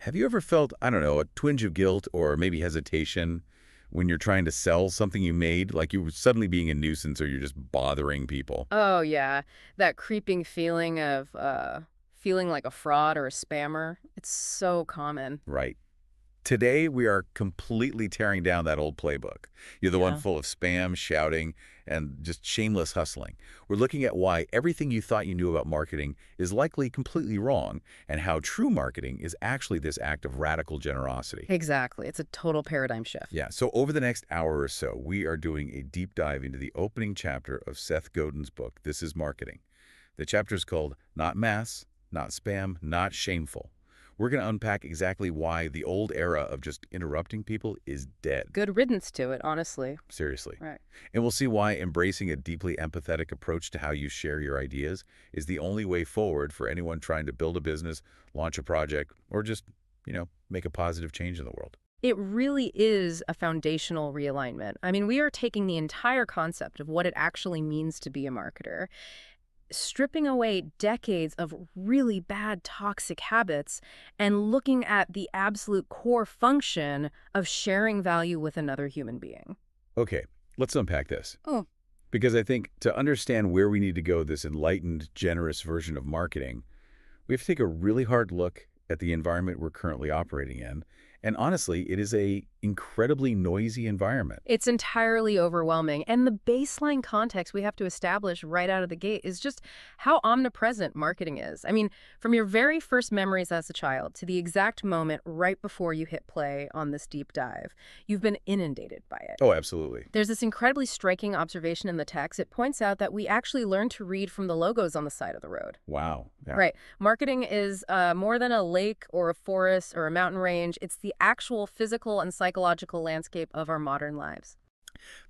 Have you ever felt, I don't know, a twinge of guilt or maybe hesitation when you're trying to sell something you made, like you were suddenly being a nuisance or you're just bothering people? Oh, yeah. That creeping feeling of feeling like a fraud or a spammer. It's so common. Right. Today, we are completely tearing down that old playbook. You're the one Yeah. full of spam, shouting, and just shameless hustling. We're looking at why everything you thought you knew about marketing is likely completely wrong, and how true marketing is actually this act of radical generosity. Exactly. It's a total paradigm shift. Yeah, so over the next hour or so, we are doing a deep dive into the opening chapter of Seth Godin's book, This is Marketing. The chapter is called Not Mass, Not Spam, Not Shameful. We're going to unpack exactly why the old era of just interrupting people is dead. Good riddance to it, honestly. Seriously. Right. And we'll see why embracing a deeply empathetic approach to how you share your ideas is the only way forward for anyone trying to build a business, launch a project, or just, make a positive change in the world. It really is a foundational realignment. I mean, we are taking the entire concept of what it actually means to be a marketer, stripping away decades of really bad toxic habits and looking at the absolute core function of sharing value with another human being. Okay, let's unpack this. Oh, Because I think to understand where we need to go, this enlightened, generous version of marketing, we have to take a really hard look at the environment we're currently operating in. And honestly, it is a incredibly noisy environment. it's entirely overwhelming. And the baseline context we have to establish right out of the gate is just how omnipresent marketing is. I mean, from your very first memories as a child to the exact moment right before you hit play on this deep dive, you've been inundated by it. Oh, absolutely. There's this incredibly striking observation in the text. It points out that we actually learn to read from the logos on the side of the road. Wow. Yeah. Right. Marketing is more than a lake or a forest or a mountain range. It's the actual physical and psychological landscape of our modern lives.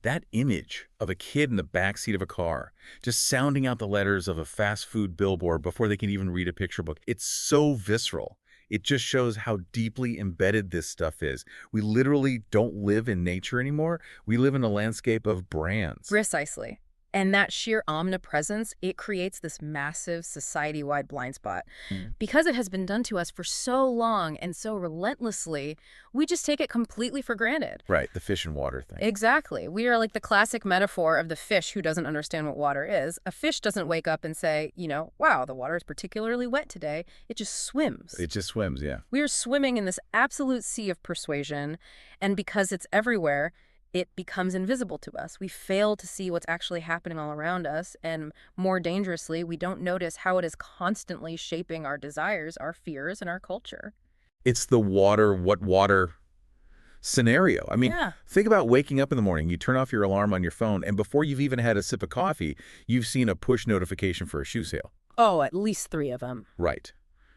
That image of a kid in the backseat of a car, just sounding out the letters of a fast food billboard before they can even read a picture book, it's so visceral. It just shows how deeply embedded this stuff is. We literally don't live in nature anymore. We live in a landscape of brands. Precisely. And that sheer omnipresence, it creates this massive society-wide blind spot. Mm. Because it has been done to us for so long and so relentlessly, we just take it completely for granted. Right, the fish and water thing. Exactly. We are like the classic metaphor of the fish who doesn't understand what water is. A fish doesn't wake up and say, wow, the water is particularly wet today. It just swims. It just swims, yeah. We are swimming in this absolute sea of persuasion, and because it's everywhere, it becomes invisible to us. We fail to see what's actually happening all around us, and more dangerously, we don't notice how it is constantly shaping our desires, our fears, and our culture. It's the what water scenario. I mean, Yeah. think about waking up in the morning, you turn off your alarm on your phone, and before you've even had a sip of coffee, you've seen a push notification for a shoe sale. Oh, at least 3 of them. Right.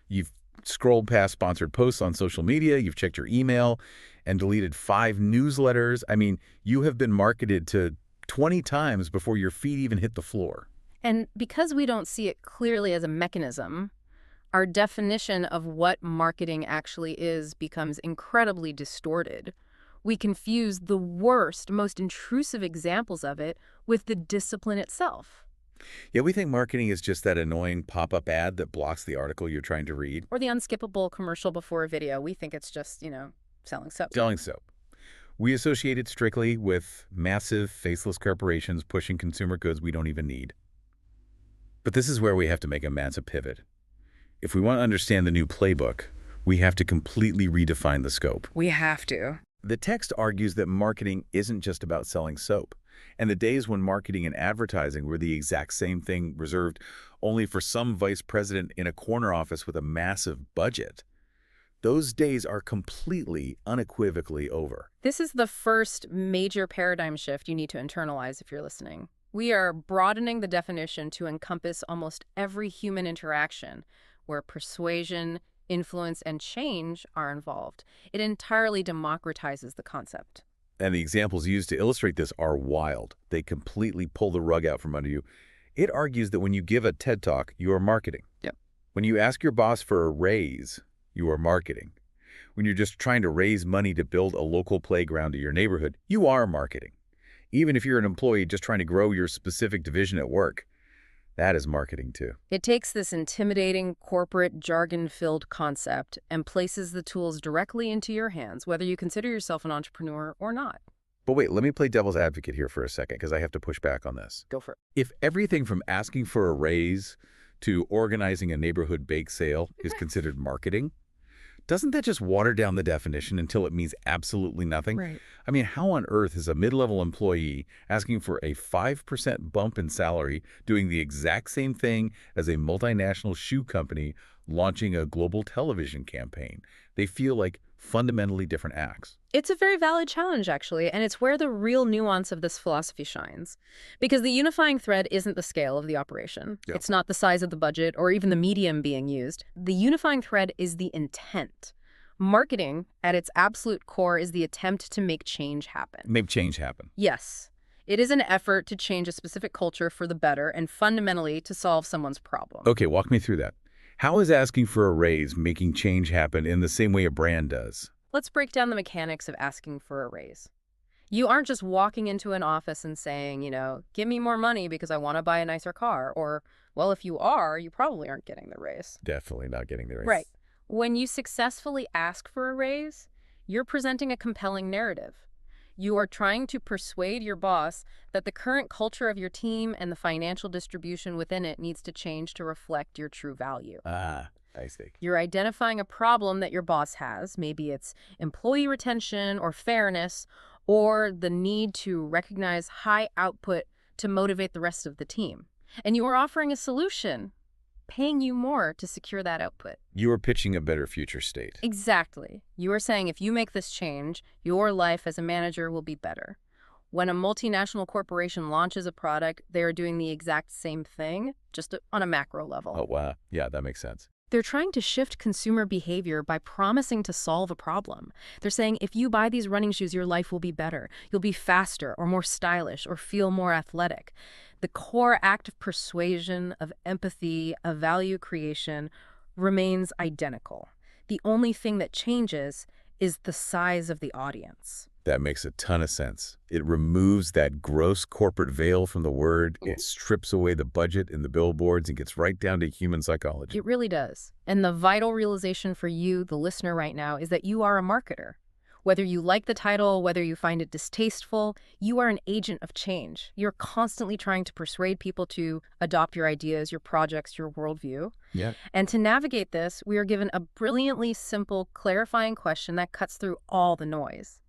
You've scrolled past sponsored posts on social media, you've checked your email, and deleted 5 newsletters. I mean, you have been marketed to 20 times before your feet even hit the floor. And because we don't see it clearly as a mechanism, our definition of what marketing actually is becomes incredibly distorted. We confuse the worst, most intrusive examples of it with the discipline itself. Yeah, we think marketing is just that annoying pop-up ad that blocks the article you're trying to read. Or the unskippable commercial before a video. We think it's just, selling soap. Selling soap. We associate it strictly with massive, faceless corporations pushing consumer goods we don't even need. But this is where we have to make a massive pivot. If we want to understand the new playbook, we have to completely redefine the scope. We have to. The text argues that marketing isn't just about selling soap, and the days when marketing and advertising were the exact same thing reserved only for some vice president in a corner office with a massive budget, those days are completely, unequivocally over. This is the first major paradigm shift you need to internalize if you're listening. We are broadening the definition to encompass almost every human interaction where persuasion, influence, and change are involved. It entirely democratizes the concept. And the examples used to illustrate this are wild. They completely pull the rug out from under you. It argues that when you give a TED Talk, you are marketing. Yep. When you ask your boss for a raise, you are marketing. When you're just trying to raise money to build a local playground to your neighborhood, you are marketing. Even if you're an employee just trying to grow your specific division at work, That is marketing too. It takes this intimidating, corporate, jargon-filled concept and places the tools directly into your hands, whether you consider yourself an entrepreneur or not. But wait, let me play devil's advocate here for a second because I have to push back on this. Go for it. If everything from asking for a raise to organizing a neighborhood bake sale is considered marketing, doesn't that just water down the definition until it means absolutely nothing? Right. I mean, how on earth is a mid-level employee asking for a 5% bump in salary doing the exact same thing as a multinational shoe company launching a global television campaign? They feel like fundamentally different acts. It's a very valid challenge, actually, and it's where the real nuance of this philosophy shines. Because the unifying thread isn't the scale of the operation. Yep. It's not the size of the budget or even the medium being used. The unifying thread is the intent. Marketing, at its absolute core, is the attempt to make change happen. Make change happen. Yes, it is an effort to change a specific culture for the better and fundamentally to solve someone's problem. Okay, walk me through that. How is asking for a raise making change happen in the same way a brand does? Let's break down the mechanics of asking for a raise. You aren't just walking into an office and saying, give me more money because I want to buy a nicer car. Or, well, if you are, you probably aren't getting the raise. Definitely not getting the raise. Right. When you successfully ask for a raise, you're presenting a compelling narrative. You are trying to persuade your boss that the current culture of your team and the financial distribution within it needs to change to reflect your true value. Ah, I see. You're identifying a problem that your boss has. Maybe it's employee retention or fairness, or the need to recognize high output to motivate the rest of the team. And you are offering a solution, paying you more to secure that output. You are pitching a better future state. Exactly. You are saying if you make this change, your life as a manager will be better. When a multinational corporation launches a product, they are doing the exact same thing, just on a macro level. Oh, wow. Yeah, that makes sense. They're trying to shift consumer behavior by promising to solve a problem. They're saying, if you buy these running shoes, your life will be better. You'll be faster or more stylish or feel more athletic. The core act of persuasion, of empathy, of value creation remains identical. The only thing that changes is the size of the audience. That makes a ton of sense. It removes that gross corporate veil from the word. It strips away the budget and the billboards and gets right down to human psychology. It really does. And the vital realization for you, the listener right now, is that you are a marketer. Whether you like the title, whether you find it distasteful, you are an agent of change. You're constantly trying to persuade people to adopt your ideas, your projects, your worldview. Yeah. And to navigate this, we are given a brilliantly simple, clarifying question that cuts through all the noise.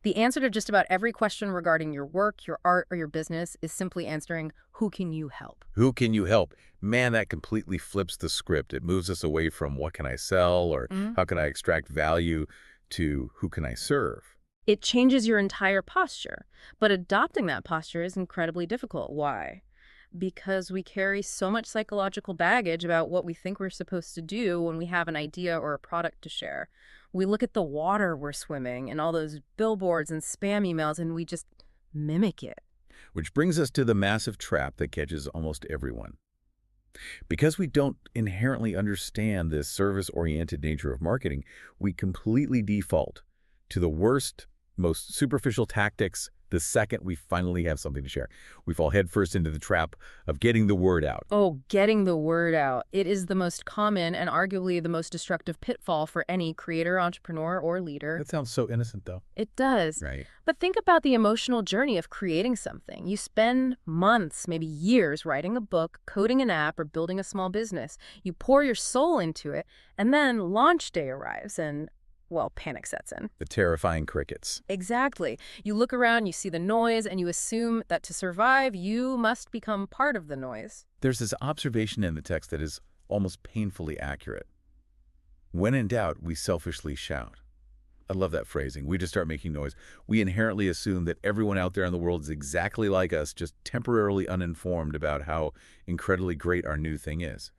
The answer to just about every question regarding your work, your art, or your business is simply answering, who can you help? Who can you help? Man, that completely flips the script. It moves us away from what can I sell or how can I extract value to who can I serve? It changes your entire posture, but adopting that posture is incredibly difficult. Why? Because we carry so much psychological baggage about what we think we're supposed to do when we have an idea or a product to share. We look at the water we're swimming and all those billboards and spam emails, and we just mimic it. Which brings us to the massive trap that catches almost everyone. Because we don't inherently understand the service-oriented nature of marketing, we completely default to the worst, most superficial tactics the second we finally have something to share. We fall headfirst into the trap of getting the word out. Oh, getting the word out. It is the most common and arguably the most destructive pitfall for any creator, entrepreneur, or leader. That sounds so innocent, though. It does. Right. But think about the emotional journey of creating something. You spend months, maybe years, writing a book, coding an app, or building a small business. You pour your soul into it, and then launch day arrives and, well, panic sets in. The terrifying crickets. Exactly. You look around, you see the noise, and you assume that to survive, you must become part of the noise. There's this observation in the text that is almost painfully accurate. When in doubt, we selfishly shout. I love that phrasing. We just start making noise. We inherently assume that everyone out there in the world is exactly like us, just temporarily uninformed about how incredibly great our new thing is.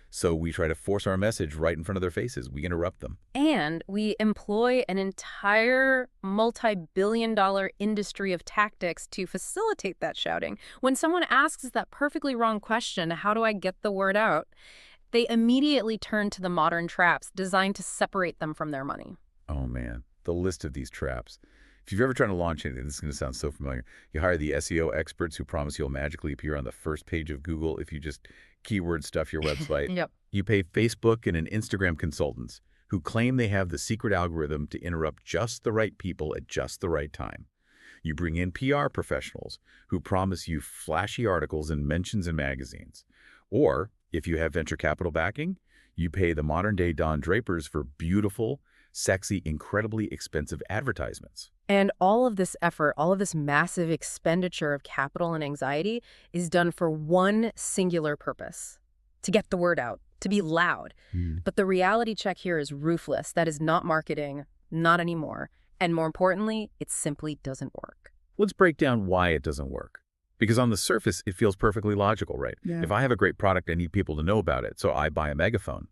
So we try to force our message right in front of their faces. We interrupt them. And we employ an entire multi-billion-dollar industry of tactics to facilitate that shouting. When someone asks that perfectly wrong question, how do I get the word out? They immediately turn to the modern traps designed to separate them from their money. Oh, man. The list of these traps. If you've ever tried to launch anything, this is going to sound so familiar. You hire the SEO experts who promise you'll magically appear on the first page of Google if you just keyword stuff your website. Yep. You pay Facebook and an Instagram consultants who claim they have the secret algorithm to interrupt just the right people at just the right time. You bring in PR professionals who promise you flashy articles and mentions in magazines. Or, if you have venture capital backing, you pay the modern-day Don Drapers for beautiful, sexy, incredibly expensive advertisements. And all of this effort, all of this massive expenditure of capital and anxiety is done for one singular purpose: to get the word out, to be loud. But the reality check here is ruthless. That is not marketing, not anymore. And more importantly, it simply doesn't work. Let's break down why it doesn't work. Because on the surface, it feels perfectly logical, right? Yeah. If I have a great product, I need people to know about it, so I buy a megaphone.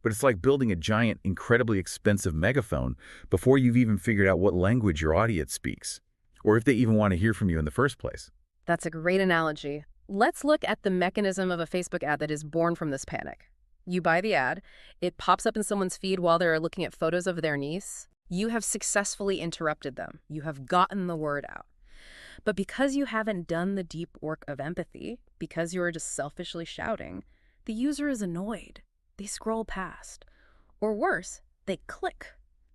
But it's like building a giant, incredibly expensive megaphone before you've even figured out what language your audience speaks, or if they even want to hear from you in the first place. That's a great analogy. Let's look at the mechanism of a Facebook ad that is born from this panic. You buy the ad, it pops up in someone's feed while they're looking at photos of their niece. You have successfully interrupted them. You have gotten the word out. But because you haven't done the deep work of empathy, because you are just selfishly shouting, the user is annoyed. They scroll past. Or worse, they click,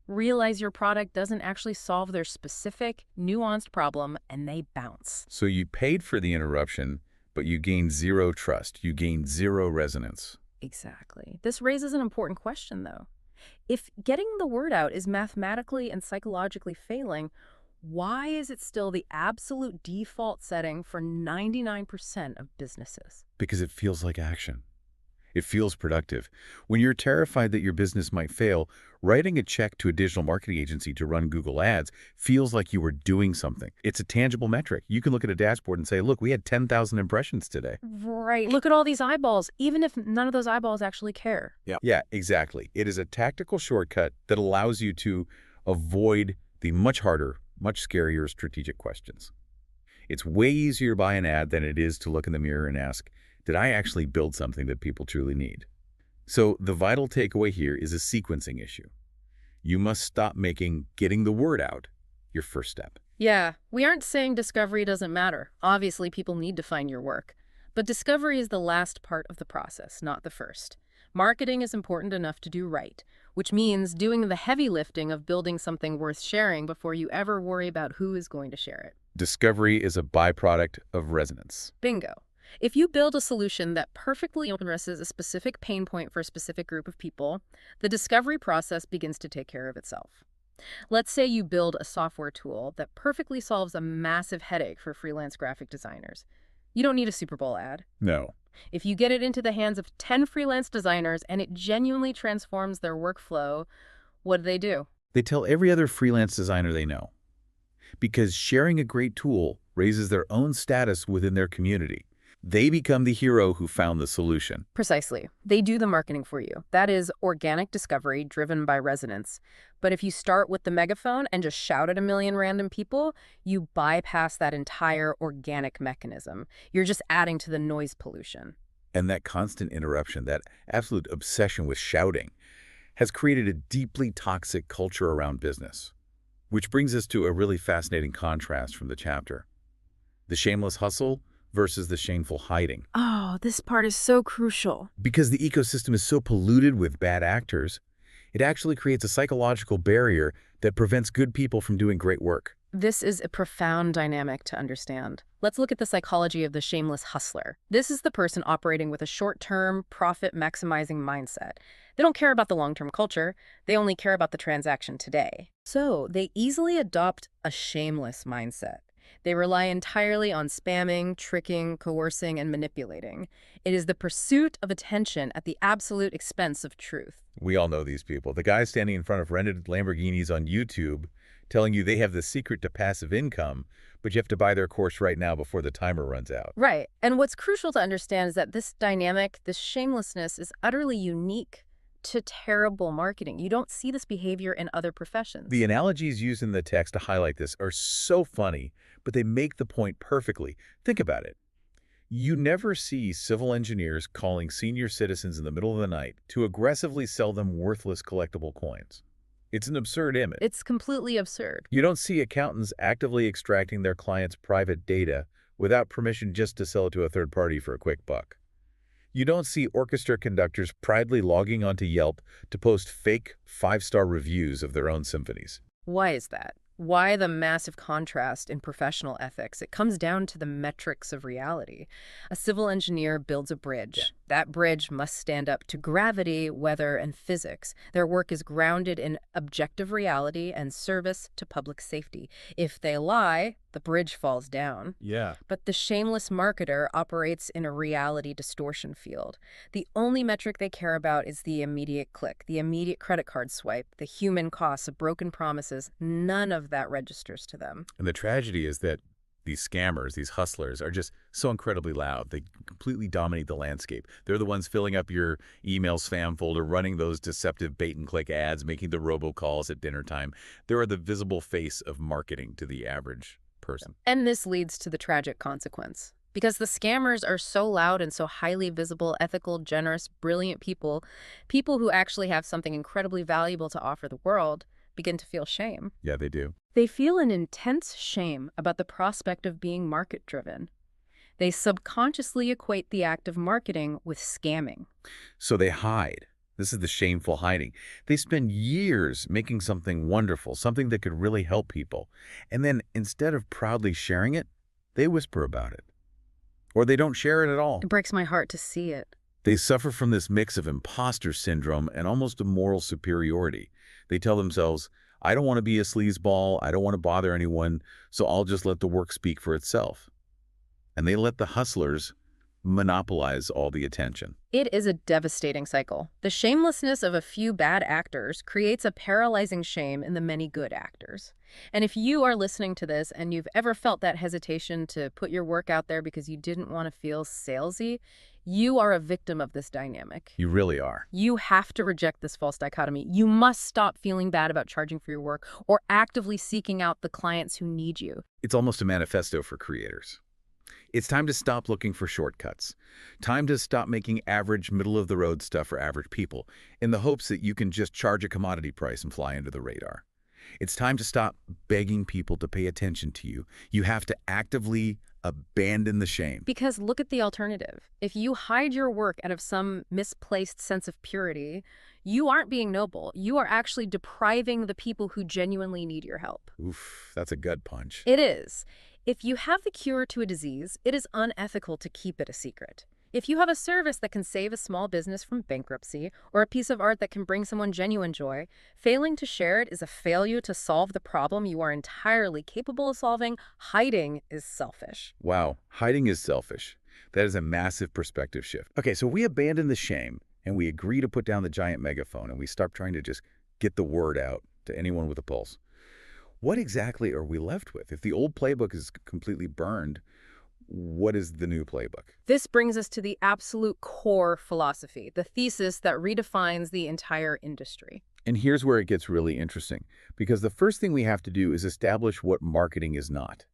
realize your product doesn't actually solve their specific, nuanced problem, and they bounce. So you paid for the interruption, but you gained zero trust. You gained zero resonance. Exactly. This raises an important question, though. If getting the word out is mathematically and psychologically failing, why is it still the absolute default setting for 99% of businesses? Because it feels like action. It feels productive. When you're terrified that your business might fail, writing a check to a digital marketing agency to run Google Ads feels like you were doing something. It's a tangible metric. You can look at a dashboard and say, look, we had 10,000 impressions today. Right. Look at all these eyeballs, even if none of those eyeballs actually care. Yeah, exactly. It is a tactical shortcut that allows you to avoid the much harder, much scarier strategic questions. It's way easier to buy an ad than it is to look in the mirror and ask, did I actually build something that people truly need? So the vital takeaway here is a sequencing issue. You must stop making getting the word out your first step. Yeah, we aren't saying discovery doesn't matter. Obviously, people need to find your work. But discovery is the last part of the process, not the first. Marketing is important enough to do right, which means doing the heavy lifting of building something worth sharing before you ever worry about who is going to share it. Discovery is a byproduct of resonance. Bingo. If you build a solution that perfectly addresses a specific pain point for a specific group of people, the discovery process begins to take care of itself. Let's say you build a software tool that perfectly solves a massive headache for freelance graphic designers. You don't need a Super Bowl ad. No. If you get it into the hands of 10 freelance designers and it genuinely transforms their workflow, what do? They tell every other freelance designer they know. Because sharing a great tool raises their own status within their community. They become the hero who found the solution. Precisely. They do the marketing for you. That is organic discovery driven by resonance. But if you start with the megaphone and just shout at a million random people, you bypass that entire organic mechanism. You're just adding to the noise pollution. And that constant interruption, that absolute obsession with shouting, has created a deeply toxic culture around business. Which brings us to a really fascinating contrast from the chapter. The shameless hustle versus the shameful hiding. Oh, this part is so crucial. Because the ecosystem is so polluted with bad actors, it actually creates a psychological barrier that prevents good people from doing great work. This is a profound dynamic to understand. Let's look at the psychology of the shameless hustler. This is the person operating with a short-term, profit-maximizing mindset. They don't care about the long-term culture. They only care about the transaction today. So they easily adopt a shameless mindset. They rely entirely on spamming, tricking, coercing, and manipulating. It is the pursuit of attention at the absolute expense of truth. We all know these people. The guys standing in front of rented Lamborghinis on YouTube telling you they have the secret to passive income, but you have to buy their course right now before the timer runs out. Right. And what's crucial to understand is that this dynamic, this shamelessness, is utterly unique to terrible marketing. You don't see this behavior in other professions. The analogies used in the text to highlight this are so funny, but they make the point perfectly. Think about it. You never see civil engineers calling senior citizens in the middle of the night to aggressively sell them worthless collectible coins. It's an absurd image. It's completely absurd. You don't see accountants actively extracting their clients' private data without permission just to sell it to a third party for a quick buck. You don't see orchestra conductors proudly logging onto Yelp to post fake five-star reviews of their own symphonies. Why is that? Why the massive contrast in professional ethics? It comes down to the metrics of reality. A civil engineer builds a bridge. Yeah. That bridge must stand up to gravity, weather, and physics. Their work is grounded in objective reality and service to public safety. If they lie, the bridge falls down. Yeah. But the shameless marketer operates in a reality distortion field. The only metric they care about is the immediate click, the immediate credit card swipe, the human costs of broken promises. None of that registers to them. And the tragedy is that these scammers, these hustlers, are just so incredibly loud. They completely dominate the landscape. They're the ones filling up your email spam folder, running those deceptive bait-and-click ads, making the robocalls at dinner time. They are the visible face of marketing to the average person. And this leads to the tragic consequence. Because the scammers are so loud and so highly visible, ethical, generous, brilliant people, people who actually have something incredibly valuable to offer the world, begin to feel shame. Yeah, they do. They feel an intense shame about the prospect of being market-driven. They subconsciously equate the act of marketing with scamming. So they hide. This is the shameful hiding. They spend years making something wonderful, something that could really help people. And then instead of proudly sharing it, they whisper about it. Or they don't share it at all. It breaks my heart to see it. They suffer from this mix of imposter syndrome and almost a moral superiority. They tell themselves, I don't want to be a sleazeball, I don't want to bother anyone, so I'll just let the work speak for itself. And they let the hustlers monopolize all the attention. It is a devastating cycle. The shamelessness of a few bad actors creates a paralyzing shame in the many good actors. And if you are listening to this and you've ever felt that hesitation to put your work out there because you didn't want to feel salesy, you are a victim of this dynamic. You really are. You have to reject this false dichotomy. You must stop feeling bad about charging for your work or actively seeking out the clients who need you. It's almost a manifesto for creators. It's time to stop looking for shortcuts. Time to stop making average, middle-of-the-road stuff for average people in the hopes that you can just charge a commodity price and fly under the radar. It's time to stop begging people to pay attention to you. You have to actively abandon the shame. Because look at the alternative. If you hide your work out of some misplaced sense of purity, you aren't being noble. You are actually depriving the people who genuinely need your help. Oof, that's a gut punch. It is. If you have the cure to a disease, it is unethical to keep it a secret. If you have a service that can save a small business from bankruptcy or a piece of art that can bring someone genuine joy, failing to share it is a failure to solve the problem you are entirely capable of solving. Hiding is selfish. Wow, hiding is selfish. That is a massive perspective shift. Okay, so we abandon the shame and we agree to put down the giant megaphone and we stop trying to just get the word out to anyone with a pulse. What exactly are we left with? If the old playbook is completely burned, what is the new playbook? This brings us to the absolute core philosophy, the thesis that redefines the entire industry. And here's where it gets really interesting, because the first thing we have to do is establish what marketing is not.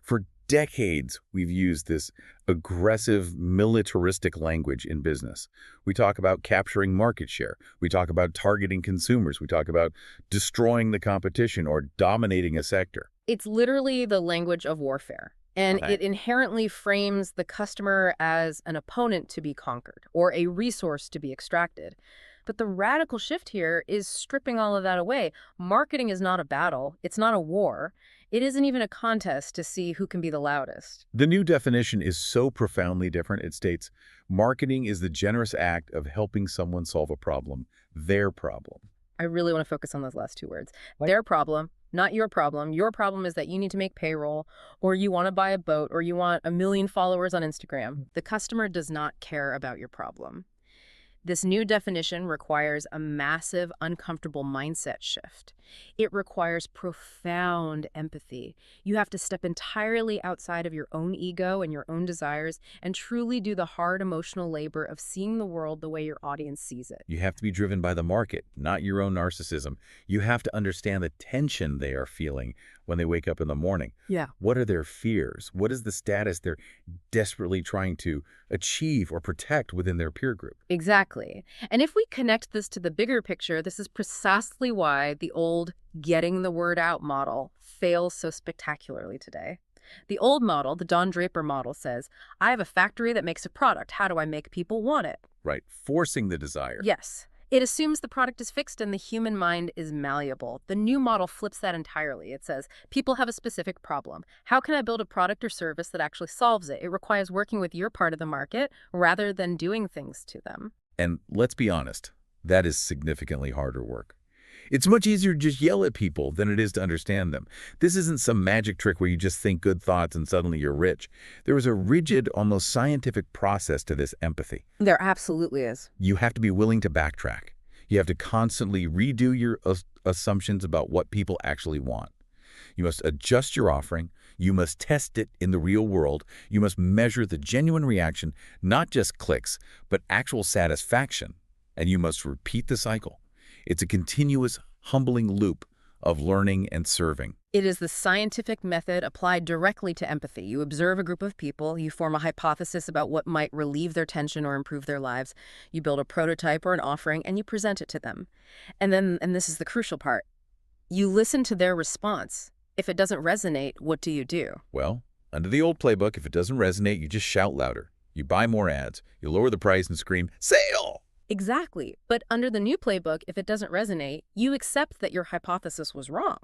For decades, we've used this aggressive, militaristic language in business. We talk about capturing market share. We talk about targeting consumers. We talk about destroying the competition or dominating a sector. It's literally the language of warfare. And Okay. it inherently frames the customer as an opponent to be conquered or a resource to be extracted. But the radical shift here is stripping all of that away. Marketing is not a battle. It's not a war. It isn't even a contest to see who can be the loudest. The new definition is so profoundly different. It states, marketing is the generous act of helping someone solve a problem, their problem. I really want to focus on those last two words. Like- Their problem, not your problem. Your problem is that you need to make payroll, or you want to buy a boat, or you want 1 million followers on Instagram. The customer does not care about your problem. This new definition requires a massive, uncomfortable mindset shift. It requires profound empathy. You have to step entirely outside of your own ego and your own desires and truly do the hard emotional labor of seeing the world the way your audience sees it. You have to be driven by the market, not your own narcissism. You have to understand the tension they are feeling when they wake up in the morning. Yeah. What are their fears? What is the status they're desperately trying to achieve, or protect within their peer group. Exactly. And if we connect this to the bigger picture, this is precisely why the old getting the word out model fails so spectacularly today. The old model, the Don Draper model, says, I have a factory that makes a product. How do I make people want it? Right, forcing the desire. Yes. It assumes the product is fixed and the human mind is malleable. The new model flips that entirely. It says, people have a specific problem. How can I build a product or service that actually solves it? It requires working with your part of the market rather than doing things to them. And let's be honest, that is significantly harder work. It's much easier to just yell at people than it is to understand them. This isn't some magic trick where you just think good thoughts and suddenly you're rich. There is a rigid, almost scientific process to this empathy. There absolutely is. You have to be willing to backtrack. You have to constantly redo your assumptions about what people actually want. You must adjust your offering. You must test it in the real world. You must measure the genuine reaction, not just clicks, but actual satisfaction. And you must repeat the cycle. It's a continuous, humbling loop of learning and serving. It is the scientific method applied directly to empathy. You observe a group of people, you form a hypothesis about what might relieve their tension or improve their lives, you build a prototype or an offering, and you present it to them. And then, and this is the crucial part, you listen to their response. If it doesn't resonate, what do you do? Well, under the old playbook, if it doesn't resonate, you just shout louder. You buy more ads. You lower the price and scream, "Sale!" Exactly. But under the new playbook, if it doesn't resonate, you accept that your hypothesis was wrong.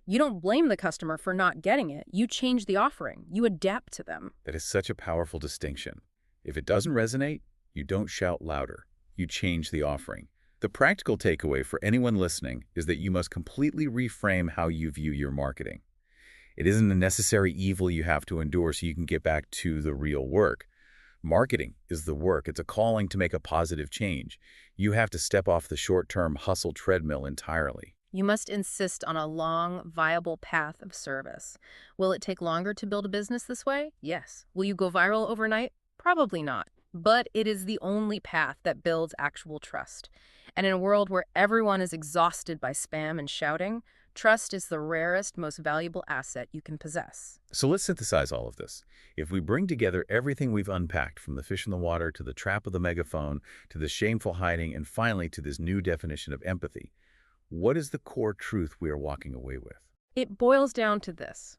You don't blame the customer for not getting it. You change the offering. You adapt to them. That is such a powerful distinction. If it doesn't resonate, you don't shout louder. You change the offering. The practical takeaway for anyone listening is that you must completely reframe how you view your marketing. It isn't a necessary evil you have to endure so you can get back to the real work. Marketing is the work. It's a calling to make a positive change. You have to step off the short-term hustle treadmill entirely. You must insist on a long, viable path of service. Will it take longer to build a business this way? Yes. Will you go viral overnight? Probably not. But it is the only path that builds actual trust. And in a world where everyone is exhausted by spam and shouting, trust is the rarest, most valuable asset you can possess. So let's synthesize all of this. If we bring together everything we've unpacked, from the fish in the water to the trap of the megaphone, to the shameful hiding, and finally to this new definition of empathy, what is the core truth we are walking away with? It boils down to this.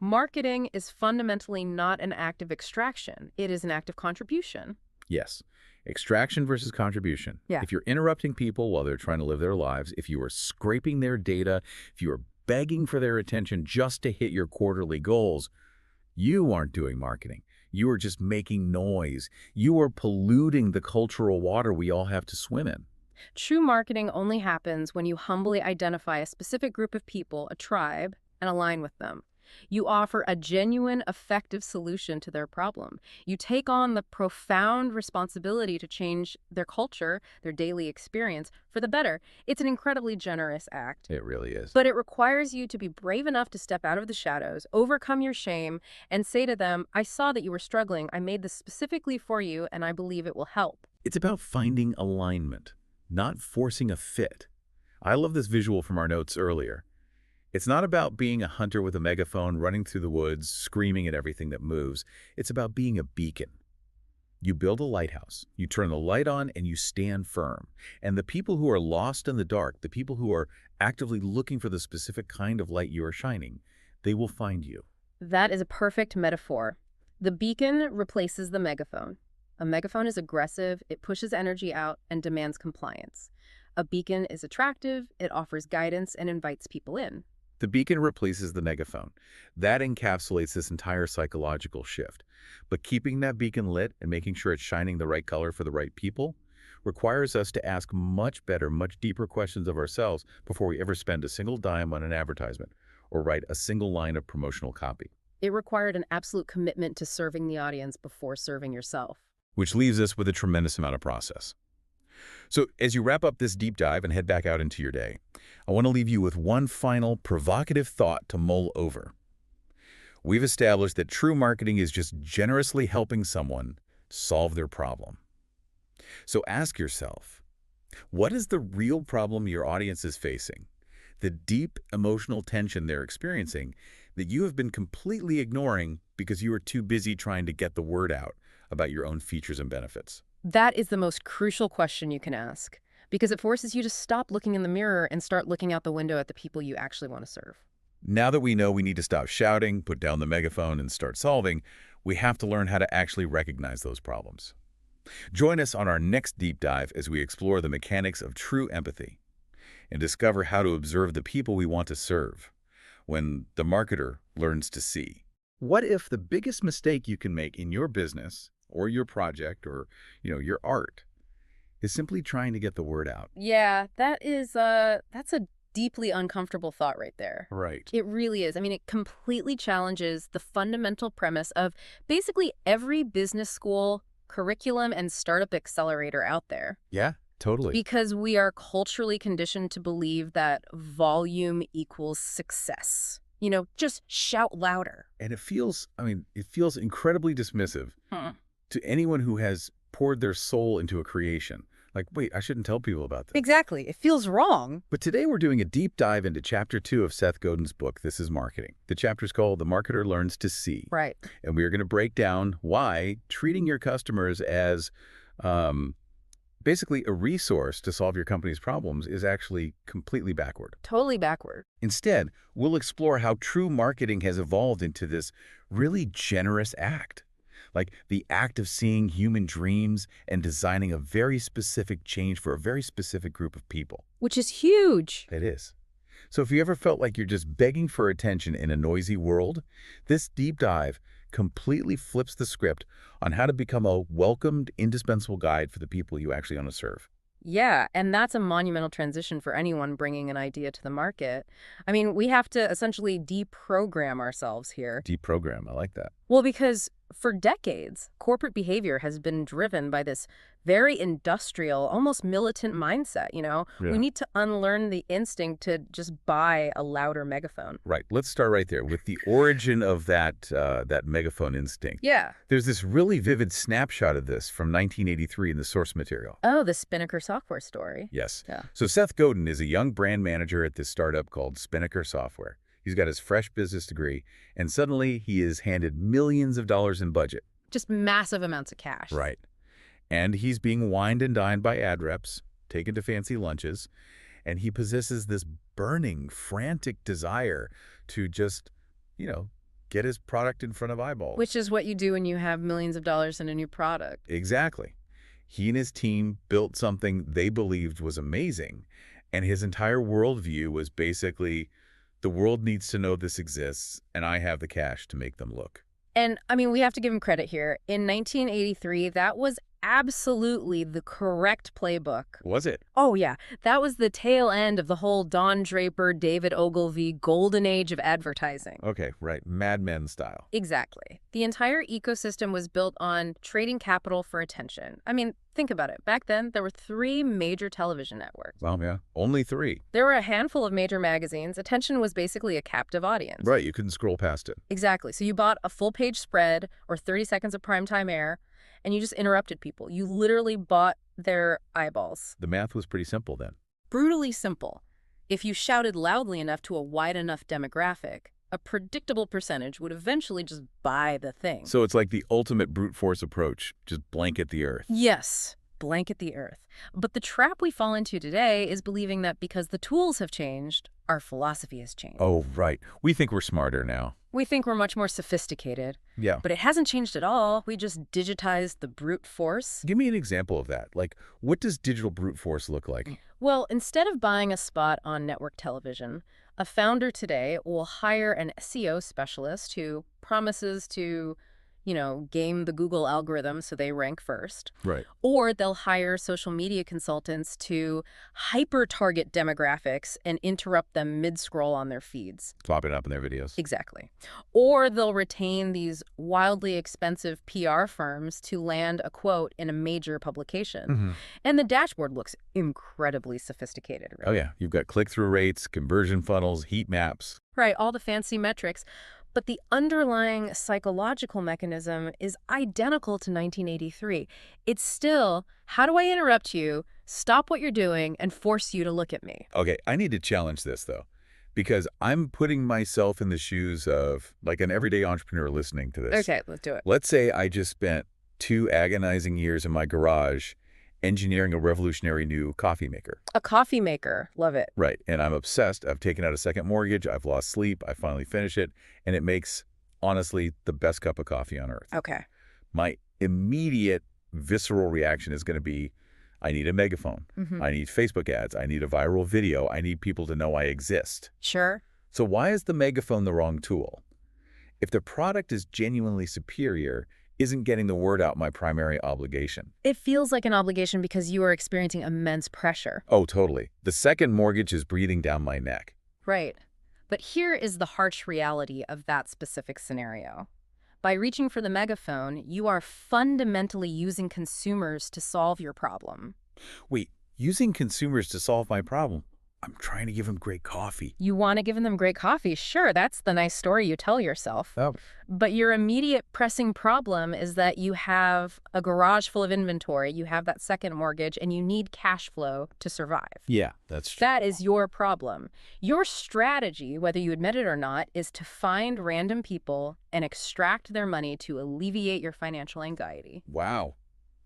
Marketing is fundamentally not an act of extraction. It is an act of contribution. Yes. Extraction versus contribution. Yeah. If you're interrupting people while they're trying to live their lives, if you are scraping their data, if you are begging for their attention just to hit your quarterly goals, you aren't doing marketing. You are just making noise. You are polluting the cultural water we all have to swim in. True marketing only happens when you humbly identify a specific group of people, a tribe, and align with them. You offer a genuine, effective solution to their problem. You take on the profound responsibility to change their culture, their daily experience, for the better. It's an incredibly generous act. It really is. But it requires you to be brave enough to step out of the shadows, overcome your shame, and say to them, I saw that you were struggling. I made this specifically for you, and I believe it will help. It's about finding alignment, not forcing a fit. I love this visual from our notes earlier. It's not about being a hunter with a megaphone running through the woods, screaming at everything that moves. It's about being a beacon. You build a lighthouse, you turn the light on, and you stand firm. And the people who are lost in the dark, the people who are actively looking for the specific kind of light you are shining, they will find you. That is a perfect metaphor. The beacon replaces the megaphone. A megaphone is aggressive, it pushes energy out, and demands compliance. A beacon is attractive, it offers guidance, and invites people in. The beacon replaces the megaphone. That encapsulates this entire psychological shift. But keeping that beacon lit and making sure it's shining the right color for the right people requires us to ask much better, much deeper questions of ourselves before we ever spend a single dime on an advertisement or write a single line of promotional copy. It required an absolute commitment to serving the audience before serving yourself. Which leaves us with a tremendous amount of process. So as you wrap up this deep dive and head back out into your day, I want to leave you with one final provocative thought to mull over. We've established that true marketing is just generously helping someone solve their problem. So ask yourself, what is the real problem your audience is facing? The deep emotional tension they're experiencing that you have been completely ignoring because you are too busy trying to get the word out about your own features and benefits. That is the most crucial question you can ask, because it forces you to stop looking in the mirror and start looking out the window at the people you actually want to serve. Now that we know we need to stop shouting, put down the megaphone, and start solving, we have to learn how to actually recognize those problems. Join us on our next deep dive as we explore the mechanics of true empathy and discover how to observe the people we want to serve when the marketer learns to see. What if the biggest mistake you can make in your business or your project or, your art is simply trying to get the word out? Yeah, that's a deeply uncomfortable thought right there. Right. It really is. I mean, it completely challenges the fundamental premise of basically every business school, curriculum, and startup accelerator out there. Yeah, totally. Because we are culturally conditioned to believe that volume equals success. Just shout louder. And it feels incredibly dismissive Hmm. to anyone who has poured their soul into a creation. Like, wait, I shouldn't tell people about this. Exactly. It feels wrong. But today we're doing a deep dive into Chapter 2 of Seth Godin's book, This is Marketing. The chapter's called The Marketer Learns to See. Right. And we are going to break down why treating your customers as basically a resource to solve your company's problems is actually completely backward. Totally backward. Instead, we'll explore how true marketing has evolved into this really generous act. Like the act of seeing human dreams and designing a very specific change for a very specific group of people. Which is huge. It is. So if you ever felt like you're just begging for attention in a noisy world, this deep dive completely flips the script on how to become a welcomed, indispensable guide for the people you actually want to serve. Yeah, and that's a monumental transition for anyone bringing an idea to the market. I mean, we have to essentially deprogram ourselves here. Deprogram, I like that. Well, because for decades, corporate behavior has been driven by this very industrial, almost militant mindset, Yeah. We need to unlearn the instinct to just buy a louder megaphone. Right. Let's start right there with the origin of that megaphone instinct. Yeah. There's this really vivid snapshot of this from 1983 in the source material. Oh, the Spinnaker software story. Yes. Yeah. So Seth Godin is a young brand manager at this startup called Spinnaker Software. He's got his fresh business degree, and suddenly he is handed millions of dollars in budget. Just massive amounts of cash. Right. And he's being wined and dined by ad reps, taken to fancy lunches, and he possesses this burning, frantic desire to just, get his product in front of eyeballs. Which is what you do when you have millions of dollars in a new product. Exactly. He and his team built something they believed was amazing, and his entire worldview was basically, the world needs to know this exists, and I have the cash to make them look. And, I mean, we have to give him credit here. In 1983, that was absolutely the correct playbook. Was it? Oh, yeah. That was the tail end of the whole Don Draper, David Ogilvy golden age of advertising. Okay, right. Mad Men style. Exactly. The entire ecosystem was built on trading capital for attention. I mean, think about it. Back then, there were 3 major television networks. Well, yeah. Only 3. There were a handful of major magazines. Attention was basically a captive audience. Right. You couldn't scroll past it. Exactly. So you bought a full-page spread or 30 seconds of primetime air, and you just interrupted people. You literally bought their eyeballs. The math was pretty simple then. Brutally simple. If you shouted loudly enough to a wide enough demographic, a predictable percentage would eventually just buy the thing. So it's like the ultimate brute force approach, just blanket the earth. Yes, blanket the earth. But the trap we fall into today is believing that because the tools have changed, our philosophy has changed. Oh, right. We think we're smarter now. We think we're much more sophisticated. Yeah. But it hasn't changed at all. We just digitized the brute force. Give me an example of that. Like, what does digital brute force look like? Well, instead of buying a spot on network television, a founder today will hire an SEO specialist who promises to, game the Google algorithm so they rank first. Right. Or they'll hire social media consultants to hyper-target demographics and interrupt them mid-scroll on their feeds. Plop it up in their videos. Exactly. Or they'll retain these wildly expensive PR firms to land a quote in a major publication. Mm-hmm. And the dashboard looks incredibly sophisticated. Right? Oh, yeah. You've got click-through rates, conversion funnels, heat maps. Right, all the fancy metrics. But the underlying psychological mechanism is identical to 1983. It's still, how do I interrupt you, stop what you're doing, and force you to look at me? Okay, I need to challenge this, though, because I'm putting myself in the shoes of, like, an everyday entrepreneur listening to this. Okay, let's do it. Let's say I just spent 2 agonizing years in my garage engineering a revolutionary new coffee maker. A coffee maker. Love it. Right, and I'm obsessed. I've taken out a second mortgage. I've lost sleep. I finally finish it, and it makes, honestly, the best cup of coffee on earth. Okay. My immediate visceral reaction is going to be, I need a megaphone. I need Facebook ads. I need a viral video. I need people to know I exist. Sure. So why is the megaphone the wrong tool? If the product is genuinely superior, isn't getting the word out my primary obligation? It feels like an obligation because you are experiencing immense pressure. Oh, totally. The second mortgage is breathing down my neck. Right. But here is the harsh reality of that specific scenario. By reaching for the megaphone, you are fundamentally using consumers to solve your problem. Wait, using consumers to solve my problem? I'm trying to give them great coffee. You want to give them great coffee. Sure, that's the nice story you tell yourself. Oh. But your immediate pressing problem is that you have a garage full of inventory, you have that second mortgage, and you need cash flow to survive. Yeah, that's true. That is your problem. Your strategy, whether you admit it or not, is to find random people and extract their money to alleviate your financial anxiety. Wow.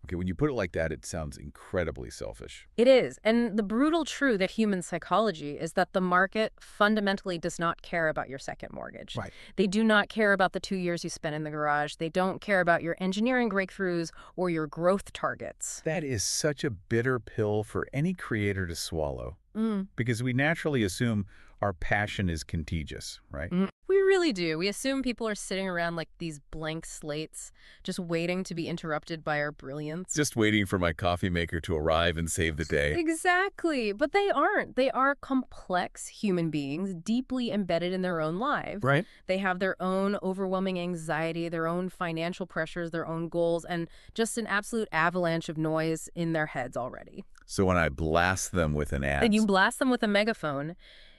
Okay, when you put it like that, it sounds incredibly selfish. It is. And the brutal truth of human psychology is that the market fundamentally does not care about your second mortgage. Right. They do not care about the 2 years you spent in the garage. They don't care about your engineering breakthroughs or your growth targets. That is such a bitter pill for any creator to swallow. Because we naturally assume our passion is contagious, right? We really do. We assume people are sitting around like these blank slates, just waiting to be interrupted by our brilliance. Just waiting for my coffee maker to arrive and save the day. Exactly. But they aren't. They are complex human beings, deeply embedded in their own lives. Right. They have their own overwhelming anxiety, their own financial pressures, their own goals, and just an absolute avalanche of noise in their heads already. So when I blast them with an ad, And you blast them with a megaphone,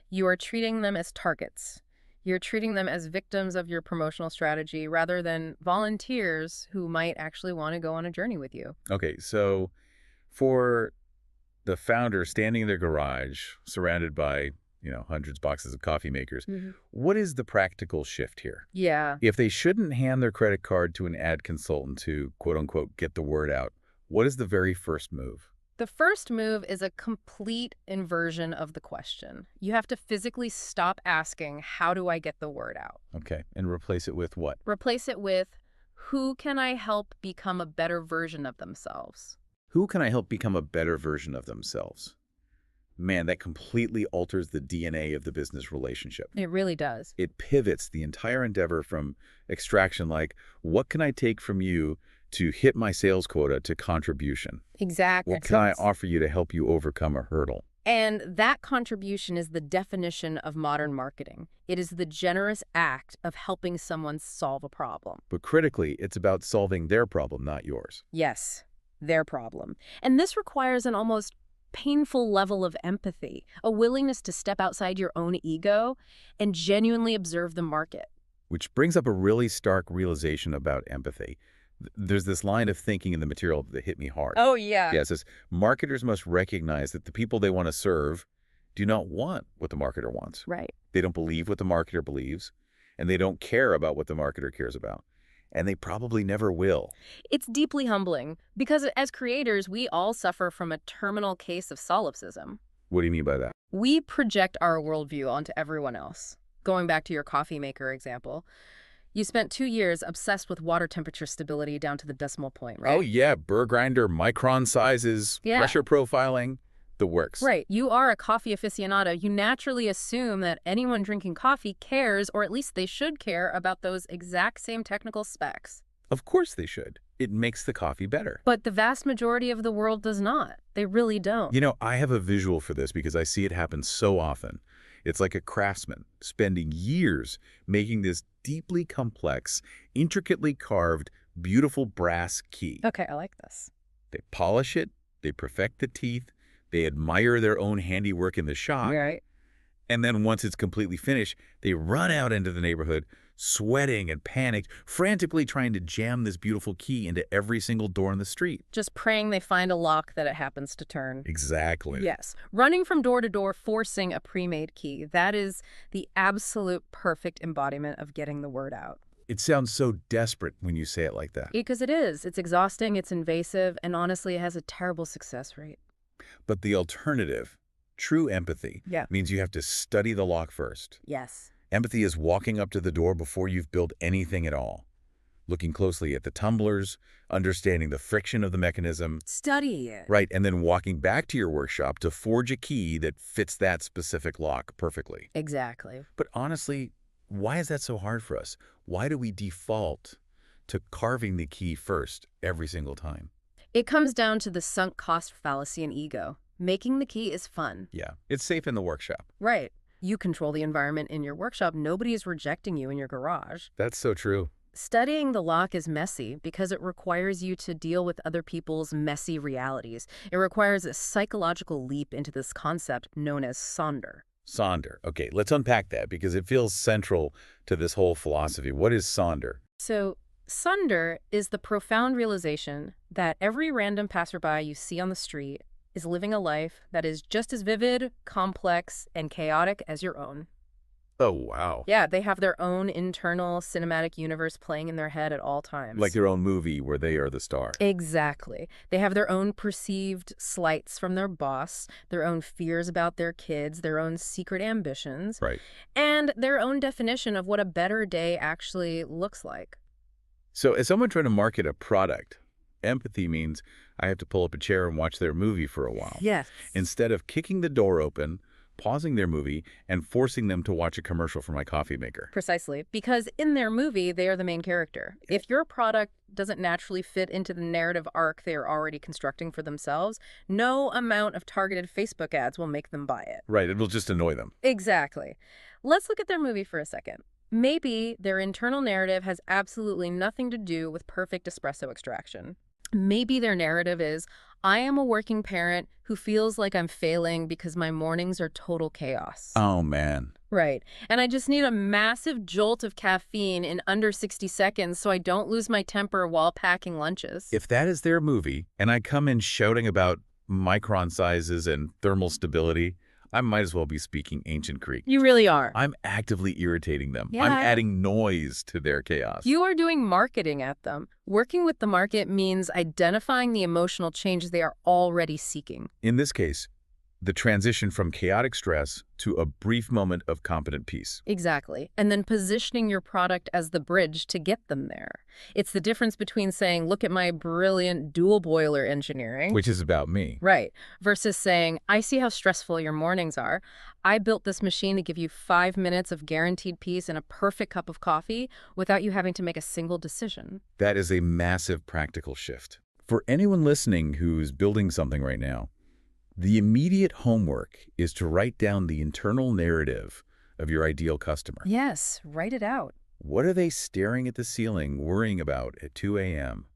you are treating them as targets. You're treating them as victims of your promotional strategy rather than volunteers who might actually want to go on a journey with you. Okay, so for the founder standing in their garage, surrounded by, hundreds of boxes of coffee makers, what is the practical shift here? Yeah. If they shouldn't hand their credit card to an ad consultant to, quote unquote, get the word out, what is the very first move? The first move is a complete inversion of the question. You have to physically stop asking, how do I get the word out? Okay, and replace it with what? Replace it with, who can I help become a better version of themselves? Who can I help become a better version of themselves? Man, that completely alters the DNA of the business relationship. It really does. It pivots the entire endeavor from extraction, like, what can I take from you, to hit my sales quota, to contribution. Exactly. What can I offer you to help you overcome a hurdle? And that contribution is the definition of modern marketing. It is the generous act of helping someone solve a problem. But critically, it's about solving their problem, not yours. Yes, their problem. And this requires an almost painful level of empathy, a willingness to step outside your own ego and genuinely observe the market. Which brings up a really stark realization about empathy. There's this line of thinking in the material that hit me hard. Oh, yeah. Yeah, it says, marketers must recognize that the people they want to serve do not want what the marketer wants. Right. They don't believe what the marketer believes, and they don't care about what the marketer cares about. And they probably never will. It's deeply humbling because as creators, we all suffer from a terminal case of solipsism. What do you mean by that? We project our worldview onto everyone else. Going back to your coffee maker example, you spent 2 years obsessed with water temperature stability down to the decimal point, right? Oh, yeah, burr grinder, micron sizes, pressure profiling, the works. Right. You are a coffee aficionado. You naturally assume that anyone drinking coffee cares, or at least they should care, about those exact same technical specs. Of course they should. It makes the coffee better. But the vast majority of the world does not. They really don't. I have a visual for this because I see it happen so often. It's like a craftsman spending years making this deeply complex, intricately carved, beautiful brass key. Okay, I like this. They polish it, they perfect the teeth, they admire their own handiwork in the shop, Right. and then once it's completely finished, they run out into the neighborhood, sweating and panicked, frantically trying to jam this beautiful key into every single door in the street. Just praying they find a lock that it happens to turn. Exactly. Yes. Running from door to door, forcing a pre-made key. That is the absolute perfect embodiment of getting the word out. It sounds so desperate when you say it like that. Because it is. It's exhausting, it's invasive, and honestly, it has a terrible success rate. But the alternative, true empathy, Yeah. means you have to study the lock first. Yes. Empathy is walking up to the door before you've built anything at all. Looking closely at the tumblers, understanding the friction of the mechanism, Study it. right, and then walking back to your workshop to forge a key that fits that specific lock perfectly. Exactly. But honestly, why is that so hard for us? Why do we default to carving the key first every single time? It comes down to the sunk cost fallacy and ego. Making the key is fun. Yeah, it's safe in the workshop. Right. You control the environment in your workshop. Nobody is rejecting you in your garage. That's so true. Studying the lock is messy because it requires you to deal with other people's messy realities. It requires a psychological leap into this concept known as Sonder. Sonder. Okay, let's unpack that because it feels central to this whole philosophy. What is Sonder? So, Sonder is the profound realization that every random passerby you see on the street is living a life that is just as vivid, complex, and chaotic as your own. Oh, wow. Yeah, they have their own internal cinematic universe playing in their head at all times. Like their own movie where they are the star. Exactly. They have their own perceived slights from their boss, their own fears about their kids, their own secret ambitions, Right. and their own definition of what a better day actually looks like. So as someone trying to market a product, empathy means I have to pull up a chair and watch their movie for a while. Yes. Instead of kicking the door open, pausing their movie, and forcing them to watch a commercial for my coffee maker. Precisely. Because in their movie, they are the main character. If your product doesn't naturally fit into the narrative arc they are already constructing for themselves, no amount of targeted Facebook ads will make them buy it. Right, it will just annoy them. Exactly. Let's look at their movie for a second. Maybe their internal narrative has absolutely nothing to do with perfect espresso extraction. Maybe their narrative is, I am a working parent who feels like I'm failing because my mornings are total chaos. Oh, man. Right. And I just need a massive jolt of caffeine in under 60 seconds so I don't lose my temper while packing lunches. If that is their movie, and I come in shouting about micron sizes and thermal stability, I might as well be speaking ancient Greek. You really are. I'm actively irritating them. Yeah. I'm adding noise to their chaos. You are doing marketing at them. Working with the market means identifying the emotional change they are already seeking. In this case, the transition from chaotic stress to a brief moment of competent peace. Exactly. And then positioning your product as the bridge to get them there. It's the difference between saying, look at my brilliant dual boiler engineering. Which is about me. Right. Versus saying, I see how stressful your mornings are. I built this machine to give you 5 minutes of guaranteed peace and a perfect cup of coffee without you having to make a single decision. That is a massive practical shift. For anyone listening who's building something right now, the immediate homework is to write down the internal narrative of your ideal customer. Yes, write it out. What are they staring at the ceiling, worrying about at 2 a.m.?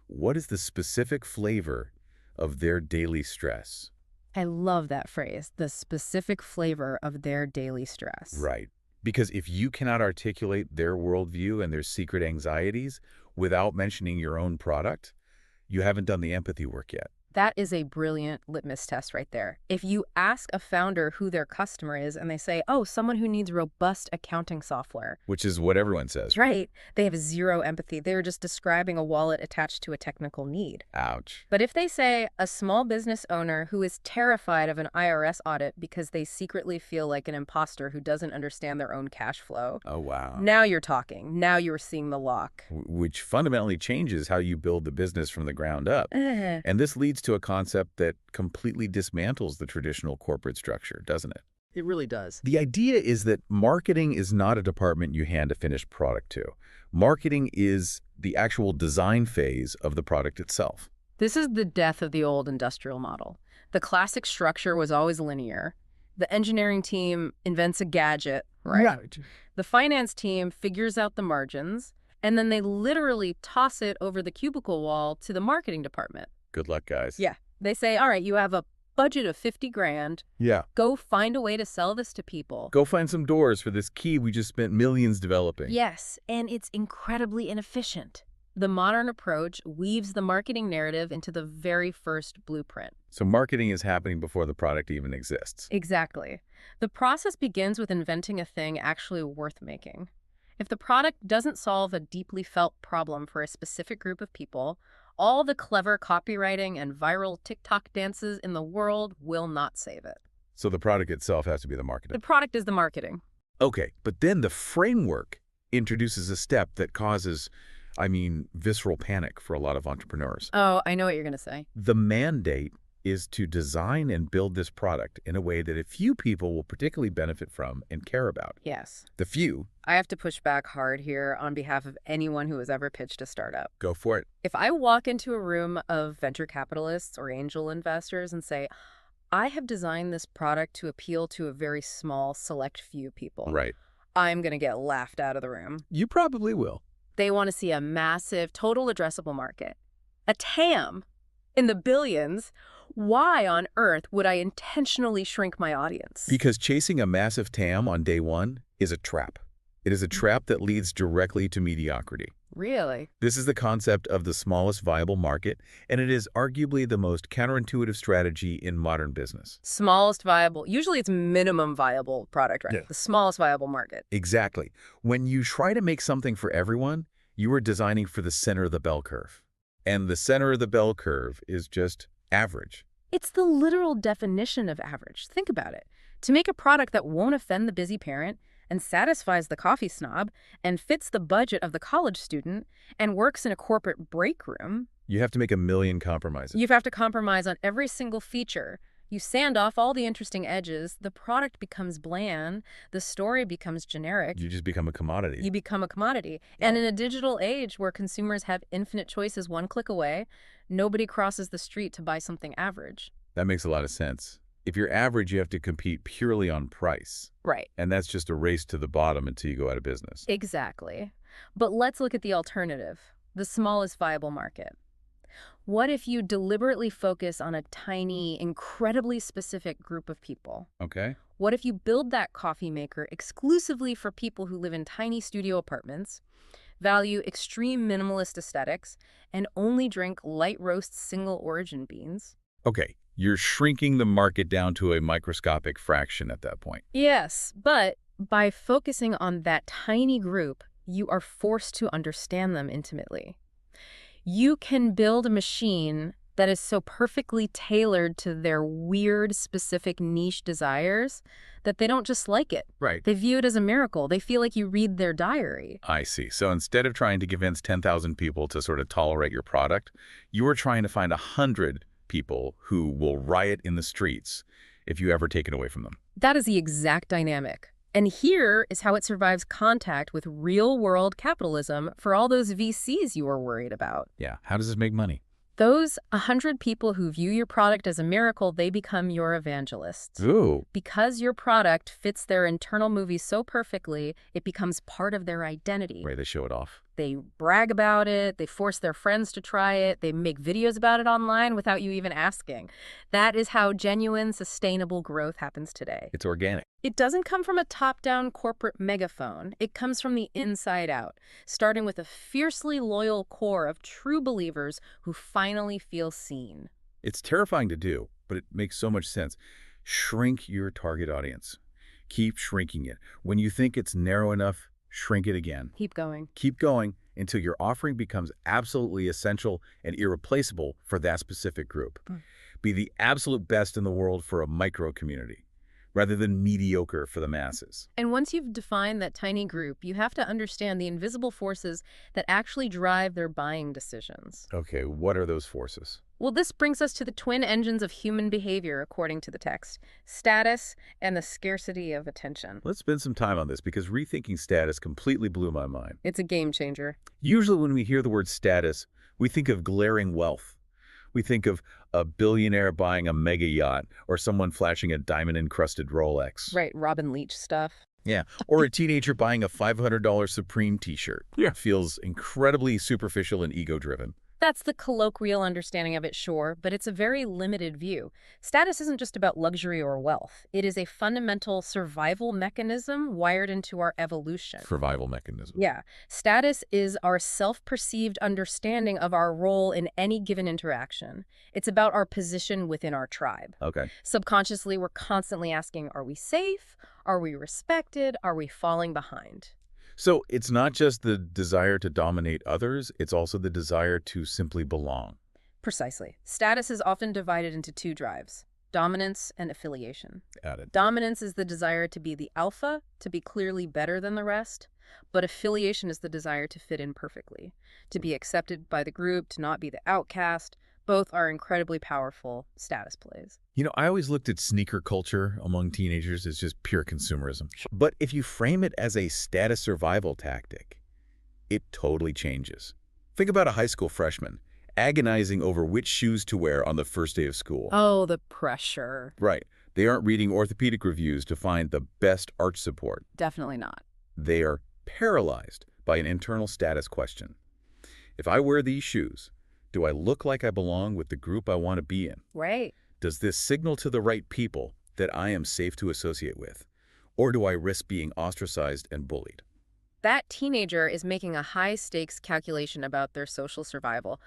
What is the specific flavor of their daily stress? I love that phrase, the specific flavor of their daily stress. Right. Because if you cannot articulate their worldview and their secret anxieties without mentioning your own product, you haven't done the empathy work yet. That is a brilliant litmus test right there. If you ask a founder who their customer is and they say, oh, someone who needs robust accounting software. Which is what everyone says. Right. They have zero empathy. They're just describing a wallet attached to a technical need. Ouch. But if they say a small business owner who is terrified of an IRS audit because they secretly feel like an imposter who doesn't understand their own cash flow. Oh, wow. Now you're talking. Now you're seeing the lock. Which fundamentally changes how you build the business from the ground up. And this leads to a concept that completely dismantles the traditional corporate structure, doesn't it? It really does. The idea is that marketing is not a department you hand a finished product to. Marketing is the actual design phase of the product itself. This is the death of the old industrial model. The classic structure was always linear. The engineering team invents a gadget, right? The finance team figures out the margins, and then they literally toss it over the cubicle wall to the marketing department. Good luck, guys. Yeah. They say, all right, you have a budget of 50 grand. Yeah. Go find a way to sell this to people. Go find some doors for this key we just spent millions developing. Yes, and it's incredibly inefficient. The modern approach weaves the marketing narrative into the very first blueprint. So marketing is happening before the product even exists. Exactly. The process begins with inventing a thing actually worth making. If the product doesn't solve a deeply felt problem for a specific group of people, all the clever copywriting and viral TikTok dances in the world will not save it. So the product itself has to be the The marketing. product is the marketing. Okay, but then the framework introduces a step that causes, visceral panic for a lot of entrepreneurs. Oh, I know what you're going to say. The mandate is to design and build this product in a way that a few people will particularly benefit from and care about. Yes. The few, I have to push back hard here on behalf of anyone who has ever pitched a startup. go for it. If I walk into a room of venture capitalists or angel investors and say, I have designed this product to appeal to a very small, select few people, Right. I'm going to get laughed out of the room. You probably will. They want to see a massive total addressable market, a TAM in the billions. Why on earth would I intentionally shrink my audience? Because chasing a massive TAM on day one is a trap. It is a trap that leads directly to mediocrity. Really? This is the concept of the smallest viable market, and it is arguably the most counterintuitive strategy in modern business. Smallest viable. Usually it's minimum viable product, right? Yeah. The smallest viable market. Exactly. When you try to make something for everyone, you are designing for the center of the bell curve. And the center of the bell curve is just average. It's the literal definition of average. Think about it. To make a product that won't offend the busy parent and satisfies the coffee snob and fits the budget of the college student and works in a corporate break room, You have to make a million compromises. you have to compromise on every single feature. You sand off all the interesting edges, the product becomes bland, the story becomes generic, You just become a commodity. you become a commodity. And in a digital age where consumers have infinite choices one click away, nobody crosses the street to buy something average. That makes a lot of sense. If you're average, you have to compete purely on price. Right. And that's just a race to the bottom until you go out of business. Exactly. But let's look at the alternative, the smallest viable market. What if you deliberately focus on a tiny, incredibly specific group of people? Okay? What if you build that coffee maker exclusively for people who live in tiny studio apartments, value extreme minimalist aesthetics, and only drink light roast single origin beans? Okay, you're shrinking the market down to a microscopic fraction at that point. Yes, but by focusing on that tiny group, you are forced to understand them intimately. You can build a machine that is so perfectly tailored to their weird, specific niche desires that they don't just like it. Right. They view it as a miracle. They feel like you read their diary. I see. So instead of trying to convince 10,000 people to sort of tolerate your product, you are trying to find 100 people who will riot in the streets if you ever take it away from them. That is the exact dynamic. And here is how it survives contact with real-world capitalism for all those VCs you were worried about. Yeah. How does this make money? Those 100 people who view your product as a miracle, they become your evangelists. Ooh. Because your product fits their internal movie so perfectly, it becomes part of their identity. Right, they show it off. They brag about it, they force their friends to try it, they make videos about it online without you even asking. That is how genuine, sustainable growth happens today. It's organic. It doesn't come from a top-down corporate megaphone. It comes from the inside out, starting with a fiercely loyal core of true believers who finally feel seen. It's terrifying to do, but it makes so much sense. Shrink your target audience. Keep shrinking it. When you think it's narrow enough, shrink it again. Keep going. Keep going until your offering becomes absolutely essential and irreplaceable for that specific group. Be the absolute best in the world for a micro community, rather than mediocre for the masses. And once you've defined that tiny group, you have to understand the invisible forces that actually drive their buying decisions. Okay, what are those forces? Well, this brings us to the twin engines of human behavior, according to the text: status and the scarcity of attention. Let's spend some time on this because rethinking status completely blew my mind. It's a game changer. Usually when we hear the word status, we think of glaring wealth. We think of a billionaire buying a mega yacht or someone flashing a diamond-encrusted Rolex. Right, Robin Leach stuff. Yeah, or a teenager buying a $500 Supreme t-shirt. Yeah. Feels incredibly superficial and ego-driven. That's the colloquial understanding of it, sure, but it's a very limited view. Status isn't just about luxury or wealth. It is a fundamental survival mechanism wired into our evolution. Survival mechanism. Yeah. Status is our self-perceived understanding of our role in any given interaction. It's about our position within our tribe. Okay. Subconsciously, we're constantly asking, are we safe? Are we respected? Are we falling behind? So it's not just the desire to dominate others, it's also the desire to simply belong. Precisely. Status is often divided into two drives: dominance and affiliation. Added. Dominance is the desire to be the alpha, to be clearly better than the rest, but affiliation is the desire to fit in perfectly, to be accepted by the group, to not be the outcast. Both are incredibly powerful status plays. I always looked at sneaker culture among teenagers as just pure consumerism. But if you frame it as a status survival tactic, it totally changes. Think about a high school freshman agonizing over which shoes to wear on the first day of school. Oh, the pressure. Right. They aren't reading orthopedic reviews to find the best arch support. Definitely not. They are paralyzed by an internal status question. If I wear these shoes, do I look like I belong with the group I want to be in? Right. Does this signal to the right people that I am safe to associate with? Or do I risk being ostracized and bullied? That teenager is making a high-stakes calculation about their social survival.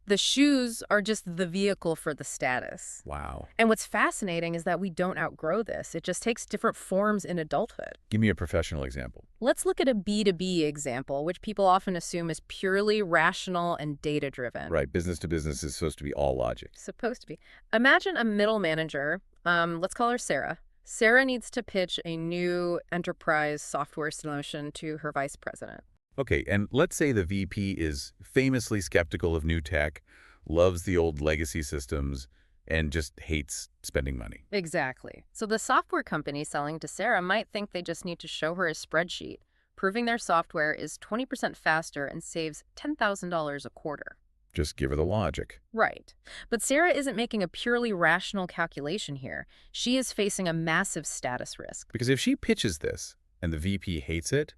The shoes are just the vehicle for the status. Wow. And what's fascinating is that we don't outgrow this. It just takes different forms in adulthood. Give me a professional example. Let's look at a B2B example, which people often assume is purely rational and data-driven. Right, business to business is supposed to be all logic. Supposed to be. Imagine a middle manager, let's call her Sarah. Sarah needs to pitch a new enterprise software solution to her vice president. Okay, and let's say the VP is famously skeptical of new tech, loves the old legacy systems, and just hates spending money. Exactly. So the software company selling to Sarah might think they just need to show her a spreadsheet, proving their software is 20% faster and saves $10,000 a quarter. Just give her the logic. Right. But Sarah isn't making a purely rational calculation here. She is facing a massive status risk. Because if she pitches this and the VP hates it,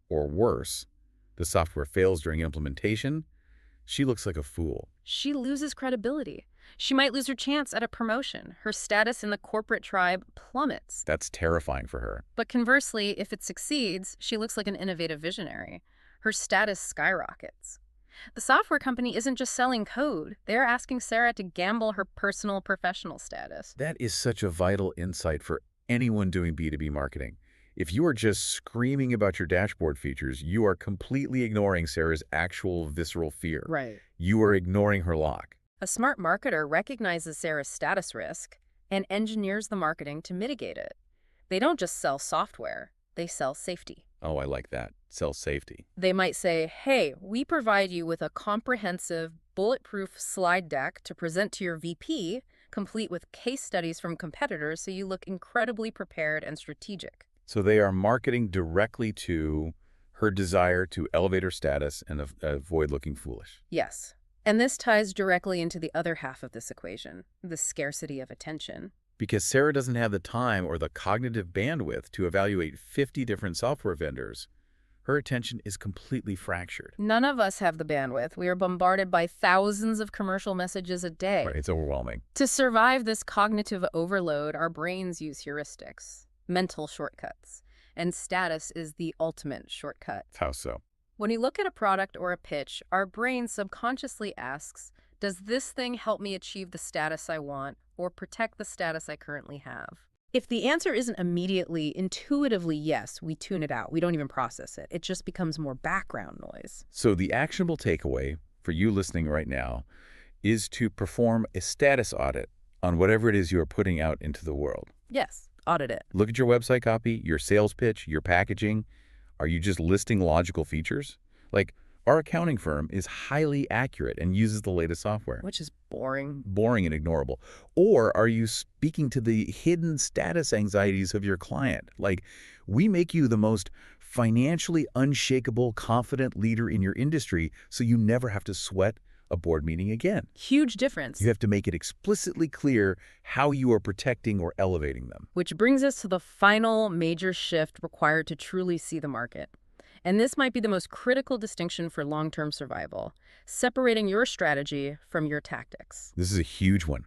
or worse, the software fails during implementation, she looks like a fool. She loses credibility. She might lose her chance at a promotion. Her status in the corporate tribe plummets. That's terrifying for her. But conversely, if it succeeds, she looks like an innovative visionary. Her status skyrockets. The software company isn't just selling code. They're asking Sarah to gamble her personal professional status. That is such a vital insight for anyone doing B2B marketing. If you are just screaming about your dashboard features, you are completely ignoring Sarah's actual visceral fear. Right. You are ignoring her lock. A smart marketer recognizes Sarah's status risk and engineers the marketing to mitigate it. They don't just sell software, they sell safety. Oh, I like that. Sell safety. They might say, hey, we provide you with a comprehensive, bulletproof slide deck to present to your VP, complete with case studies from competitors so you look incredibly prepared and strategic. So they are marketing directly to her desire to elevate her status and avoid looking foolish. Yes. And this ties directly into the other half of this equation, the scarcity of attention. Because Sarah doesn't have the time or the cognitive bandwidth to evaluate 50 different software vendors, her attention is completely fractured. None of us have the bandwidth. We are bombarded by thousands of commercial messages a day. Right, it's overwhelming. To survive this cognitive overload, our brains use heuristics, mental shortcuts, and status is the ultimate shortcut. How so? When you look at a product or a pitch, our brain subconsciously asks, does this thing help me achieve the status I want or protect the status I currently have? If the answer isn't immediately, intuitively yes, we tune it out. We don't even process it. It just becomes more background noise. So the actionable takeaway for you listening right now is to perform a status audit on whatever it is you are putting out into the world. Yes, audit it. Look at your website copy, your sales pitch, your packaging. Are you just listing logical features? Like, our accounting firm is highly accurate and uses the latest software. Which is boring. Boring and ignorable. Or are you speaking to the hidden status anxieties of your client? Like, we make you the most financially unshakable, confident leader in your industry, so you never have to sweat a board meeting again. Huge difference. You have to make it explicitly clear how you are protecting or elevating them. Which brings us to the final major shift required to truly see the market. And this might be the most critical distinction for long-term survival, separating your strategy from your tactics. This is a huge one,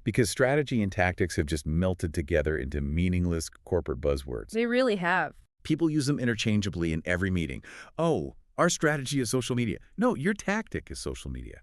because strategy and tactics have just melted together into meaningless corporate buzzwords. They really have. People use them interchangeably in every meeting. Oh, our strategy is social media. No, your tactic is social media.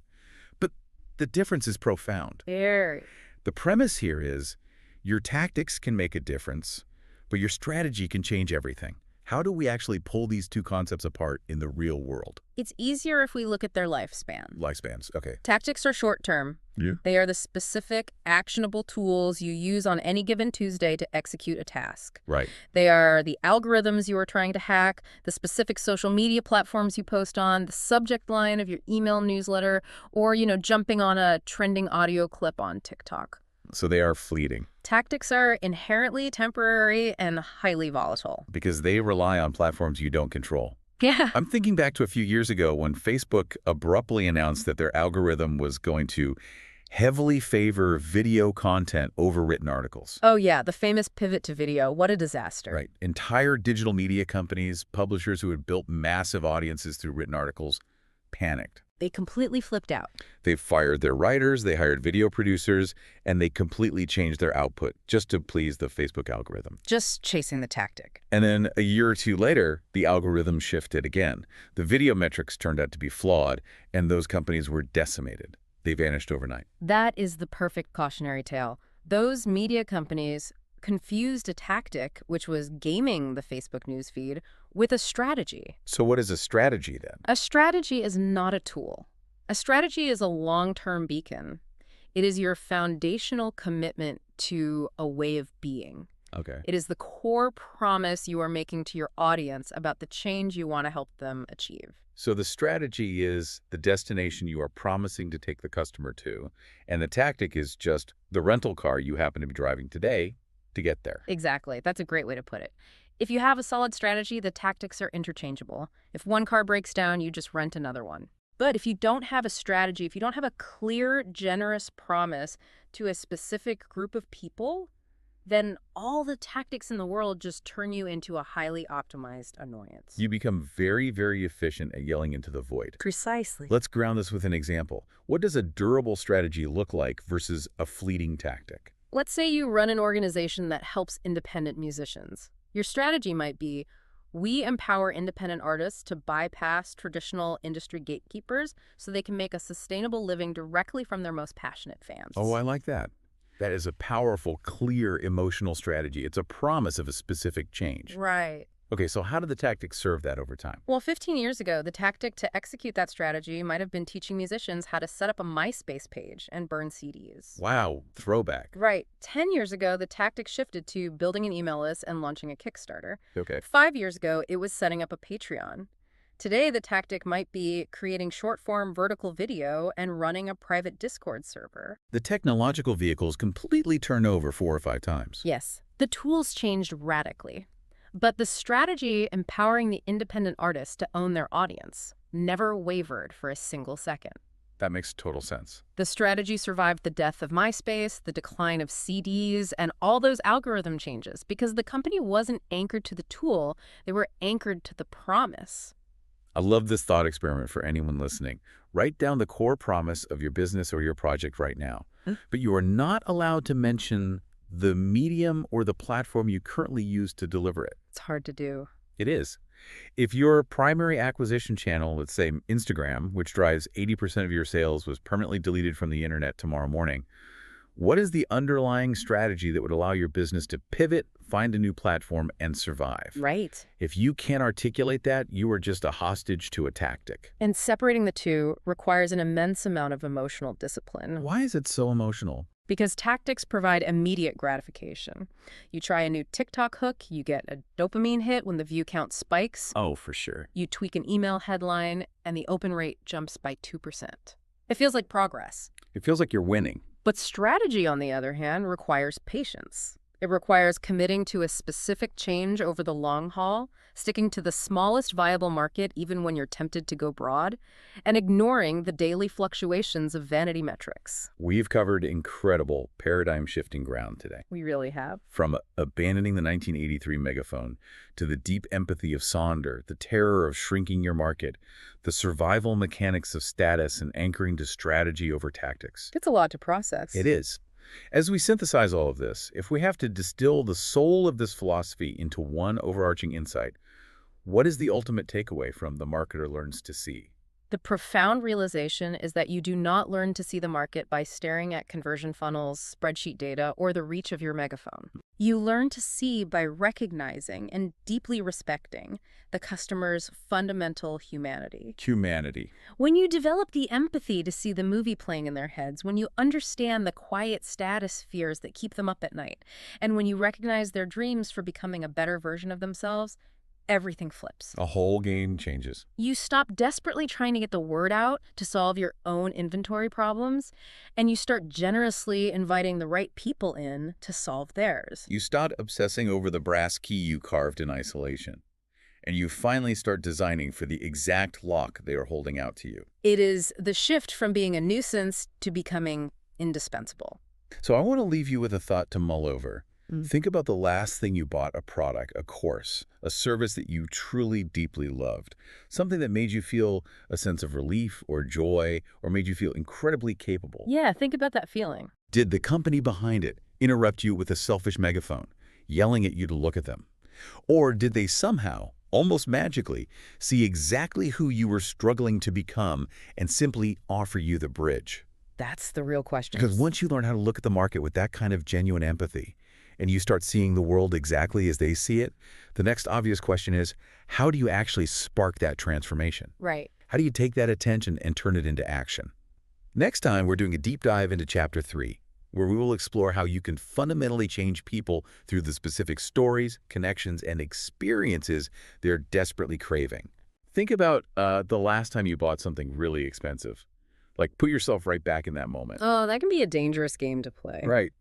But the difference is profound. Very. The premise here is your tactics can make a difference, but your strategy can change everything. How do we actually pull these two concepts apart in the real world? It's easier if we look at their lifespan. Lifespans, okay. Tactics are short-term. Yeah. They are the specific, actionable tools you use on any given Tuesday to execute a task. Right. They are the algorithms you are trying to hack, the specific social media platforms you post on, the subject line of your email newsletter, or, jumping on a trending audio clip on TikTok. So they are fleeting Tactics are inherently temporary and highly volatile. because they rely on platforms you don't control. Yeah. I'm thinking back to a few years ago when Facebook abruptly announced that their algorithm was going to heavily favor video content over written articles. Oh, yeah, the famous pivot to video. What a disaster. Right. Entire digital media companies, publishers who had built massive audiences through written articles, panicked. They completely flipped out. They fired their writers, they hired video producers, and they completely changed their output just to please the Facebook algorithm. Just chasing the tactic. And then a year or two later, the algorithm shifted again. The video metrics turned out to be flawed, and those companies were decimated. They vanished overnight. That is the perfect cautionary tale. Those media companies confused a tactic, which was gaming the Facebook newsfeed, with a strategy. So what is a strategy then? A strategy is not a tool. A strategy is a long-term beacon. It is your foundational commitment to a way of being. Okay. It is the core promise you are making to your audience about the change you want to help them achieve. So the strategy is the destination you are promising to take the customer to, and the tactic is just the rental car you happen to be driving today to get there. Exactly. That's a great way to put it. If you have a solid strategy, the tactics are interchangeable. If one car breaks down, you just rent another one. But if you don't have a strategy, if you don't have a clear, generous promise to a specific group of people, then all the tactics in the world just turn you into a highly optimized annoyance. You become very, very efficient at yelling into the void. Precisely. Let's ground this with an example. What does a durable strategy look like versus a fleeting tactic? Let's say you run an organization that helps independent musicians. Your strategy might be, we empower independent artists to bypass traditional industry gatekeepers so they can make a sustainable living directly from their most passionate fans. Oh, I like that. That is a powerful, clear, emotional strategy. It's a promise of a specific change. Right. Okay, so how do the tactics serve that over time? Well, 15 years ago, the tactic to execute that strategy might have been teaching musicians how to set up a MySpace page and burn CDs. Wow, throwback. Right. 10 years ago, the tactic shifted to building an email list and launching a Kickstarter. Okay. 5 years ago, it was setting up a Patreon. Today, the tactic might be creating short-form vertical video and running a private Discord server. The technological vehicles completely turn over 4 or 5 times. Yes, the tools changed radically. But the strategy empowering the independent artist to own their audience never wavered for a single second. That makes total sense. The strategy survived the death of MySpace, the decline of CDs, and all those algorithm changes because the company wasn't anchored to the tool, they were anchored to the promise. I love this thought experiment for anyone listening. Write down the core promise of your business or your project right now. But you are not allowed to mention the medium or the platform you currently use to deliver it. It's hard to do. It is. If your primary acquisition channel, let's say Instagram, which drives 80% of your sales, was permanently deleted from the internet tomorrow morning, what is the underlying strategy that would allow your business to pivot, find a new platform, and survive? Right. If you can't articulate that, you are just a hostage to a tactic. And separating the two requires an immense amount of emotional discipline. Why is it so emotional? Because tactics provide immediate gratification. You try a new TikTok hook, you get a dopamine hit when the view count spikes. Oh, for sure. You tweak an email headline, and the open rate jumps by 2%. It feels like progress. It feels like you're winning. But strategy, on the other hand, requires patience. It requires committing to a specific change over the long haul, sticking to the smallest viable market even when you're tempted to go broad, and ignoring the daily fluctuations of vanity metrics. We've covered incredible paradigm-shifting ground today. We really have. From abandoning the 1983 megaphone to the deep empathy of Sonder, the terror of shrinking your market, the survival mechanics of status and anchoring to strategy over tactics. It's a lot to process. It is. As we synthesize all of this, if we have to distill the soul of this philosophy into one overarching insight, what is the ultimate takeaway from The Marketer Learns to See? The profound realization is that you do not learn to see the market by staring at conversion funnels, spreadsheet data, or the reach of your megaphone. You learn to see by recognizing and deeply respecting the customer's fundamental humanity. Humanity. When you develop the empathy to see the movie playing in their heads, when you understand the quiet status fears that keep them up at night, and when you recognize their dreams for becoming a better version of themselves, everything flips. A whole game changes. You stop desperately trying to get the word out to solve your own inventory problems, and you start generously inviting the right people in to solve theirs. You stop obsessing over the brass key you carved in isolation, and you finally start designing for the exact lock they are holding out to you. It is the shift from being a nuisance to becoming indispensable. So I want to leave you with a thought to mull over. Think about the last thing you bought, a product, a course, a service that you truly deeply loved, something that made you feel a sense of relief or joy or made you feel incredibly capable. Yeah, think about that feeling. Did the company behind it interrupt you with a selfish megaphone, yelling at you to look at them? Or did they somehow, almost magically, see exactly who you were struggling to become and simply offer you the bridge? That's the real question. Because once you learn how to look at the market with that kind of genuine empathy, and you start seeing the world exactly as they see it, the next obvious question is, how do you actually spark that transformation? Right. How do you take that attention and turn it into action? Next time, we're doing a deep dive into Chapter 3, where we will explore how you can fundamentally change people through the specific stories, connections, and experiences they're desperately craving. Think about the last time you bought something really expensive. Like, put yourself right back in that moment. Oh, that can be a dangerous game to play. Right.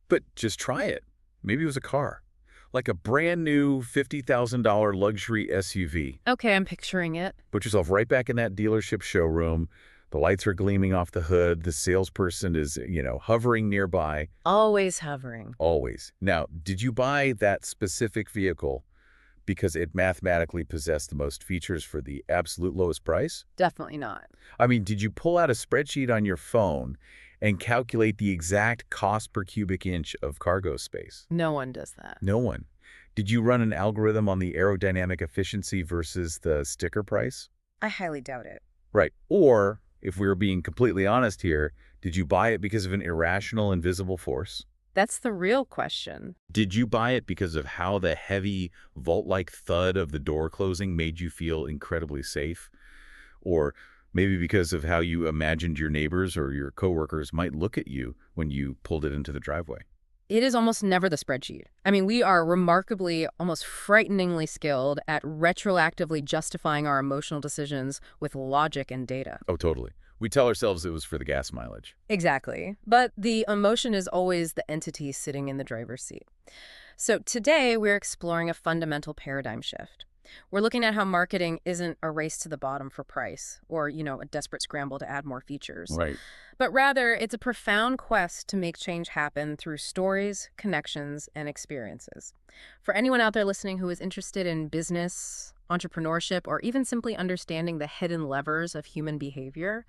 But just try it. Maybe it was a car, like a brand new $50,000 luxury SUV. Okay, I'm picturing it. Put yourself right back in that dealership showroom. The lights are gleaming off the hood. The salesperson is, hovering nearby. Always hovering. Always. Now, did you buy that specific vehicle because it mathematically possessed the most features for the absolute lowest price? Definitely not. I mean, did you pull out a spreadsheet on your phone and calculate the exact cost per cubic inch of cargo space? No one does that. No one. Did you run an algorithm on the aerodynamic efficiency versus the sticker price? I highly doubt it. Right. Or, if we're being completely honest here, did you buy it because of an irrational, invisible force? That's the real question. Did you buy it because of how the heavy, vault-like thud of the door closing made you feel incredibly safe? Or maybe because of how you imagined your neighbors or your coworkers might look at you when you pulled it into the driveway? It is almost never the spreadsheet. I mean, we are remarkably, almost frighteningly skilled at retroactively justifying our emotional decisions with logic and data. Oh, totally. We tell ourselves it was for the gas mileage. Exactly. But the emotion is always the entity sitting in the driver's seat. So today, we're exploring a fundamental paradigm shift. We're looking at how marketing isn't a race to the bottom for price or, a desperate scramble to add more features. Right. But rather, it's a profound quest to make change happen through stories, connections, and experiences. For anyone out there listening who is interested in business, entrepreneurship, or even simply understanding the hidden levers of human behavior,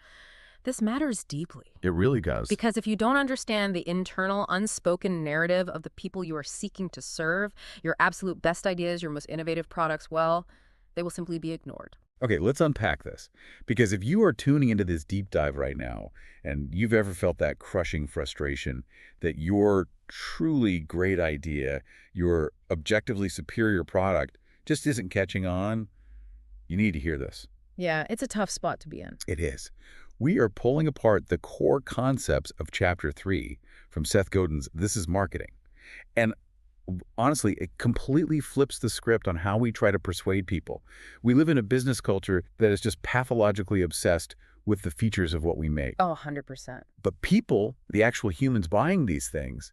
this matters deeply. It really does. Because if you don't understand the internal, unspoken narrative of the people you are seeking to serve, your absolute best ideas, your most innovative products, well, they will simply be ignored. Okay, let's unpack this. Because if you are tuning into this deep dive right now, and you've ever felt that crushing frustration that your truly great idea, your objectively superior product, just isn't catching on, you need to hear this. Yeah, it's a tough spot to be in. It is. We are pulling apart the core concepts of Chapter 3 from Seth Godin's This is Marketing. And honestly, it completely flips the script on how we try to persuade people. We live in a business culture that is just pathologically obsessed with the features of what we make. Oh, 100%. But people, the actual humans buying these things,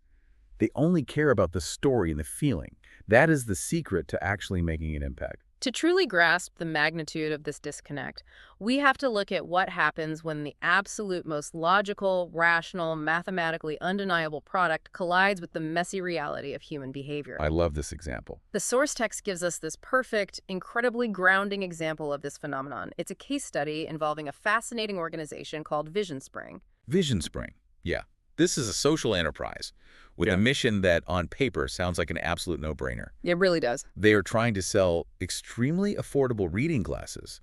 they only care about the story and the feeling. That is the secret to actually making an impact. To truly grasp the magnitude of this disconnect, we have to look at what happens when the absolute most logical, rational, mathematically undeniable product collides with the messy reality of human behavior. I love this example. The source text gives us this perfect, incredibly grounding example of this phenomenon. It's a case study involving a fascinating organization called Vision Spring. Vision Spring. Yeah. This is a social enterprise with a mission that on paper sounds like an absolute no-brainer. It really does. They are trying to sell extremely affordable reading glasses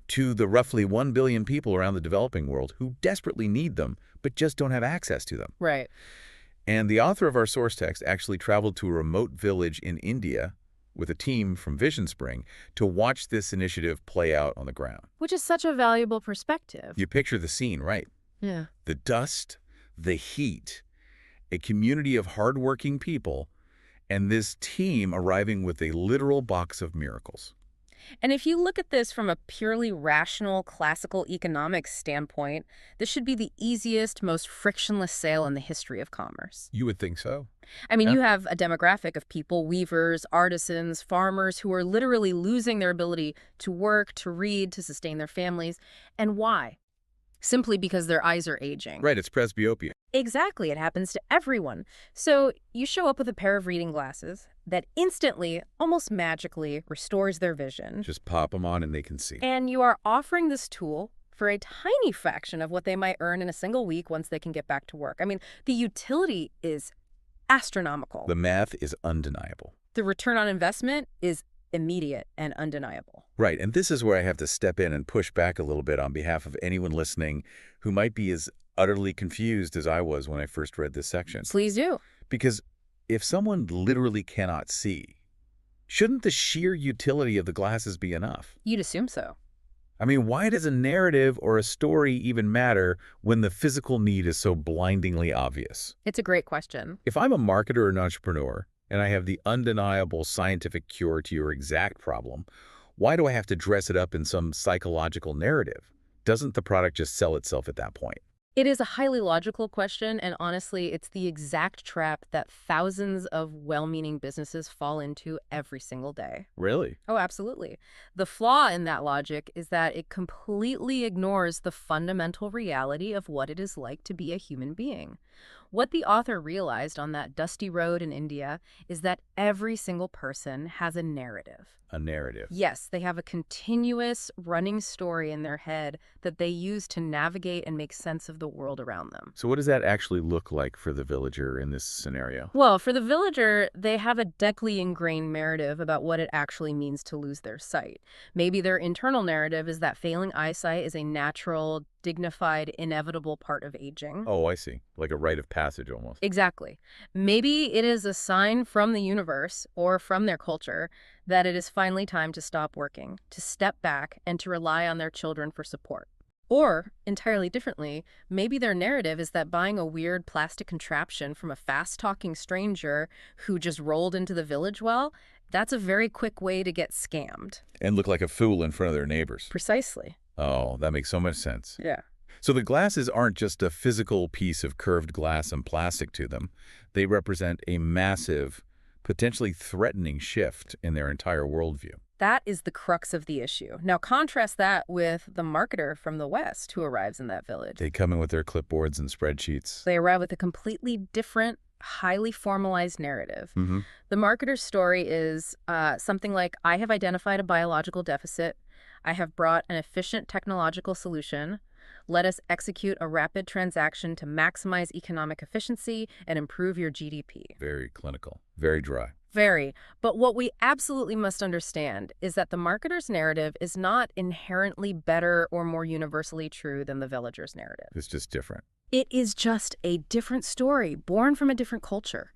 to the roughly 1 billion people around the developing world who desperately need them but just don't have access to them. Right. And the author of our source text actually traveled to a remote village in India with a team from Vision Spring to watch this initiative play out on the ground. Which is such a valuable perspective. You picture the scene, right? Yeah. The dust, the heat, a community of hardworking people, and this team arriving with a literal box of miracles. And if you look at this from a purely rational, classical economics standpoint, this should be the easiest, most frictionless sale in the history of commerce. You would think so. I mean, Yeah. you have a demographic of people, weavers, artisans, farmers, who are literally losing their ability to work, to read, to sustain their families. And why? Simply because their eyes are aging. Right, it's presbyopia. Exactly. It happens to everyone. So you show up with a pair of reading glasses that instantly, almost magically, restores their vision. Just pop them on and they can see. And you are offering this tool for a tiny fraction of what they might earn in a single week once they can get back to work. I mean, the utility is astronomical. The math is undeniable. The return on investment is immediate and undeniable. Right, and this is where I have to step in and push back a little bit on behalf of anyone listening who might be as utterly confused as I was when I first read this section. Please do. Because if someone literally cannot see, shouldn't the sheer utility of the glasses be enough? You'd assume so. I mean, why does a narrative or a story even matter when the physical need is so blindingly obvious? It's a great question. If I'm a marketer or an entrepreneur, and I have the undeniable scientific cure to your exact problem, why do I have to dress it up in some psychological narrative? Doesn't the product just sell itself at that point? It is a highly logical question, and honestly, it's the exact trap that thousands of well-meaning businesses fall into every single day. Really? Oh, absolutely. The flaw in that logic is that it completely ignores the fundamental reality of what it is like to be a human being. What the author realized on that dusty road in India is that every single person has a narrative. A narrative. Yes, they have a continuous running story in their head that they use to navigate and make sense of the world around them. So what does that actually look like for the villager in this scenario? Well, for the villager, they have a deeply ingrained narrative about what it actually means to lose their sight. Maybe their internal narrative is that failing eyesight is a natural, dignified, inevitable part of aging. Oh, I see. Like a rite of passage almost. Exactly. Maybe it is a sign from the universe or from their culture that it is finally time to stop working, to step back, and to rely on their children for support. Or, entirely differently, maybe their narrative is that buying a weird plastic contraption from a fast-talking stranger who just rolled into the village well, that's a very quick way to get scammed. And look like a fool in front of their neighbors. Precisely. Oh, that makes so much sense. Yeah. So the glasses aren't just a physical piece of curved glass and plastic to them. They represent a massive, potentially threatening shift in their entire worldview. That is the crux of the issue. Now contrast that with the marketer from the West who arrives in that village. They come in with their clipboards and spreadsheets. They arrive with a completely different, highly formalized narrative. Mm-hmm. The marketer's story is something like, I have identified a biological deficit. I have brought an efficient technological solution. Let us execute a rapid transaction to maximize economic efficiency and improve your GDP. Very clinical, very dry. Very. But what we absolutely must understand is that the marketer's narrative is not inherently better or more universally true than the villager's narrative. It's just different. It is just a different story, born from a different culture.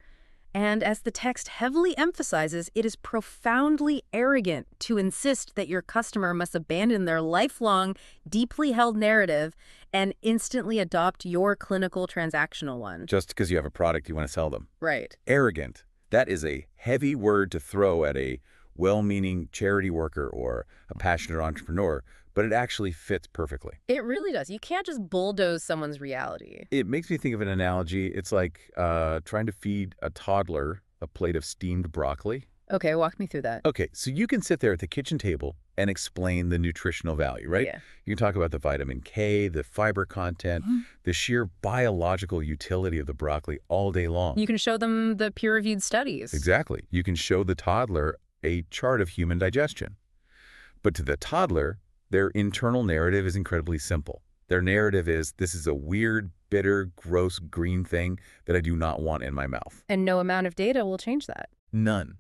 And as the text heavily emphasizes, it is profoundly arrogant to insist that your customer must abandon their lifelong, deeply held narrative and instantly adopt your clinical transactional one. Just because you have a product you want to sell them. Right. Arrogant. That is a heavy word to throw at a well-meaning charity worker or a passionate entrepreneur, but it actually fits perfectly. It really does. You can't just bulldoze someone's reality. It makes me think of an analogy. It's like trying to feed a toddler a plate of steamed broccoli. Okay, walk me through that. Okay, so you can sit there at the kitchen table and explain the nutritional value, right? Yeah. You can talk about the vitamin K, the fiber content, the sheer biological utility of the broccoli all day long. You can show them the peer-reviewed studies. Exactly. You can show the toddler a chart of human digestion. But to the toddler, their internal narrative is incredibly simple. Their narrative is, this is a weird, bitter, gross green thing that I do not want in my mouth. And no amount of data will change that. None.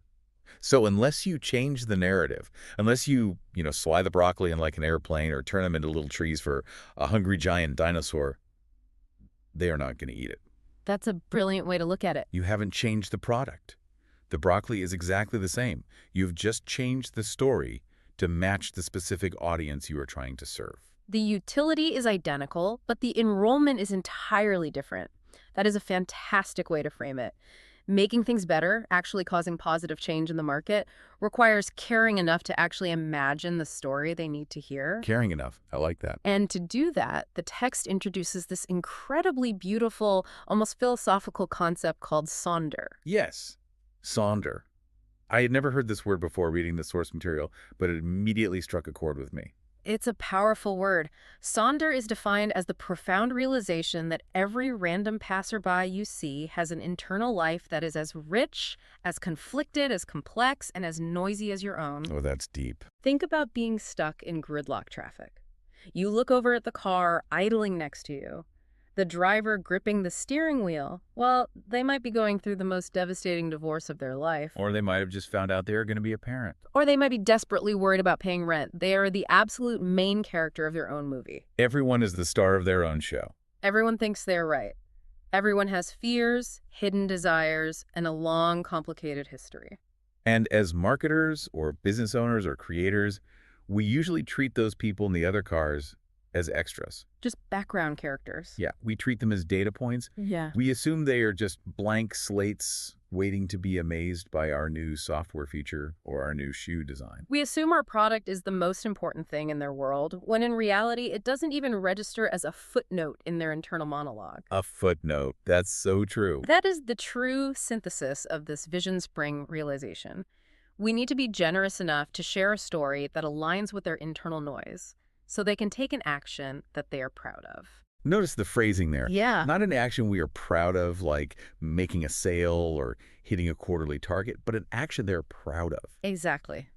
So unless you change the narrative, unless you fly the broccoli in like an airplane or turn them into little trees for a hungry giant dinosaur, they are not going to eat it. That's a brilliant way to look at it. You haven't changed the product. The broccoli is exactly the same. You've just changed the story to match the specific audience you are trying to serve. The utility is identical, but the enrollment is entirely different. That is a fantastic way to frame it. Making things better, actually causing positive change in the market, requires caring enough to actually imagine the story they need to hear. Caring enough. I like that. And to do that, the text introduces this incredibly beautiful, almost philosophical concept called sonder. Yes. Sonder. I had never heard this word before reading the source material, but it immediately struck a chord with me. It's a powerful word. Sonder is defined as the profound realization that every random passerby you see has an internal life that is as rich, as conflicted, as complex, and as noisy as your own. Oh, that's deep. Think about being stuck in gridlock traffic. You look over at the car idling next to you. The driver gripping the steering wheel, well, they might be going through the most devastating divorce of their life. Or they might have just found out they were going to be a parent. Or they might be desperately worried about paying rent. They are the absolute main character of their own movie. Everyone is the star of their own show. Everyone thinks they're right. Everyone has fears, hidden desires, and a long, complicated history. And as marketers or business owners or creators, we usually treat those people in the other cars as extras. Just background characters. Yeah, we treat them as data points. Yeah. We assume they are just blank slates waiting to be amazed by our new software feature or our new shoe design. We assume our product is the most important thing in their world, when in reality, it doesn't even register as a footnote in their internal monologue. A footnote. That's so true. That is the true synthesis of this Vision Spring realization. We need to be generous enough to share a story that aligns with their internal noise, so they can take an action that they are proud of. Notice the phrasing there. Yeah. Not an action we are proud of, like making a sale or hitting a quarterly target, but an action they're proud of. Exactly.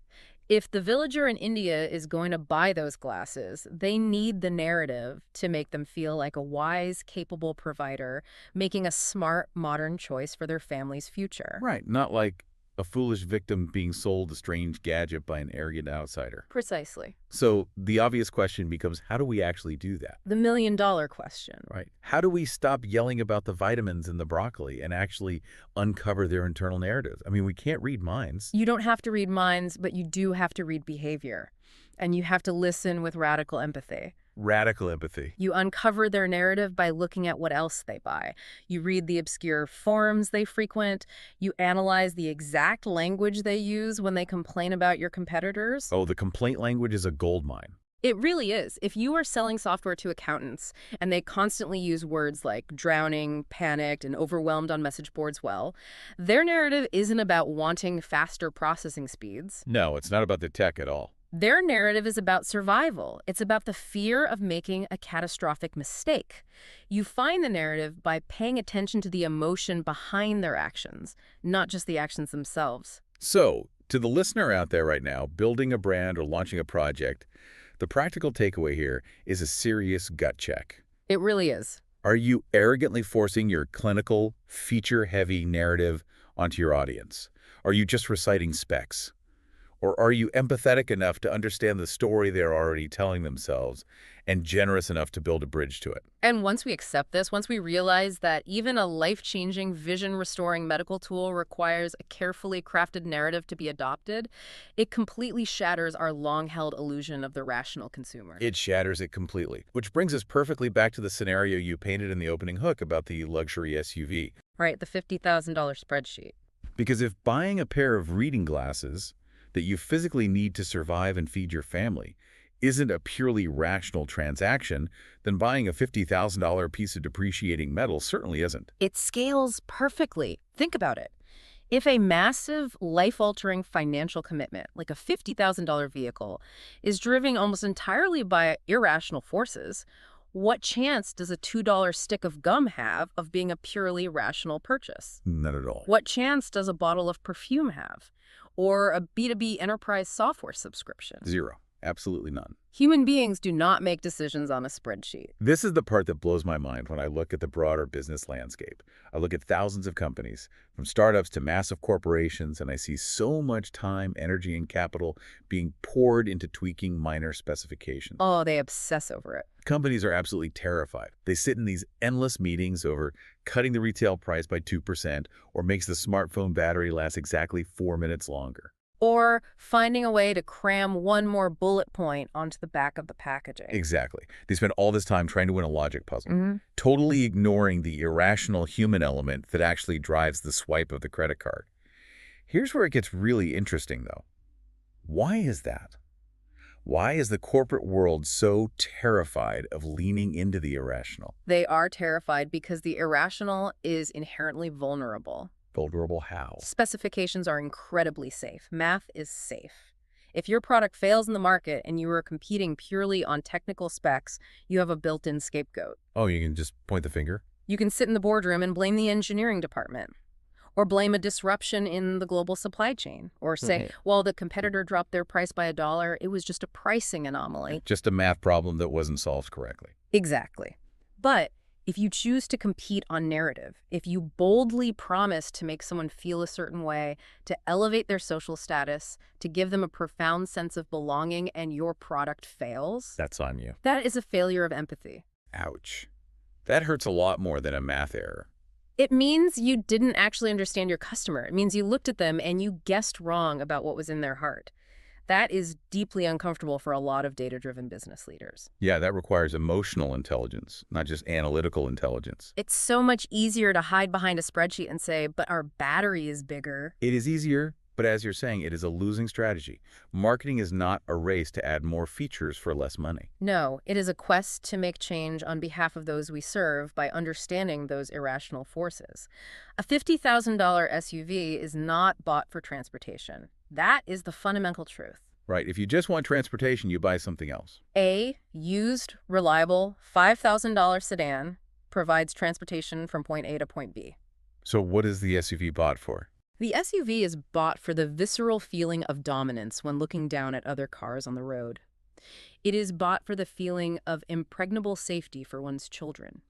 If the villager in India is going to buy those glasses, they need the narrative to make them feel like a wise, capable provider making a smart, modern choice for their family's future. Right. Not like a foolish victim being sold a strange gadget by an arrogant outsider. Precisely. So the obvious question becomes, how do we actually do that? The million-dollar question. Right. How do we stop yelling about the vitamins in the broccoli and actually uncover their internal narratives? I mean, we can't read minds. You don't have to read minds, but you do have to read behavior. And you have to listen with radical empathy. Radical empathy. You uncover their narrative by looking at what else they buy. You read the obscure forums they frequent. You analyze the exact language they use when they complain about your competitors. Oh, the complaint language is a goldmine. It really is. If you are selling software to accountants and they constantly use words like drowning, panicked, and overwhelmed on message boards, well, their narrative isn't about wanting faster processing speeds. No, it's not about the tech at all. Their narrative is about survival. It's about the fear of making a catastrophic mistake. You find the narrative by paying attention to the emotion behind their actions, not just the actions themselves. So, to the listener out there right now, building a brand or launching a project, the practical takeaway here is a serious gut check. It really is. Are you arrogantly forcing your clinical, feature-heavy narrative onto your audience? Are you just reciting specs? Or are you empathetic enough to understand the story they're already telling themselves and generous enough to build a bridge to it? And once we accept this, once we realize that even a life-changing, vision-restoring medical tool requires a carefully crafted narrative to be adopted, it completely shatters our long-held illusion of the rational consumer. It shatters it completely. Which brings us perfectly back to the scenario you painted in the opening hook about the luxury SUV. Right, the $50,000 spreadsheet. Because if buying a pair of reading glasses that you physically need to survive and feed your family isn't a purely rational transaction, then buying a $50,000 piece of depreciating metal certainly isn't. It scales perfectly. Think about it. If a massive, life-altering financial commitment, like a $50,000 vehicle, is driven almost entirely by irrational forces, what chance does a $2 stick of gum have of being a purely rational purchase? Not at all. What chance does a bottle of perfume have? Or a B2B enterprise software subscription? Zero. Absolutely none. Human beings do not make decisions on a spreadsheet. This is the part that blows my mind when I look at the broader business landscape. I look at thousands of companies, from startups to massive corporations, and I see so much time, energy, and capital being poured into tweaking minor specifications. Oh, they obsess over it. Companies are absolutely terrified. They sit in these endless meetings over cutting the retail price by 2% or makes the smartphone battery last exactly 4 minutes longer. Or finding a way to cram one more bullet point onto the back of the packaging. Exactly. They spend all this time trying to win a logic puzzle, Mhm. totally ignoring the irrational human element that actually drives the swipe of the credit card. Here's where it gets really interesting, though. Why is that? Why is the corporate world so terrified of leaning into the irrational? They are terrified because the irrational is inherently vulnerable. Vulnerable how? Specifications are incredibly safe. Math is safe. If your product fails in the market and you are competing purely on technical specs, you have a built-in scapegoat. Oh, you can just point the finger? You can sit in the boardroom and blame the engineering department, or blame a disruption in the global supply chain, or say, Right. well, the competitor dropped their price by $1, it was just a pricing anomaly. Just a math problem that wasn't solved correctly. Exactly. But if you choose to compete on narrative, if you boldly promise to make someone feel a certain way, to elevate their social status, to give them a profound sense of belonging, and your product fails, That's on you. that is a failure of empathy. Ouch. That hurts a lot more than a math error. It means you didn't actually understand your customer. It means you looked at them and you guessed wrong about what was in their heart. That is deeply uncomfortable for a lot of data-driven business leaders. Yeah, that requires emotional intelligence, not just analytical intelligence. It's so much easier to hide behind a spreadsheet and say, but our battery is bigger. It is easier, but as you're saying, it is a losing strategy. Marketing is not a race to add more features for less money. No, it is a quest to make change on behalf of those we serve by understanding those irrational forces. A $50,000 SUV is not bought for transportation. That is the fundamental truth. Right, if you just want transportation, you buy something else. A used, reliable, $5,000 sedan provides transportation from point A to point B. So what is the SUV bought for? The SUV is bought for the visceral feeling of dominance when looking down at other cars on the road. It is bought for the feeling of impregnable safety for one's children.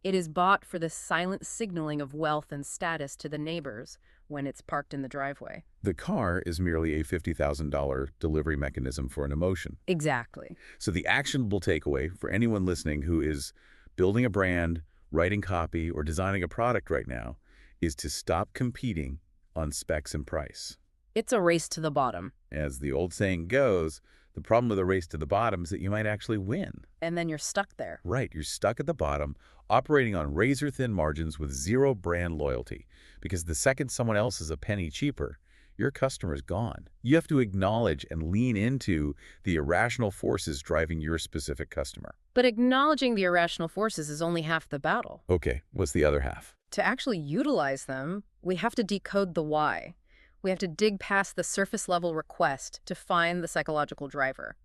It is bought for the silent signaling of wealth and status to the neighbors when it's parked in the driveway. The car is merely a $50,000 delivery mechanism for an emotion. Exactly. So the actionable takeaway for anyone listening who is building a brand, writing copy, or designing a product right now is to stop competing on specs and price. It's a race to the bottom. As the old saying goes, the problem with a race to the bottom is that you might actually win. And then you're stuck there. Right, you're stuck at the bottom, operating on razor-thin margins with zero brand loyalty, because the second someone else is a penny cheaper, your customer is gone. You have to acknowledge and lean into the irrational forces driving your specific customer. But acknowledging the irrational forces is only half the battle. Okay, what's the other half? To actually utilize them, we have to decode the why. We have to dig past the surface-level request to find the psychological driver.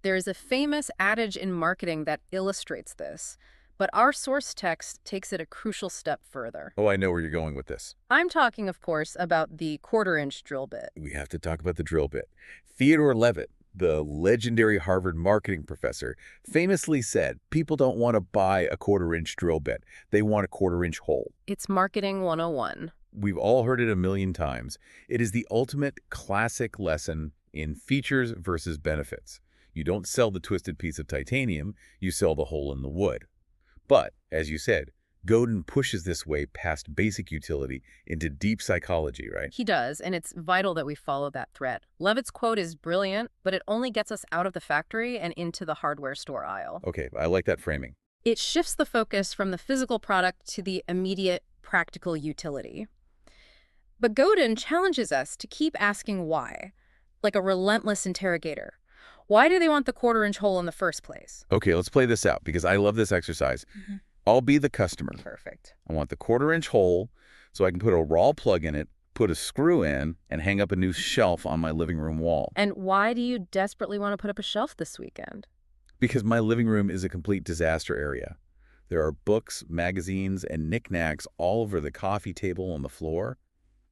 There is a famous adage in marketing that illustrates this, but our source text takes it a crucial step further. Oh, I know where you're going with this. I'm talking, of course, about the quarter-inch drill bit. We have to talk about the drill bit. Theodore Levitt, the legendary Harvard marketing professor, famously said, people don't want to buy a quarter-inch drill bit. They want a quarter-inch hole. It's marketing 101. We've all heard it a million times. It is the ultimate classic lesson in features versus benefits. You don't sell the twisted piece of titanium, you sell the hole in the wood. But, as you said, Godin pushes this way past basic utility into deep psychology, right? He does, and it's vital that we follow that thread. Levitt's quote is brilliant, but it only gets us out of the factory and into the hardware store aisle. Okay, I like that framing. It shifts the focus from the physical product to the immediate practical utility. But Godin challenges us to keep asking why, like a relentless interrogator. Why do they want the quarter-inch hole in the first place? Okay, let's play this out because I love this exercise. I'll be the customer. Perfect. I want the quarter-inch hole so I can put a raw plug in it, put a screw in, and hang up a new shelf on my living room wall. And why do you desperately want to put up a shelf this weekend? Because my living room is a complete disaster area. There are books, magazines, and knickknacks all over the coffee table on the floor.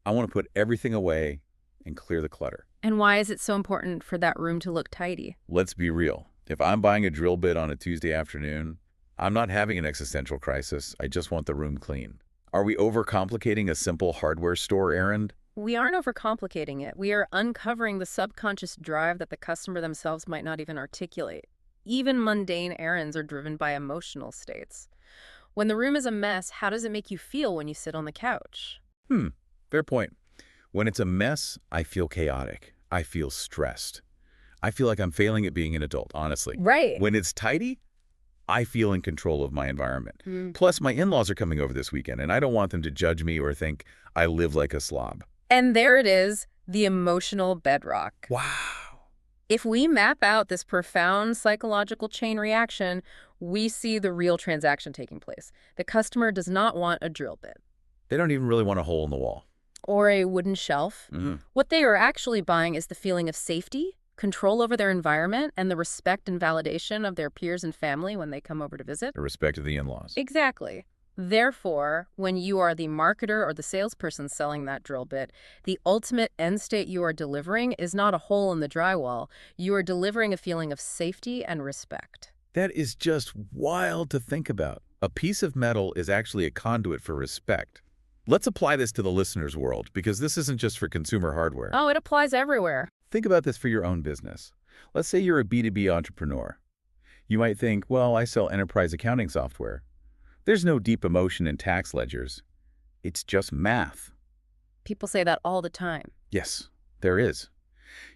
I want to put everything away and clear the clutter. And why is it so important for that room to look tidy? Let's be real. If I'm buying a drill bit on a Tuesday afternoon, I'm not having an existential crisis. I just want the room clean. Are we overcomplicating a simple hardware store errand? We aren't overcomplicating it. We are uncovering the subconscious drive that the customer themselves might not even articulate. Even mundane errands are driven by emotional states. When the room is a mess, how does it make you feel when you sit on the couch? Fair point. When it's a mess, I feel chaotic. I feel stressed. I feel like I'm failing at being an adult, honestly. Right. When it's tidy, I feel in control of my environment. Plus, my in-laws are coming over this weekend, and I don't want them to judge me or think I live like a slob. And there it is, the emotional bedrock. Wow. If we map out this profound psychological chain reaction, we see the real transaction taking place. The customer does not want a drill bit They don't even really want a hole in the wall. or a wooden shelf. Mm-hmm. What they are actually buying is the feeling of safety, control over their environment, and the respect and validation of their peers and family when they come over to visit. The respect of the in-laws. Exactly. Therefore, when you are the marketer or the salesperson selling that drill bit, the ultimate end state you are delivering is not a hole in the drywall. You are delivering a feeling of safety and respect. That is just wild to think about. A piece of metal is actually a conduit for respect. Let's apply this to the listener's world, because this isn't just for consumer hardware. Oh, it applies everywhere. Think about this for your own business. Let's say you're a B2B entrepreneur. You might think, well, I sell enterprise accounting software. There's no deep emotion in tax ledgers. It's just math. People say that all the time. Yes, there is.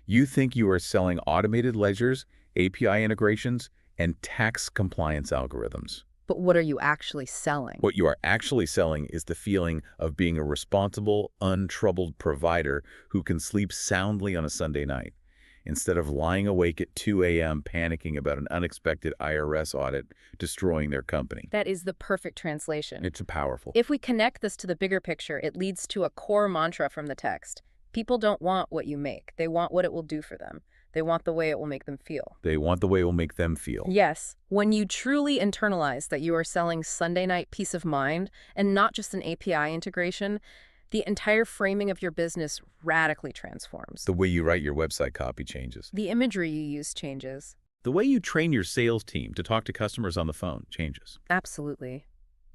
You think you are selling automated ledgers, API integrations, and tax compliance algorithms. But what are you actually selling? What you are actually selling is the feeling of being a responsible, untroubled provider who can sleep soundly on a Sunday night, instead of lying awake at 2 a.m. panicking about an unexpected IRS audit destroying their company. That is the perfect translation. It's powerful. If we connect this to the bigger picture, it leads to a core mantra from the text. People don't want what you make. They want what it will do for them. They want the way it will make them feel. They want the way it will make them feel. Yes, when you truly internalize that you are selling Sunday night peace of mind and not just an API integration, the entire framing of your business radically transforms. The way you write your website copy changes. The imagery you use changes. The way you train your sales team to talk to customers on the phone changes. Absolutely.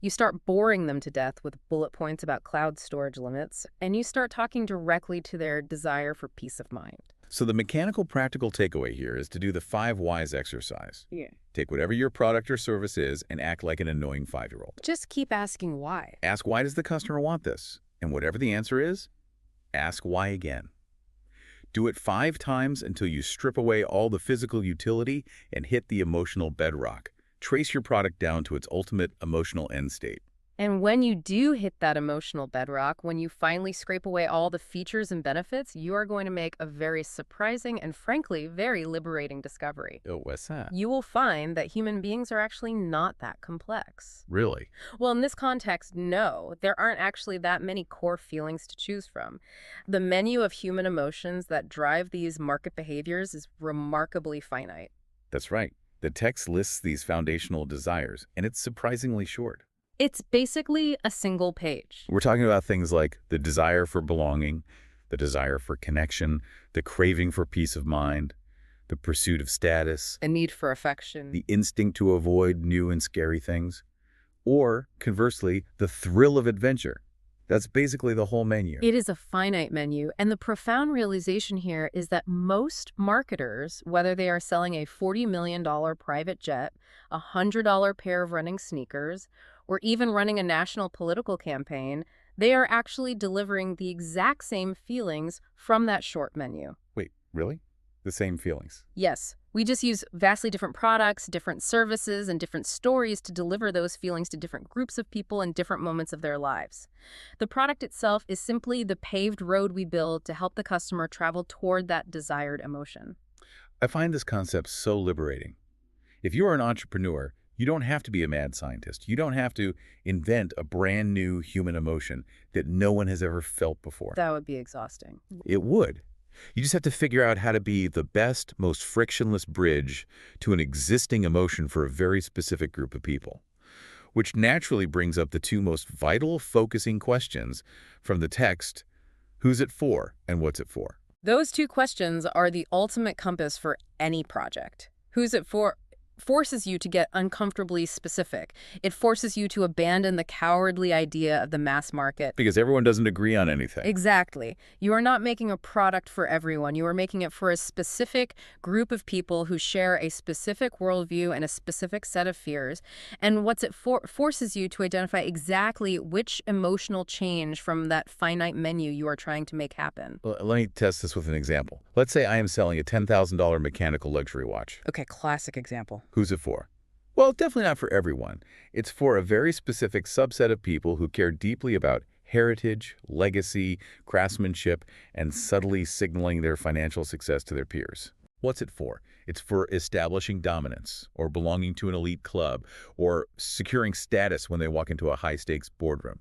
You start boring them to death with bullet points about cloud storage limits, and you start talking directly to their desire for peace of mind. So the mechanical practical takeaway here is to do the 5 whys exercise. Yeah. Take whatever your product or service is and act like an annoying 5-year-old. Just keep asking why. Ask, why does the customer want this? And whatever the answer is, ask why again. Do it 5 times until you strip away all the physical utility and hit the emotional bedrock. Trace your product down to its ultimate emotional end state. And when you do hit that emotional bedrock, when you finally scrape away all the features and benefits, you are going to make a very surprising and frankly, very liberating discovery. Oh, what's that? You will find that human beings are actually not that complex. Really? Well, in this context, no, there aren't actually that many core feelings to choose from. The menu of human emotions that drive these market behaviors is remarkably finite. That's right. The text lists these foundational desires, and it's surprisingly short. It's basically a single page. We're talking about things like the desire for belonging, the desire for connection, the craving for peace of mind, the pursuit of status, A need for affection. the instinct to avoid new and scary things, or, conversely, the thrill of adventure. That's basically the whole menu. It is a finite menu, and the profound realization here is that most marketers, whether they are selling a $40 million private jet, a $100 pair of running sneakers, or even running a national political campaign, they are actually delivering the exact same feelings from that short menu. Wait, really? The same feelings? Yes, we just use vastly different products, different services, and different stories to deliver those feelings to different groups of people in different moments of their lives. The product itself is simply the paved road we build to help the customer travel toward that desired emotion. I find this concept so liberating. If you are an entrepreneur, you don't have to be a mad scientist. You don't have to invent a brand new human emotion that no one has ever felt before. That would be exhausting. It would. You just have to figure out how to be the best, most frictionless bridge to an existing emotion for a very specific group of people, which naturally brings up the 2 most vital focusing questions from the text: who's it for and what's it for? Those two questions are the ultimate compass for any project. Who's it for? Forces you to get uncomfortably specific. It forces you to abandon the cowardly idea of the mass market. Because everyone doesn't agree on anything. Exactly. You are not making a product for everyone. You are making it for a specific group of people who share a specific worldview and a specific set of fears. And what's it forces you to identify exactly which emotional change from that finite menu you are trying to make happen. Let me test this with an example. Let's say I am selling a $10,000 mechanical luxury watch. Okay, classic example. Who's it for? Well, definitely not for everyone. It's for a very specific subset of people who care deeply about heritage, legacy, craftsmanship, and subtly signaling their financial success to their peers. What's it for? It's for establishing dominance, or belonging to an elite club, or securing status when they walk into a high-stakes boardroom.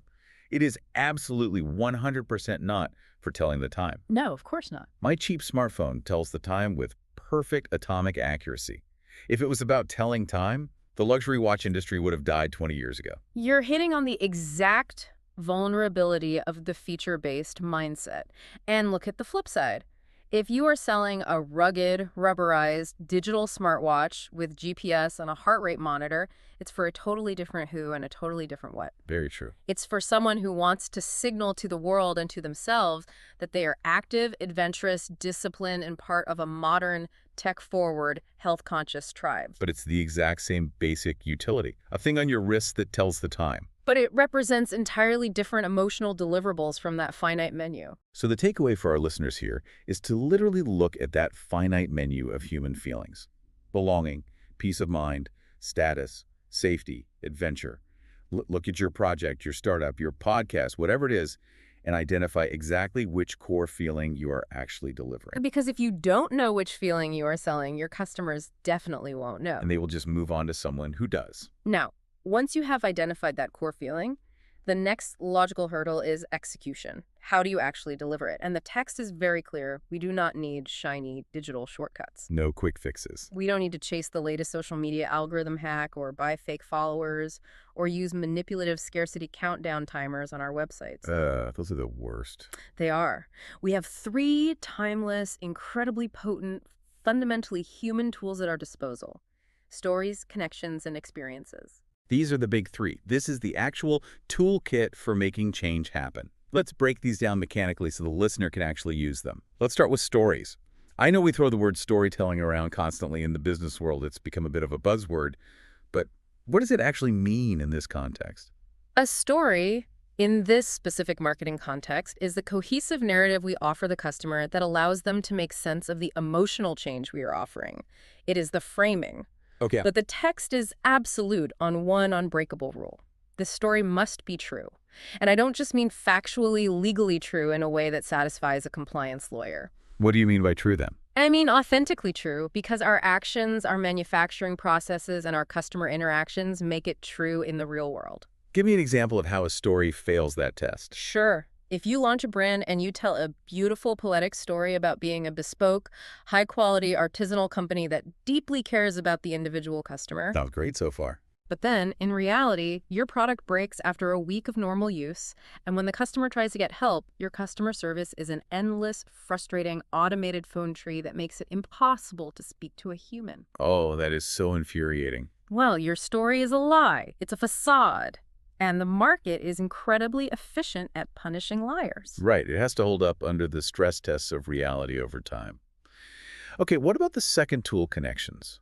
It is absolutely 100% not for telling the time. No, of course not. My cheap smartphone tells the time with perfect atomic accuracy. If it was about telling time, the luxury watch industry would have died 20 years ago. You're hitting on the exact vulnerability of the feature-based mindset. And look at the flip side. If you are selling a rugged, rubberized digital smartwatch with GPS and a heart rate monitor, it's for a totally different who and a totally different what. Very true. It's for someone who wants to signal to the world and to themselves that they are active, adventurous, disciplined, and part of a modern, tech-forward, health-conscious tribe. But it's the exact same basic utility. A thing on your wrist that tells the time. But it represents entirely different emotional deliverables from that finite menu. So the takeaway for our listeners here is to literally look at that finite menu of human feelings. Belonging, peace of mind, status, safety, adventure. Look at your project, your startup, your podcast, whatever it is, and identify exactly which core feeling you are actually delivering. Because if you don't know which feeling you are selling, your customers definitely won't know. And they will just move on to someone who does. Now, once you have identified that core feeling, the next logical hurdle is execution. How do you actually deliver it? And the text is very clear. We do not need shiny digital shortcuts. No quick fixes. We don't need to chase the latest social media algorithm hack or buy fake followers or use manipulative scarcity countdown timers on our websites. Those are the worst. They are. We have 3 timeless, incredibly potent, fundamentally human tools at our disposal: stories, connections, and experiences. These are the big 3. This is the actual toolkit for making change happen. Let's break these down mechanically so the listener can actually use them. Let's start with stories. I know we throw the word storytelling around constantly in the business world. It's become a bit of a buzzword. But what does it actually mean in this context? A story, in this specific marketing context, is the cohesive narrative we offer the customer that allows them to make sense of the emotional change we are offering. It is the framing. Okay. But the text is absolute on one unbreakable rule. The story must be true. And I don't just mean factually, legally true in a way that satisfies a compliance lawyer. What do you mean by true then? I mean authentically true, because our actions, our manufacturing processes, and our customer interactions make it true in the real world. Give me an example of how a story fails that test. Sure. If you launch a brand and you tell a beautiful, poetic story about being a bespoke, high-quality, artisanal company that deeply cares about the individual customer. Sounds great so far. But then, in reality, your product breaks after a week of normal use, and when the customer tries to get help, your customer service is an endless, frustrating, automated phone tree that makes it impossible to speak to a human. Oh, that is so infuriating. Well, your story is a lie. It's a facade. And the market is incredibly efficient at punishing liars. Right. It has to hold up under the stress tests of reality over time. Okay, what about the second tool, connections?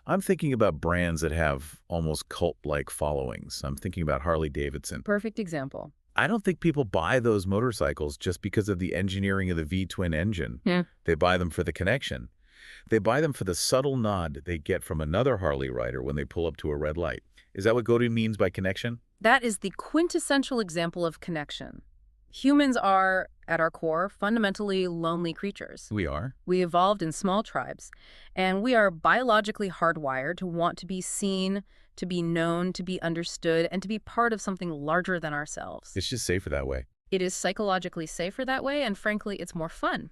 I'm thinking about brands that have almost cult-like followings. I'm thinking about Harley-Davidson. Perfect example. I don't think people buy those motorcycles just because of the engineering of the V-twin engine. Yeah. They buy them for the connection. They buy them for the subtle nod they get from another Harley rider when they pull up to a red light. Is that what Godin means by connection? That is the quintessential example of connection. Humans are, at our core, fundamentally lonely creatures. We are. We evolved in small tribes, and we are biologically hardwired to want to be seen, to be known, to be understood, and to be part of something larger than ourselves. It's just safer that way. It is psychologically safer that way, and frankly, it's more fun.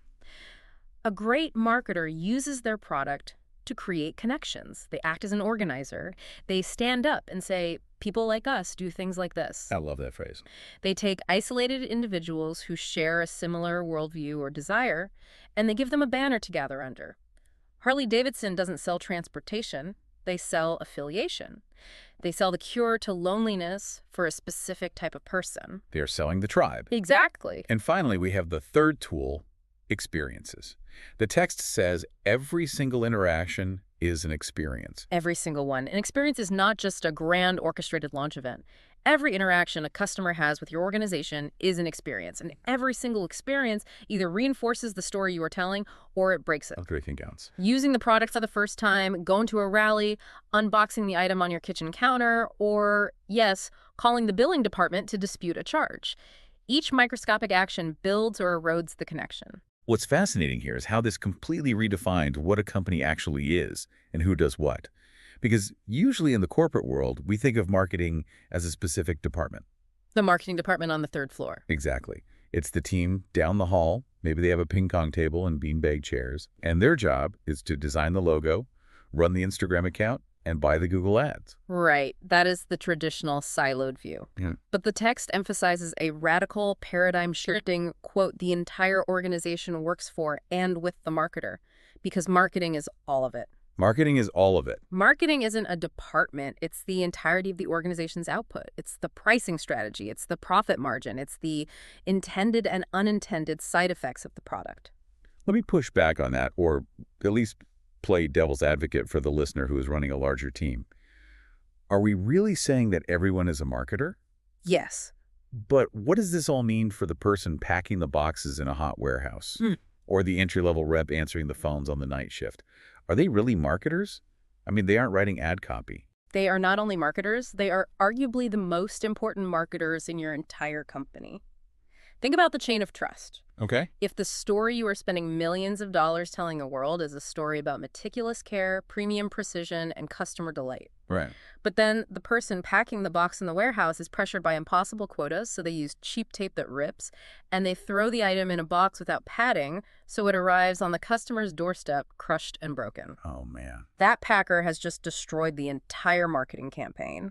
A great marketer uses their product to create connections. They act as an organizer. They stand up and say, People like us do things like this. I love that phrase. They take isolated individuals who share a similar worldview or desire, and they give them a banner to gather under. Harley-Davidson doesn't sell transportation. They sell affiliation. They sell the cure to loneliness for a specific type of person. They are selling the tribe. Exactly. And finally, we have the third tool, experiences. The text says every single interaction is an experience. Every single one. An experience is not just a grand orchestrated launch event. Every interaction a customer has with your organization is an experience, and every single experience either reinforces the story you are telling or it breaks it. Everything counts. Using the product for the first time, going to a rally, unboxing the item on your kitchen counter, or, yes, calling the billing department to dispute a charge. Each microscopic action builds or erodes the connection. What's fascinating here is how this completely redefined what a company actually is and who does what. Because usually in the corporate world, we think of marketing as a specific department. The marketing department on the third floor. Exactly. It's the team down the hall. Maybe they have a ping pong table and beanbag chairs. And their job is to design the logo, run the Instagram account, and buy the Google ads. Right. That is the traditional siloed view. Yeah. But the text emphasizes a radical paradigm shifting, quote, the entire organization works for and with the marketer, because marketing is all of it. Marketing is all of it. Marketing isn't a department. It's the entirety of the organization's output. It's the pricing strategy. It's the profit margin. It's the intended and unintended side effects of the product. Let me push back on that, or at least play devil's advocate for the listener who is running a larger team. Are we really saying that everyone is a marketer? Yes. But what does this all mean for the person packing the boxes in a hot warehouse? Or the entry-level rep answering the phones on the night shift? Are they really marketers? I mean, they aren't writing ad copy. They are not only marketers, they are arguably the most important marketers in your entire company. Think about the chain of trust. Okay. If the story you are spending millions of dollars telling the world is a story about meticulous care, premium precision, and customer delight. Right. But then the person packing the box in the warehouse is pressured by impossible quotas, so they use cheap tape that rips, and they throw the item in a box without padding, so it arrives on the customer's doorstep crushed and broken. Oh, man. That packer has just destroyed the entire marketing campaign.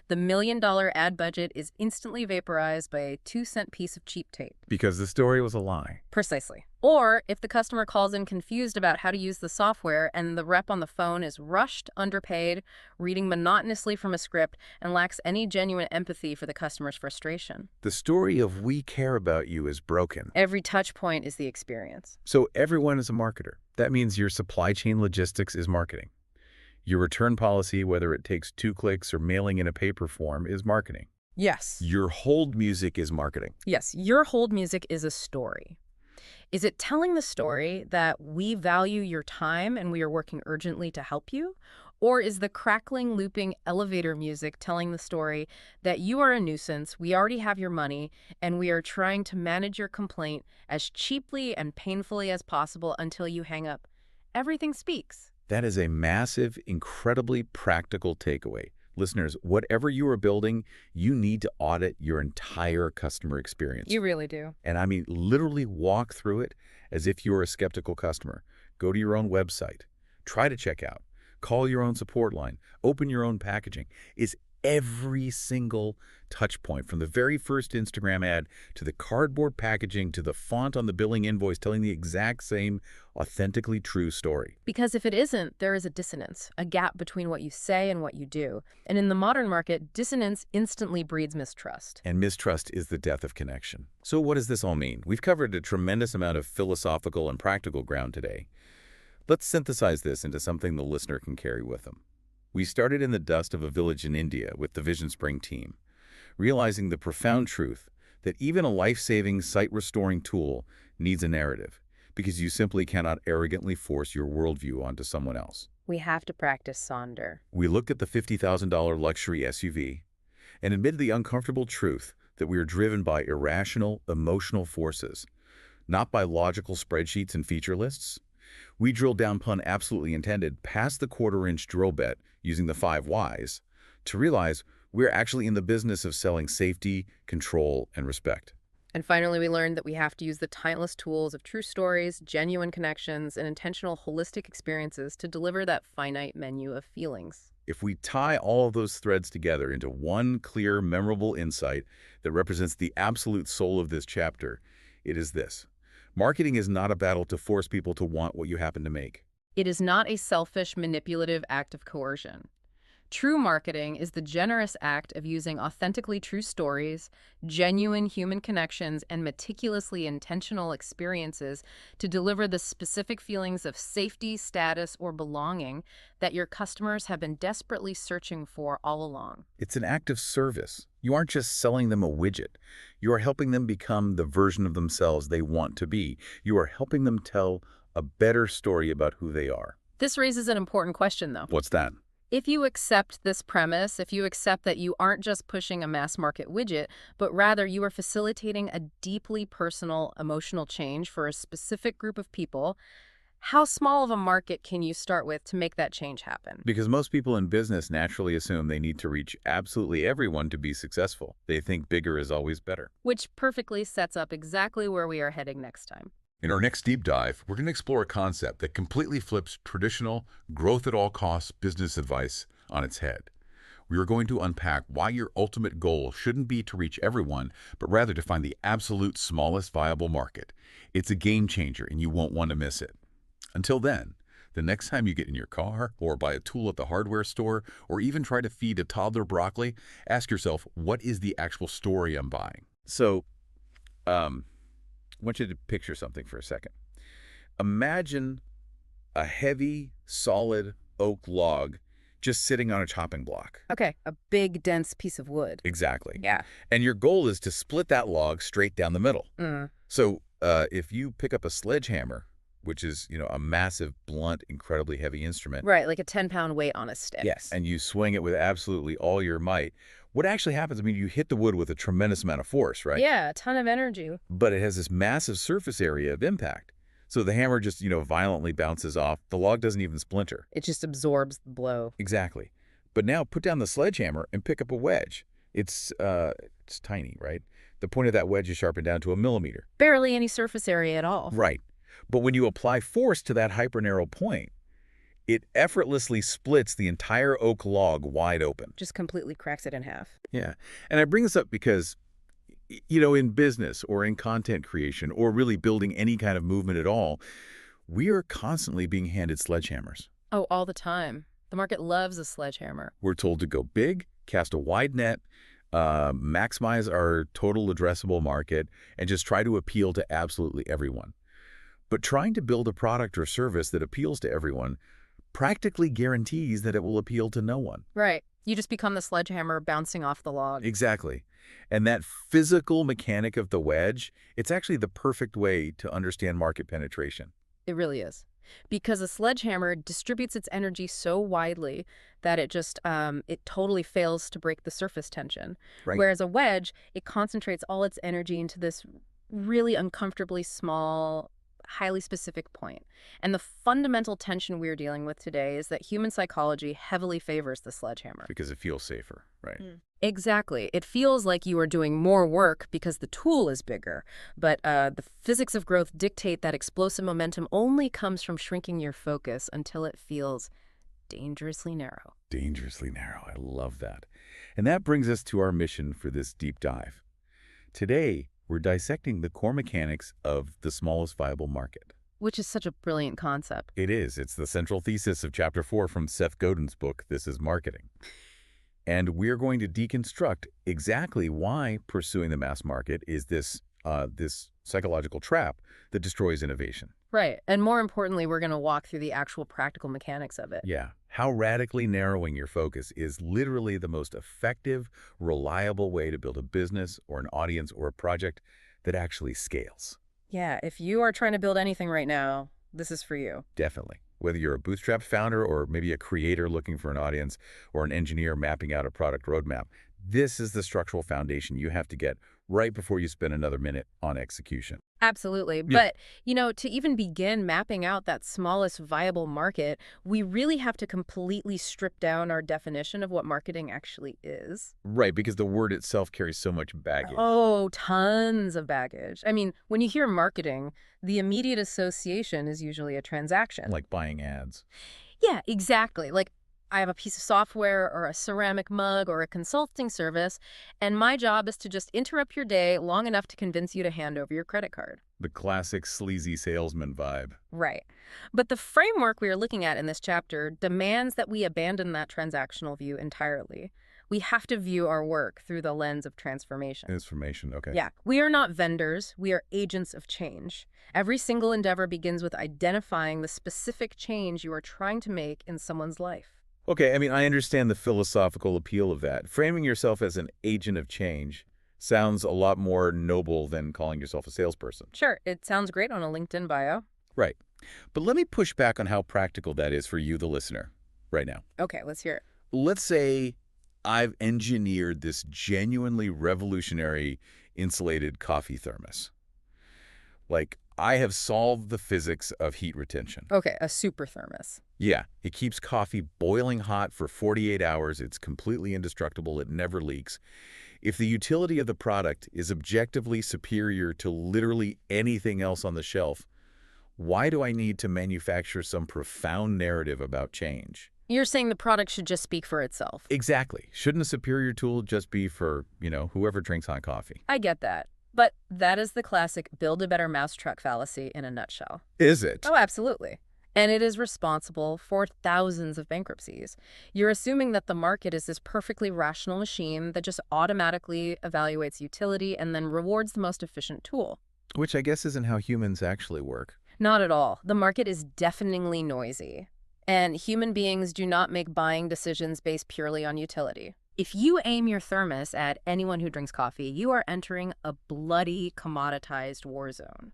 The $1 million ad budget is instantly vaporized by a 2-cent piece of cheap tape. Because the story was a lie. Precisely. Or if the customer calls in confused about how to use the software and the rep on the phone is rushed, underpaid, reading monotonously from a script, and lacks any genuine empathy for the customer's frustration. The story of "we care about you" is broken. Every touch point is the experience. So everyone is a marketer. That means your supply chain logistics is marketing. Your return policy, whether it takes 2 clicks or mailing in a paper form, is marketing. Yes. Your hold music is marketing. Yes, your hold music is a story. Is it telling the story that we value your time and we are working urgently to help you? Or is the crackling, looping elevator music telling the story that you are a nuisance, we already have your money, and we are trying to manage your complaint as cheaply and painfully as possible until you hang up? Everything speaks. That is a massive, incredibly practical takeaway. Listeners, whatever you are building, you need to audit your entire customer experience. You really do. And I mean, literally walk through it as if you were a skeptical customer. Go to your own website. Try to check out. Call your own support line. Open your own packaging. Is every single touch point, from the very first Instagram ad to the cardboard packaging to the font on the billing invoice, telling the exact same authentically true story. Because if it isn't, there is a dissonance, a gap between what you say and what you do. And in the modern market, dissonance instantly breeds mistrust. And mistrust is the death of connection. So what does this all mean? We've covered a tremendous amount of philosophical and practical ground today. Let's synthesize this into something the listener can carry with them. We started in the dust of a village in India with the Vision Spring team, realizing the profound truth that even a life-saving, sight-restoring tool needs a narrative, because you simply cannot arrogantly force your worldview onto someone else. We have to practice Sonder. We looked at the $50,000 luxury SUV and admitted the uncomfortable truth that we are driven by irrational, emotional forces, not by logical spreadsheets and feature lists. We drilled down, pun absolutely intended, past the quarter-inch drill bit using the 5 whys to realize we're actually in the business of selling safety, control, and respect. And finally, we learned that we have to use the timeless tools of true stories, genuine connections, and intentional holistic experiences to deliver that finite menu of feelings. If we tie all of those threads together into one clear, memorable insight that represents the absolute soul of this chapter, it is this. Marketing is not a battle to force people to want what you happen to make. It is not a selfish, manipulative act of coercion. True marketing is the generous act of using authentically true stories, genuine human connections, and meticulously intentional experiences to deliver the specific feelings of safety, status, or belonging that your customers have been desperately searching for all along. It's an act of service. You aren't just selling them a widget. You are helping them become the version of themselves they want to be. You are helping them tell a better story about who they are. This raises an important question, though. What's that? If you accept this premise, if you accept that you aren't just pushing a mass market widget, but rather you are facilitating a deeply personal, emotional change for a specific group of people, how small of a market can you start with to make that change happen? Because most people in business naturally assume they need to reach absolutely everyone to be successful. They think bigger is always better. Which perfectly sets up exactly where we are heading next time. In our next deep dive, we're going to explore a concept that completely flips traditional growth-at-all-costs business advice on its head. We are going to unpack why your ultimate goal shouldn't be to reach everyone, but rather to find the absolute smallest viable market. It's a game changer, and you won't want to miss it. Until then, the next time you get in your car or buy a tool at the hardware store or even try to feed a toddler broccoli, ask yourself, what is the actual story I'm buying? So, I want you to picture something for a second. Imagine a heavy, solid oak log just sitting on a chopping block. Okay, a big, dense piece of wood. Exactly. Yeah. And your goal is to split that log straight down the middle. So if you pick up a sledgehammer, which is, a massive, blunt, incredibly heavy instrument. Right, like a 10-pound weight on a stick. Yes. And you swing it with absolutely all your might. What actually happens, you hit the wood with a tremendous amount of force, right? Yeah, a ton of energy. But it has this massive surface area of impact. So the hammer just, violently bounces off. The log doesn't even splinter. It just absorbs the blow. Exactly. But now put down the sledgehammer and pick up a wedge. It's tiny, right? The point of that wedge is sharpened down to 1 millimeter. Barely any surface area at all. Right. But when you apply force to that hyper-narrow point, it effortlessly splits the entire oak log wide open. Just completely cracks it in half. Yeah. And I bring this up because, in business or in content creation or really building any kind of movement at all, we are constantly being handed sledgehammers. Oh, all the time. The market loves a sledgehammer. We're told to go big, cast a wide net, maximize our total addressable market, and just try to appeal to absolutely everyone. But trying to build a product or service that appeals to everyone practically guarantees that it will appeal to no one. Right. You just become the sledgehammer bouncing off the log. Exactly. And that physical mechanic of the wedge, it's actually the perfect way to understand market penetration. It really is. Because a sledgehammer distributes its energy so widely that it just, it totally fails to break the surface tension. Right. Whereas a wedge, it concentrates all its energy into this really uncomfortably small, highly specific point. And the fundamental tension we're dealing with today is that human psychology heavily favors the sledgehammer. Because it feels safer, right? Exactly. It feels like you are doing more work because the tool is bigger. But the physics of growth dictate that explosive momentum only comes from shrinking your focus until it feels dangerously narrow. Dangerously narrow. I love that. And that brings us to our mission for this deep dive. Today, we're dissecting the core mechanics of the smallest viable market. Which is such a brilliant concept. It is. It's the central thesis of Chapter 4 from Seth Godin's book, This is Marketing. And we're going to deconstruct exactly why pursuing the mass market is this psychological trap that destroys innovation. Right. And more importantly, we're going to walk through the actual practical mechanics of it. Yeah. How radically narrowing your focus is literally the most effective, reliable way to build a business or an audience or a project that actually scales. Yeah. If you are trying to build anything right now, this is for you. Definitely. Whether you're a bootstrapped founder or maybe a creator looking for an audience or an engineer mapping out a product roadmap, this is the structural foundation you have to get right before you spend another minute on execution. Absolutely. Yeah. But, to even begin mapping out that smallest viable market, we really have to completely strip down our definition of what marketing actually is. Right, because the word itself carries so much baggage. Oh, tons of baggage. When you hear marketing, the immediate association is usually a transaction. Like buying ads. Yeah, exactly. Like I have a piece of software or a ceramic mug or a consulting service, and my job is to just interrupt your day long enough to convince you to hand over your credit card. The classic sleazy salesman vibe. Right. But the framework we are looking at in this chapter demands that we abandon that transactional view entirely. We have to view our work through the lens of transformation. Information, okay. Yeah, we are not vendors, we are agents of change. Every single endeavor begins with identifying the specific change you are trying to make in someone's life. Okay, I mean, I understand the philosophical appeal of that. Framing yourself as an agent of change sounds a lot more noble than calling yourself a salesperson. Sure, it sounds great on a LinkedIn bio. Right. But let me push back on how practical that is for you, the listener, right now. Okay, let's hear it. Let's say I've engineered this genuinely revolutionary insulated coffee thermos. Like, I have solved the physics of heat retention. Okay, a super thermos. Yeah, it keeps coffee boiling hot for 48 hours. It's completely indestructible. It never leaks. If the utility of the product is objectively superior to literally anything else on the shelf, why do I need to manufacture some profound narrative about change? You're saying the product should just speak for itself. Exactly. Shouldn't a superior tool just be for, whoever drinks hot coffee? I get that. But that is the classic build a better mousetrap fallacy in a nutshell. Is it? Oh, absolutely. And it is responsible for thousands of bankruptcies. You're assuming that the market is this perfectly rational machine that just automatically evaluates utility and then rewards the most efficient tool. Which I guess isn't how humans actually work. Not at all. The market is deafeningly noisy. And human beings do not make buying decisions based purely on utility. If you aim your thermos at anyone who drinks coffee, you are entering a bloody, commoditized war zone.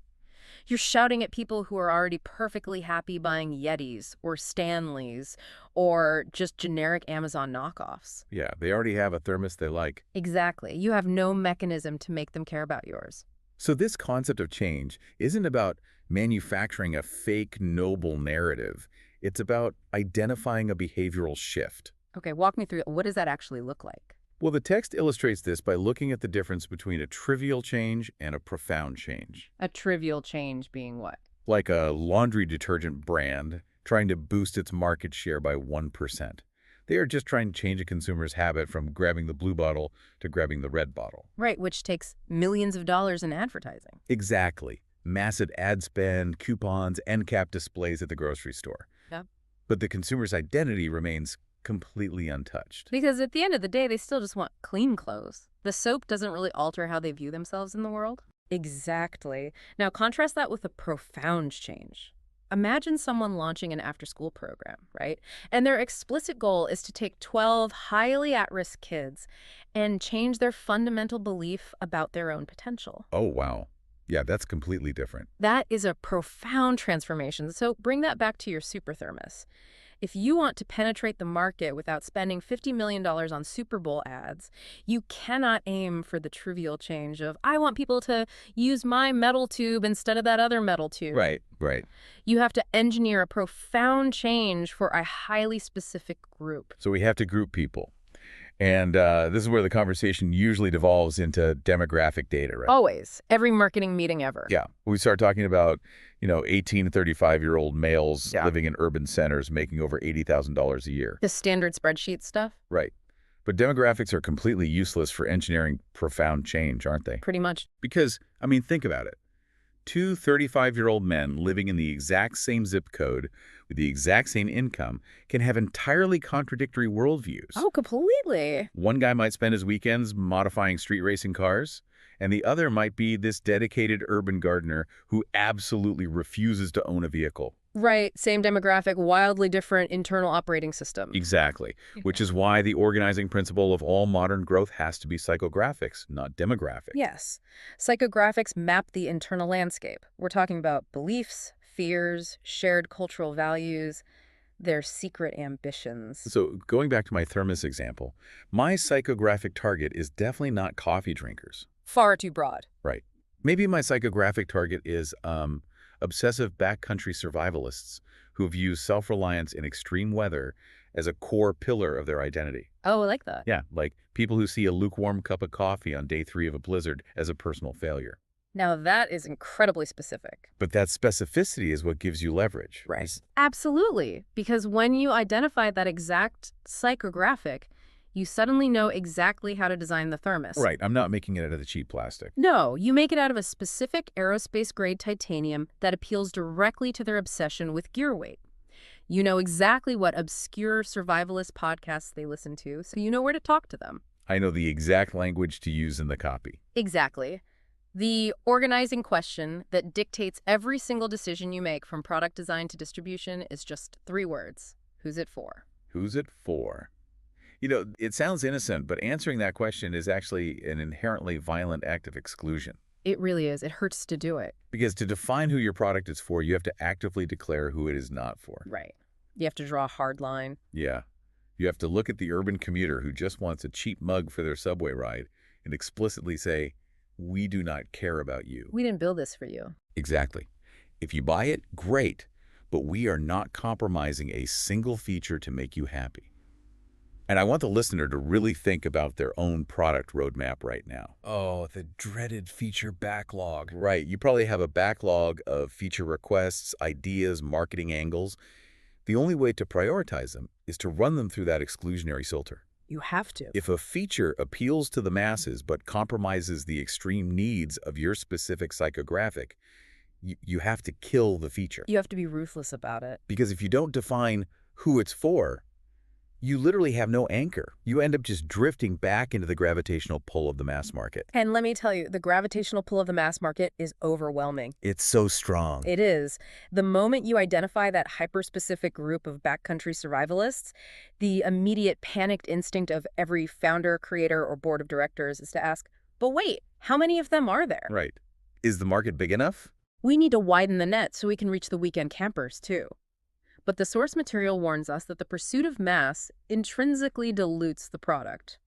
You're shouting at people who are already perfectly happy buying Yetis or Stanleys or just generic Amazon knockoffs. Yeah, they already have a thermos they like. Exactly. You have no mechanism to make them care about yours. So this concept of change isn't about manufacturing a fake noble narrative. It's about identifying a behavioral shift. Okay, walk me through it. What does that actually look like? Well, the text illustrates this by looking at the difference between a trivial change and a profound change. A trivial change being what? Like a laundry detergent brand trying to boost its market share by 1%. They are just trying to change a consumer's habit from grabbing the blue bottle to grabbing the red bottle. Right, which takes millions of dollars in advertising. Exactly. Massive ad spend, coupons, end cap displays at the grocery store. Yep. But the consumer's identity remains completely untouched. Because at the end of the day, they still just want clean clothes. The soap doesn't really alter how they view themselves in the world. Exactly. Now contrast that with a profound change. Imagine someone launching an after-school program, right? And their explicit goal is to take 12 highly at-risk kids and change their fundamental belief about their own potential. Oh, wow. Yeah, that's completely different. That is a profound transformation. So bring that back to your super thermos. If you want to penetrate the market without spending $50 million on Super Bowl ads, you cannot aim for the trivial change of, I want people to use my metal tube instead of that other metal tube. Right, right. You have to engineer a profound change for a highly specific group. So we have to group people. And this is where the conversation usually devolves into demographic data, right? Always. Every marketing meeting ever. Yeah. We start talking about, 18 to 35-year-old males living in urban centers making over $80,000 a year. The standard spreadsheet stuff? Right. But demographics are completely useless for engineering profound change, aren't they? Pretty much. Because, think about it. Two 35-year-old men living in the exact same zip code with the exact same income can have entirely contradictory worldviews. Oh, completely. One guy might spend his weekends modifying street racing cars, and the other might be this dedicated urban gardener who absolutely refuses to own a vehicle. Right. Same demographic, wildly different internal operating system. Exactly, which is why the organizing principle of all modern growth has to be psychographics, not demographic. Yes. Psychographics map the internal landscape. We're talking about beliefs, fears, shared cultural values, their secret ambitions. So going back to my thermos example, my psychographic target is definitely not coffee drinkers. Far too broad. Right. Maybe my psychographic target is obsessive backcountry survivalists who view self-reliance in extreme weather as a core pillar of their identity. Oh, I like that. Yeah, like people who see a lukewarm cup of coffee on day 3 of a blizzard as a personal failure. Now that is incredibly specific. But that specificity is what gives you leverage. Right. Absolutely. Because when you identify that exact psychographic, you suddenly know exactly how to design the thermos. Right. I'm not making it out of the cheap plastic. No, you make it out of a specific aerospace-grade titanium that appeals directly to their obsession with gear weight. You know exactly what obscure survivalist podcasts they listen to, so you know where to talk to them. I know the exact language to use in the copy. Exactly. The organizing question that dictates every single decision you make from product design to distribution is just 3 words. Who's it for? Who's it for? You know, it sounds innocent, but answering that question is actually an inherently violent act of exclusion. It really is. It hurts to do it. Because to define who your product is for, you have to actively declare who it is not for. Right. You have to draw a hard line. Yeah. You have to look at the urban commuter who just wants a cheap mug for their subway ride and explicitly say, we do not care about you. We didn't build this for you. Exactly. If you buy it, great, but we are not compromising a single feature to make you happy. And I want the listener to really think about their own product roadmap right now. Oh, the dreaded feature backlog. Right. You probably have a backlog of feature requests, ideas, marketing angles. The only way to prioritize them is to run them through that exclusionary filter. You have to. If a feature appeals to the masses but compromises the extreme needs of your specific psychographic, you have to kill the feature. You have to be ruthless about it. Because if you don't define who it's for, you literally have no anchor. You end up just drifting back into the gravitational pull of the mass market. And let me tell you, the gravitational pull of the mass market is overwhelming. It's so strong. It is. The moment you identify that hyper-specific group of backcountry survivalists, the immediate panicked instinct of every founder, creator, or board of directors is to ask, but wait, how many of them are there? Right. Is the market big enough? We need to widen the net so we can reach the weekend campers, too. But the source material warns us that the pursuit of mass intrinsically dilutes the product.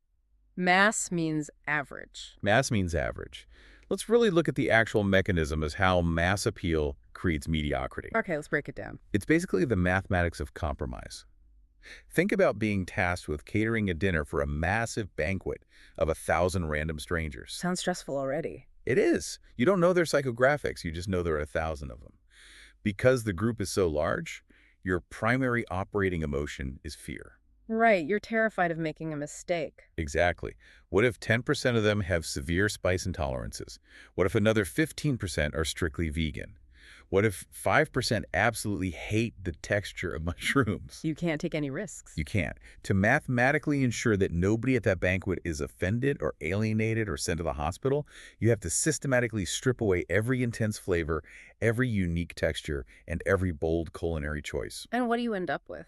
Mass means average. Mass means average. Let's really look at the actual mechanism as how mass appeal creates mediocrity. Okay, let's break it down. It's basically the mathematics of compromise. Think about being tasked with catering a dinner for a massive banquet of 1,000 random strangers. Sounds stressful already. It is. You don't know their psychographics, you just know there are 1,000 of them. Because the group is so large, your primary operating emotion is fear. Right, you're terrified of making a mistake. Exactly. What if 10% of them have severe spice intolerances? What if another 15% are strictly vegan? What if 5% absolutely hate the texture of mushrooms? You can't take any risks. You can't. To mathematically ensure that nobody at that banquet is offended or alienated or sent to the hospital, you have to systematically strip away every intense flavor, every unique texture, and every bold culinary choice. And what do you end up with?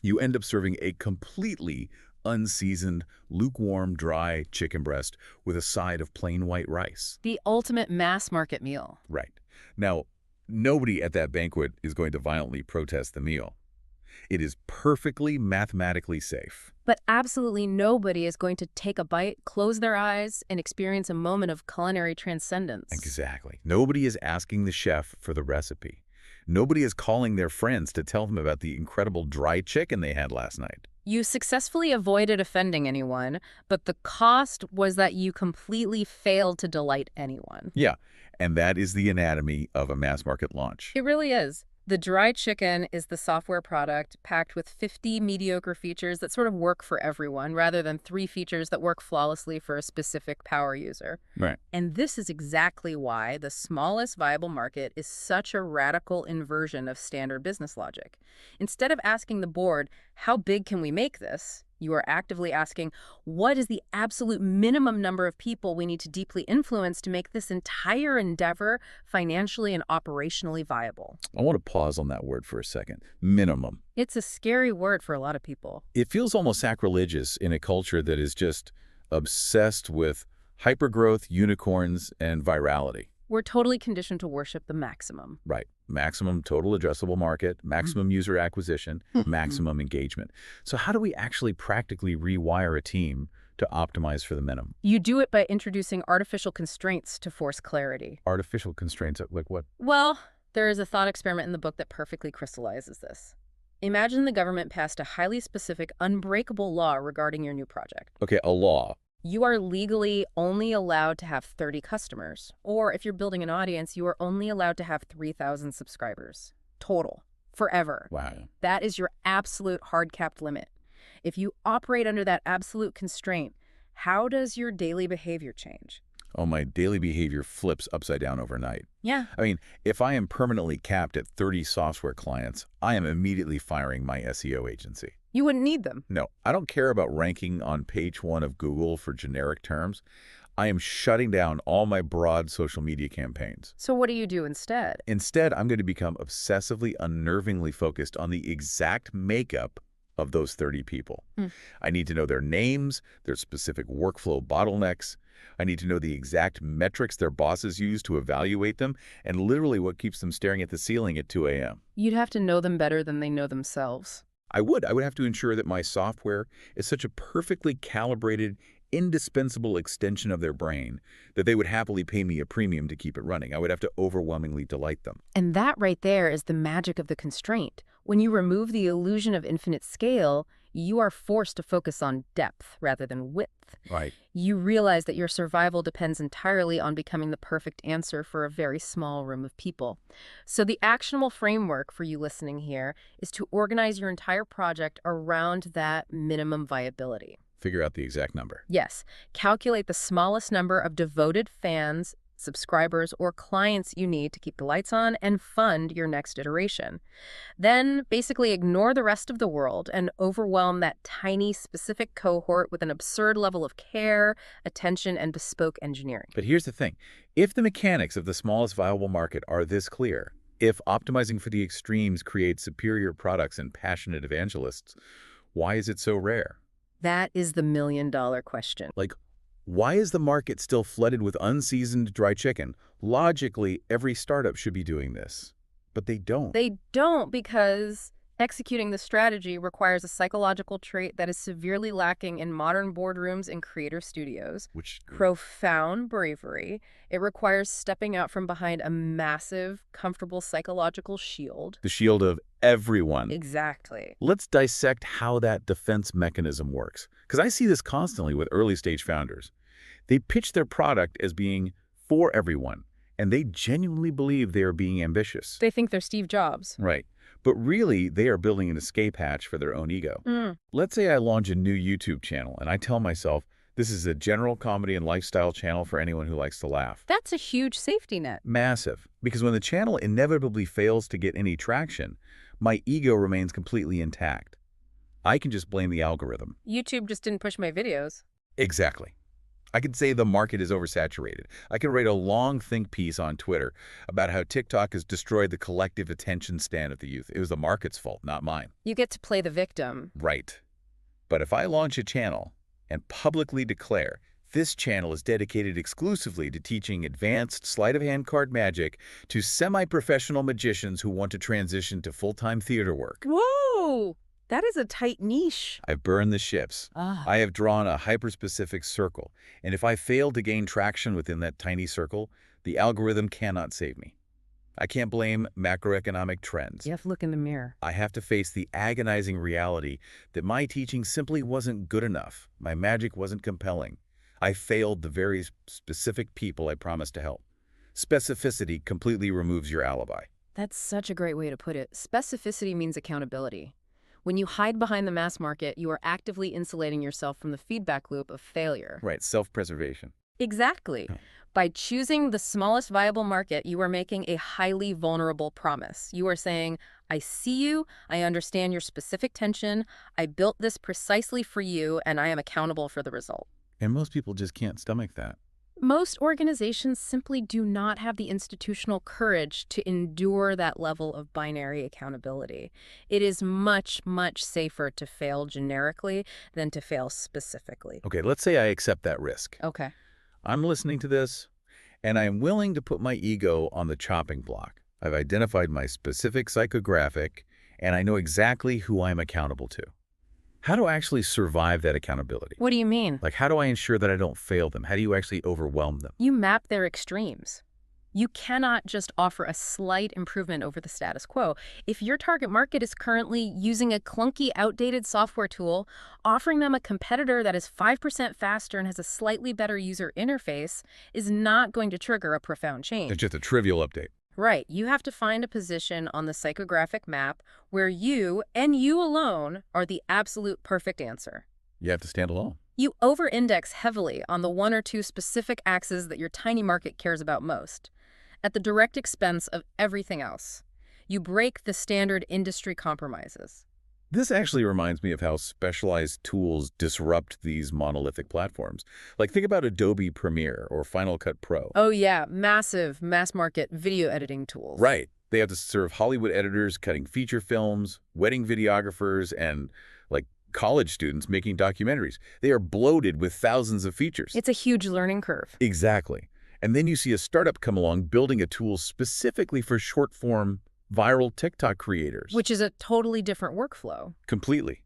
You end up serving a completely unseasoned, lukewarm, dry chicken breast with a side of plain white rice. The ultimate mass market meal. Right. Now, nobody at that banquet is going to violently protest the meal. It is perfectly mathematically safe. But absolutely nobody is going to take a bite, close their eyes, and experience a moment of culinary transcendence. Exactly. Nobody is asking the chef for the recipe. Nobody is calling their friends to tell them about the incredible dry chicken they had last night. You successfully avoided offending anyone, but the cost was that you completely failed to delight anyone. Yeah, and that is the anatomy of a mass market launch. It really is. The dry chicken is the software product packed with 50 mediocre features that sort of work for everyone, rather than 3 features that work flawlessly for a specific power user. Right. And this is exactly why the smallest viable market is such a radical inversion of standard business logic. Instead of asking the board, how big can we make this? You are actively asking, what is the absolute minimum number of people we need to deeply influence to make this entire endeavor financially and operationally viable? I want to pause on that word for a second. Minimum. It's a scary word for a lot of people. It feels almost sacrilegious in a culture that is just obsessed with hypergrowth, unicorns, and virality. We're totally conditioned to worship the maximum. Right. Maximum total addressable market, maximum user acquisition, maximum engagement. So how do we actually practically rewire a team to optimize for the minimum? You do it by introducing artificial constraints to force clarity. Artificial constraints, like what? Well, there is a thought experiment in the book that perfectly crystallizes this. Imagine the government passed a highly specific, unbreakable law regarding your new project. Okay, a law. You are legally only allowed to have 30 customers. Or if you're building an audience, you are only allowed to have 3,000 subscribers. Total. Forever. Wow. That is your absolute hard-capped limit. If you operate under that absolute constraint, how does your daily behavior change? Oh, my daily behavior flips upside down overnight. Yeah. I mean, if I am permanently capped at 30 software clients, I am immediately firing my SEO agency. You wouldn't need them. No, I don't care about ranking on page 1 of Google for generic terms. I am shutting down all my broad social media campaigns. So what do you do instead? Instead, I'm going to become obsessively, unnervingly focused on the exact makeup of those 30 people. I need to know their names, their specific workflow bottlenecks. I need to know the exact metrics their bosses use to evaluate them, and literally what keeps them staring at the ceiling at 2 a.m. You'd have to know them better than they know themselves. I would have to ensure that my software is such a perfectly calibrated, indispensable extension of their brain that they would happily pay me a premium to keep it running. I would have to overwhelmingly delight them. And that right there is the magic of the constraint. When you remove the illusion of infinite scale, you are forced to focus on depth rather than width. Right. You realize that your survival depends entirely on becoming the perfect answer for a very small room of people. So the actionable framework for you listening here is to organize your entire project around that minimum viability. Figure out the exact number. Yes, calculate the smallest number of devoted fans, subscribers, or clients you need to keep the lights on and fund your next iteration. Then basically ignore the rest of the world and overwhelm that tiny specific cohort with an absurd level of care, attention, and bespoke engineering. But here's the thing. If the mechanics of the smallest viable market are this clear, if optimizing for the extremes creates superior products and passionate evangelists, why is it so rare? That is the million-dollar question. Like, why is the market still flooded with unseasoned dry chicken? Logically, every startup should be doing this, but they don't. They don't because executing the strategy requires a psychological trait that is severely lacking in modern boardrooms and creator studios. Which Profound bravery. It requires stepping out from behind a massive, comfortable psychological shield. the shield of everyone. Exactly. Let's dissect how that defense mechanism works, because I see this constantly with early-stage founders. They pitch their product as being for everyone, and they genuinely believe they are being ambitious. They think they're Steve Jobs. Right. But really, they are building an escape hatch for their own ego. Let's say I launch a new YouTube channel, and I tell myself, this is a general comedy and lifestyle channel for anyone who likes to laugh. That's a huge safety net. Massive. Because when the channel inevitably fails to get any traction, my ego remains completely intact. I can just blame the algorithm. YouTube just didn't push my videos. Exactly. I could say the market is oversaturated. I could write a long think piece on Twitter about how TikTok has destroyed the collective attention span of the youth. It was the market's fault, not mine. You get to play the victim. Right. But if I launch a channel and publicly declare this channel is dedicated exclusively to teaching advanced sleight-of-hand card magic to semi-professional magicians who want to transition to full-time theater work, Whoa! That is a tight niche. I've burned the ships. I have drawn a hyper-specific circle, and if I fail to gain traction within that tiny circle, the algorithm cannot save me. I can't blame macroeconomic trends. You have to look in the mirror. I have to face the agonizing reality that my teaching simply wasn't good enough. My magic wasn't compelling. I failed the very specific people I promised to help. Specificity completely removes your alibi. That's such a great way to put it. Specificity means accountability. When you hide behind the mass market, you are actively insulating yourself from the feedback loop of failure. Right, self-preservation. Exactly. By choosing the smallest viable market, you are making a highly vulnerable promise. You are saying, I see you, I understand your specific tension, I built this precisely for you, and I am accountable for the result. And most people just can't stomach that. Most organizations simply do not have the institutional courage to endure that level of binary accountability. It is much, much safer to fail generically than to fail specifically. Okay, let's say I accept that risk. Okay. I'm listening to this, and I am willing to put my ego on the chopping block. I've identified my specific psychographic, and I know exactly who I'm accountable to. How do I actually survive that accountability? What do you mean? Like, how do I ensure that I don't fail them? How do you actually overwhelm them? You map their extremes. You cannot just offer a slight improvement over the status quo. If your target market is currently using a clunky, outdated software tool, offering them a competitor that is 5% faster and has a slightly better user interface is not going to trigger a profound change. It's just a trivial update. Right. You have to find a position on the psychographic map where you, and you alone, are the absolute perfect answer. You have to stand alone. You over-index heavily on the one or two specific axes that your tiny market cares about most, at the direct expense of everything else. You break the standard industry compromises. This actually reminds me of how specialized tools disrupt these monolithic platforms. Like, think about Adobe Premiere or Final Cut Pro. Oh yeah, massive mass-market video editing tools. Right. They have to serve Hollywood editors cutting feature films, wedding videographers, and, like, college students making documentaries. They are bloated with thousands of features. It's a huge learning curve. Exactly. And then you see a startup come along building a tool specifically for short-form viral TikTok creators. Which is a totally different workflow. Completely.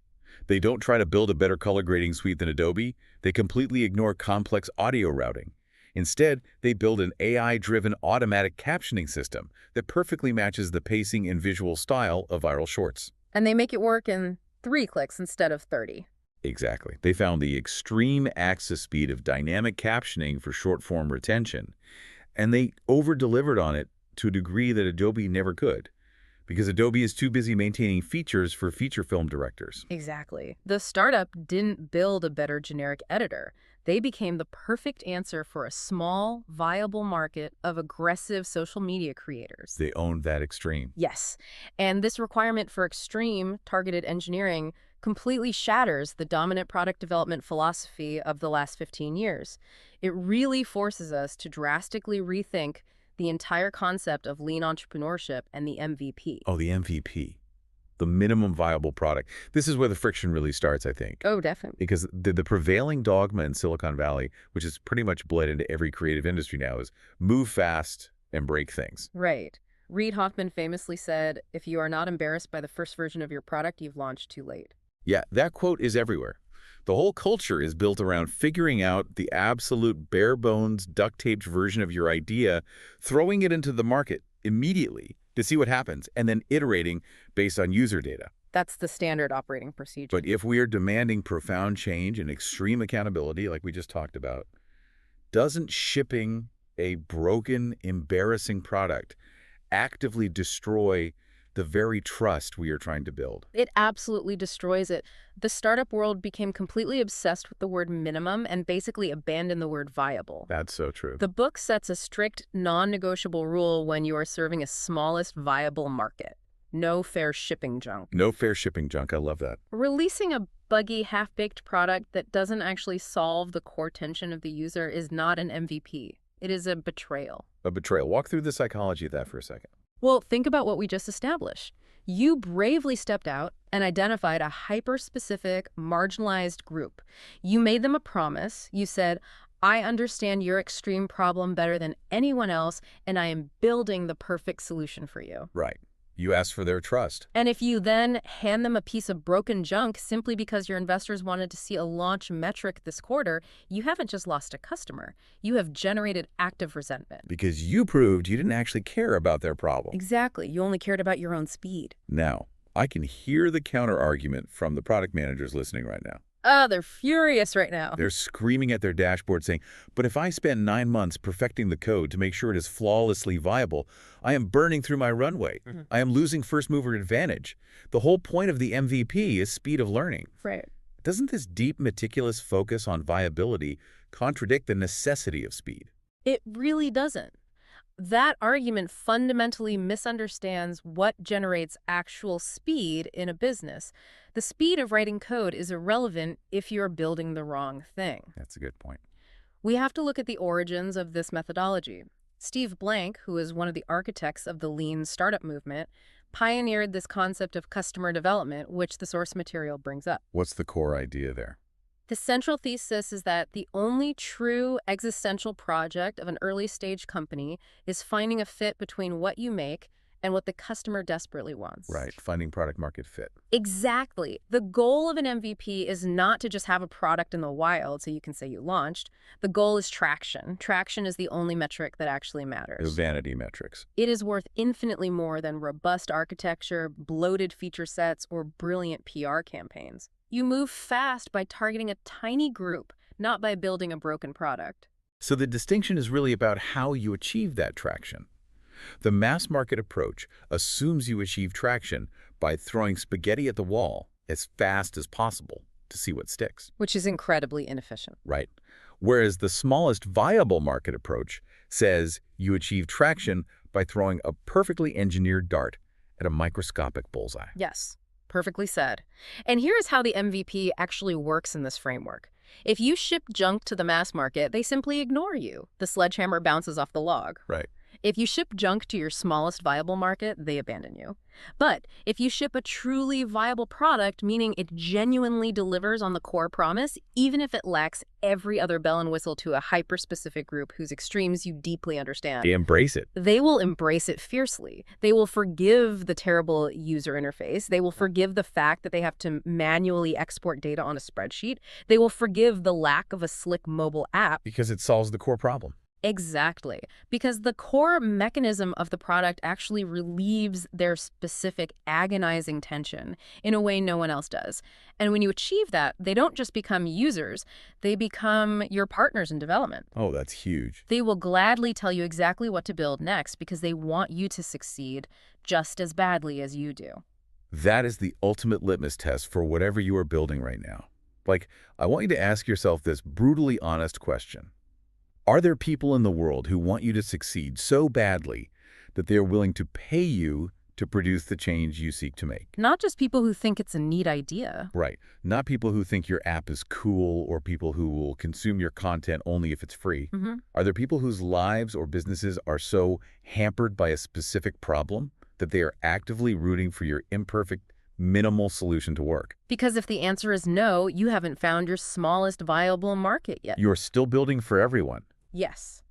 They don't try to build a better color grading suite than Adobe. They completely ignore complex audio routing. Instead, they build an AI-driven automatic captioning system that perfectly matches the pacing and visual style of viral shorts. And they make it work in 3 clicks instead of 30. Exactly. They found the extreme access speed of dynamic captioning for short-form retention, and they over-delivered on it to a degree that Adobe never could, because Adobe is too busy maintaining features for feature film directors. Exactly. The startup didn't build a better generic editor. They became the perfect answer for a small, viable market of aggressive social media creators. They owned that extreme. Yes. And this requirement for extreme targeted engineering completely shatters the dominant product development philosophy of the last 15 years. It really forces us to drastically rethink the entire concept of lean entrepreneurship and the MVP. Oh, the MVP. The minimum viable product. This is where the friction really starts, I think. Oh, definitely. Because the prevailing dogma in Silicon Valley, which is pretty much bled into every creative industry now, is move fast and break things. Right. Reid Hoffman famously said, "If you are not embarrassed by the first version of your product, you've launched too late." Yeah, that quote is everywhere. The whole culture is built around figuring out the absolute bare-bones, duct-taped version of your idea, throwing it into the market immediately to see what happens, and then iterating based on user data. That's the standard operating procedure. But if we are demanding profound change and extreme accountability, like we just talked about, doesn't shipping a broken, embarrassing product actively destroy the very trust we are trying to build? It absolutely destroys it. The startup world became completely obsessed with the word minimum and basically abandoned the word viable. That's so true. The book sets a strict, non-negotiable rule when you are serving a smallest viable market. No fair shipping junk. No fair shipping junk. I love that. Releasing a buggy, half-baked product that doesn't actually solve the core tension of the user is not an MVP. It is a betrayal. A betrayal. Walk through the psychology of that for a second. Well, think about what we just established. You bravely stepped out and identified a hyper-specific, marginalized group. You made them a promise. You said, "I understand your extreme problem better than anyone else, and I am building the perfect solution for you." Right. You asked for their trust. And if you then hand them a piece of broken junk simply because your investors wanted to see a launch metric this quarter, you haven't just lost a customer. You have generated active resentment. Because you proved you didn't actually care about their problem. Exactly. You only cared about your own speed. Now, I can hear the counter-argument from the product managers listening right now. Oh, they're furious right now. They're screaming at their dashboard saying, "But if I spend 9 months perfecting the code to make sure it is flawlessly viable, I am burning through my runway. I am losing first-mover advantage. The whole point of the MVP is speed of learning." Right. Doesn't this deep, meticulous focus on viability contradict the necessity of speed? It really doesn't. That argument fundamentally misunderstands what generates actual speed in a business. The speed of writing code is irrelevant if you're building the wrong thing. That's a good point. We have to look at the origins of this methodology. Steve Blank, who is one of the architects of the lean startup movement, pioneered this concept of customer development, which the source material brings up. What's the core idea there? The central thesis is that the only true existential project of an early-stage company is finding a fit between what you make and what the customer desperately wants. Right, finding product market fit. Exactly. The goal of an MVP is not to just have a product in the wild so you can say you launched. The goal is traction. Traction is the only metric that actually The matters. vanity metrics. It is worth infinitely more than robust architecture, bloated feature sets, or brilliant PR campaigns. You move fast by targeting a tiny group, not by building a broken product. So the distinction is really about how you achieve that traction. The mass market approach assumes you achieve traction by throwing spaghetti at the wall as fast as possible to see what sticks, Which is incredibly inefficient. right? Whereas the smallest viable market approach says you achieve traction by throwing a perfectly engineered dart at a microscopic bullseye. Yes, perfectly said. And here is how the MVP actually works in this framework. If you ship junk to the mass market, they simply ignore you. The sledgehammer bounces off the log. Right. If you ship junk to your smallest viable market, they abandon you. But if you ship a truly viable product, meaning it genuinely delivers on the core promise, even if it lacks every other bell and whistle to a hyper-specific group whose extremes you deeply understand, They embrace it. they will embrace it fiercely. They will forgive the terrible user interface. They will forgive the fact that they have to manually export data on a spreadsheet. They will forgive the lack of a slick mobile app. Because it solves the core problem. Exactly. Because the core mechanism of the product actually relieves their specific agonizing tension in a way no one else does. And when you achieve that, they don't just become users, they become your partners in development. Oh, that's huge. They will gladly tell you exactly what to build next because they want you to succeed just as badly as you do. That is the ultimate litmus test for whatever you are building right now. Like, I want you to ask yourself this brutally honest question. Are there people in the world who want you to succeed so badly that they are willing to pay you to produce the change you seek to make? Not just people who think it's a neat idea. Right. Not people who think your app is cool or people who will consume your content only if it's free. Are there people whose lives or businesses are so hampered by a specific problem that they are actively rooting for your imperfect, minimal solution to work? Because if the answer is no, you haven't found your smallest viable market yet. You're still building for everyone. Yes.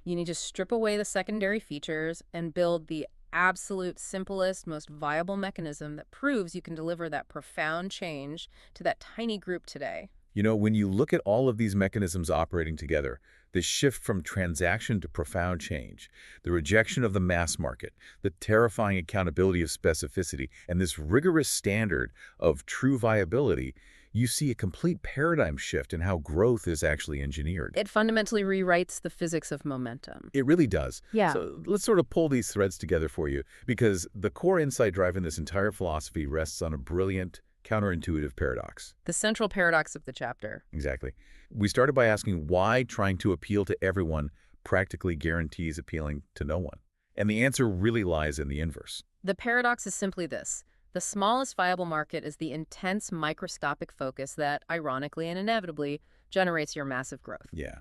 You need to strip away the secondary features and build the absolute simplest, most viable mechanism that proves you can deliver that profound change to that tiny group today. You know, when you look at all of these mechanisms operating together, the shift from transaction to profound change, the rejection of the mass market, the terrifying accountability of specificity, and this rigorous standard of true viability, you see a complete paradigm shift in how growth is actually engineered. It fundamentally rewrites the physics of momentum. It really does. Yeah. So let's sort of pull these threads together for you, because the core insight driving this entire philosophy rests on a brilliant, counterintuitive paradox. The central paradox of the chapter. Exactly. We started by asking why trying to appeal to everyone practically guarantees appealing to no one. And the answer really lies in the inverse. The paradox is simply this. The smallest viable market is the intense microscopic focus that, ironically and inevitably, generates your massive growth. Yeah.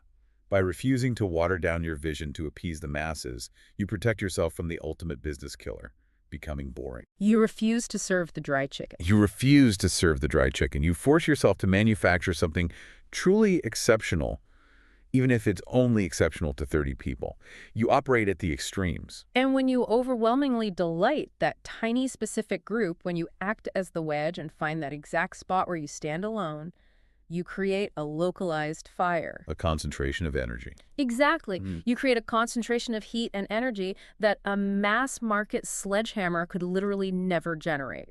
By refusing to water down your vision to appease the masses, you protect yourself from the ultimate business killer, becoming boring. You refuse to serve the dry chicken. You refuse to serve the dry chicken. You force yourself to manufacture something truly exceptional, even if it's only exceptional to 30 people. You operate at the extremes. And when you overwhelmingly delight that tiny specific group, when you act as the wedge and find that exact spot where you stand alone, you create a localized fire. A concentration of energy. Exactly. You create a concentration of heat and energy that a mass market sledgehammer could literally never generate.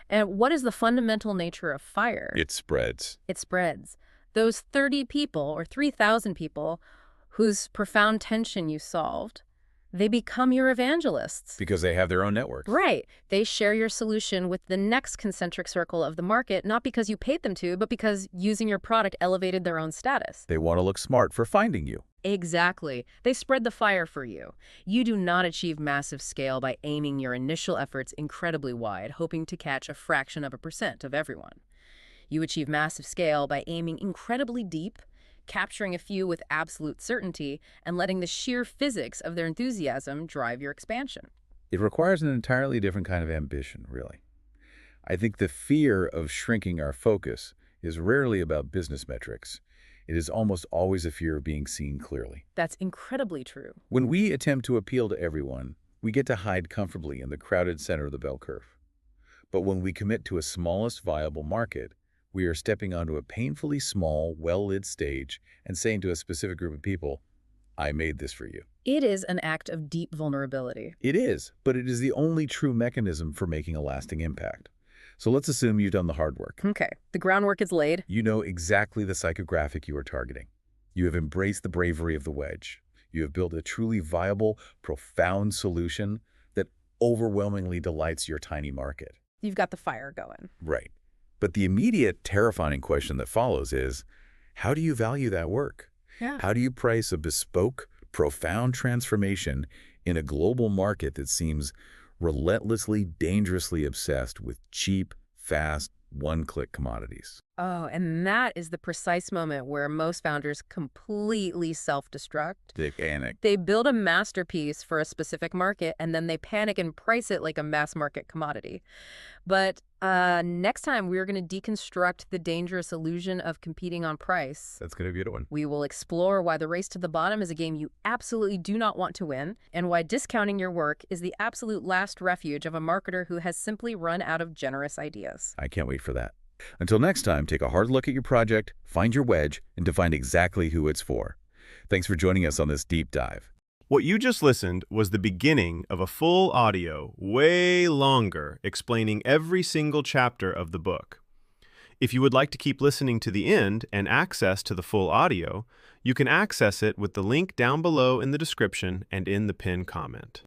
And what is the fundamental nature of fire? It spreads. It spreads. Those 30 people or 3,000 people whose profound tension you solved, they become your evangelists. Because they have their own networks. Right. They share your solution with the next concentric circle of the market, not because you paid them to, but because using your product elevated their own status. They want to look smart for finding you. Exactly. They spread the fire for you. You do not achieve massive scale by aiming your initial efforts incredibly wide, hoping to catch a fraction of a % of everyone. You achieve massive scale by aiming incredibly deep, capturing a few with absolute certainty, and letting the sheer physics of their enthusiasm drive your expansion. It requires an entirely different kind of ambition, really. I think the fear of shrinking our focus is rarely about business metrics. It is almost always a fear of being seen clearly. That's incredibly true. When we attempt to appeal to everyone, We get to hide comfortably in the crowded center of the bell curve. But when we commit to a smallest viable market, we are stepping onto a painfully small, well-lit stage and saying to a specific group of people, I made this for you. It is an act of deep vulnerability. It is, but it is the only true mechanism for making a lasting impact. So let's assume you've done the hard work. Okay, the groundwork is laid. You know exactly the psychographic you are targeting. You have embraced the bravery of the wedge. You have built a truly viable, profound solution that overwhelmingly delights your tiny market. You've got the fire going. Right. But the immediate, terrifying question that follows is, how do you value that work? Yeah. How do you price a bespoke, profound transformation in a global market that seems relentlessly, dangerously obsessed with cheap, fast, one-click commodities? Oh, and that is the precise moment where most founders completely self-destruct. They panic. They build a masterpiece for a specific market, and then they panic and price it like a mass market commodity. But next time, we're going to deconstruct the dangerous illusion of competing on price. That's going to be a good one. We will explore why the race to the bottom is a game you absolutely do not want to win, and why discounting your work is the absolute last refuge of a marketer who has simply run out of generous ideas. I can't wait for that. Until next time, take a hard look at your project, find your wedge, and define exactly who it's for. Thanks for joining us on this deep dive. What you just listened was the beginning of a full audio, way longer, explaining every single chapter of the book. If you would like to keep listening to the end and access to the full audio, you can access it with the link down below in the description and in the pinned comment.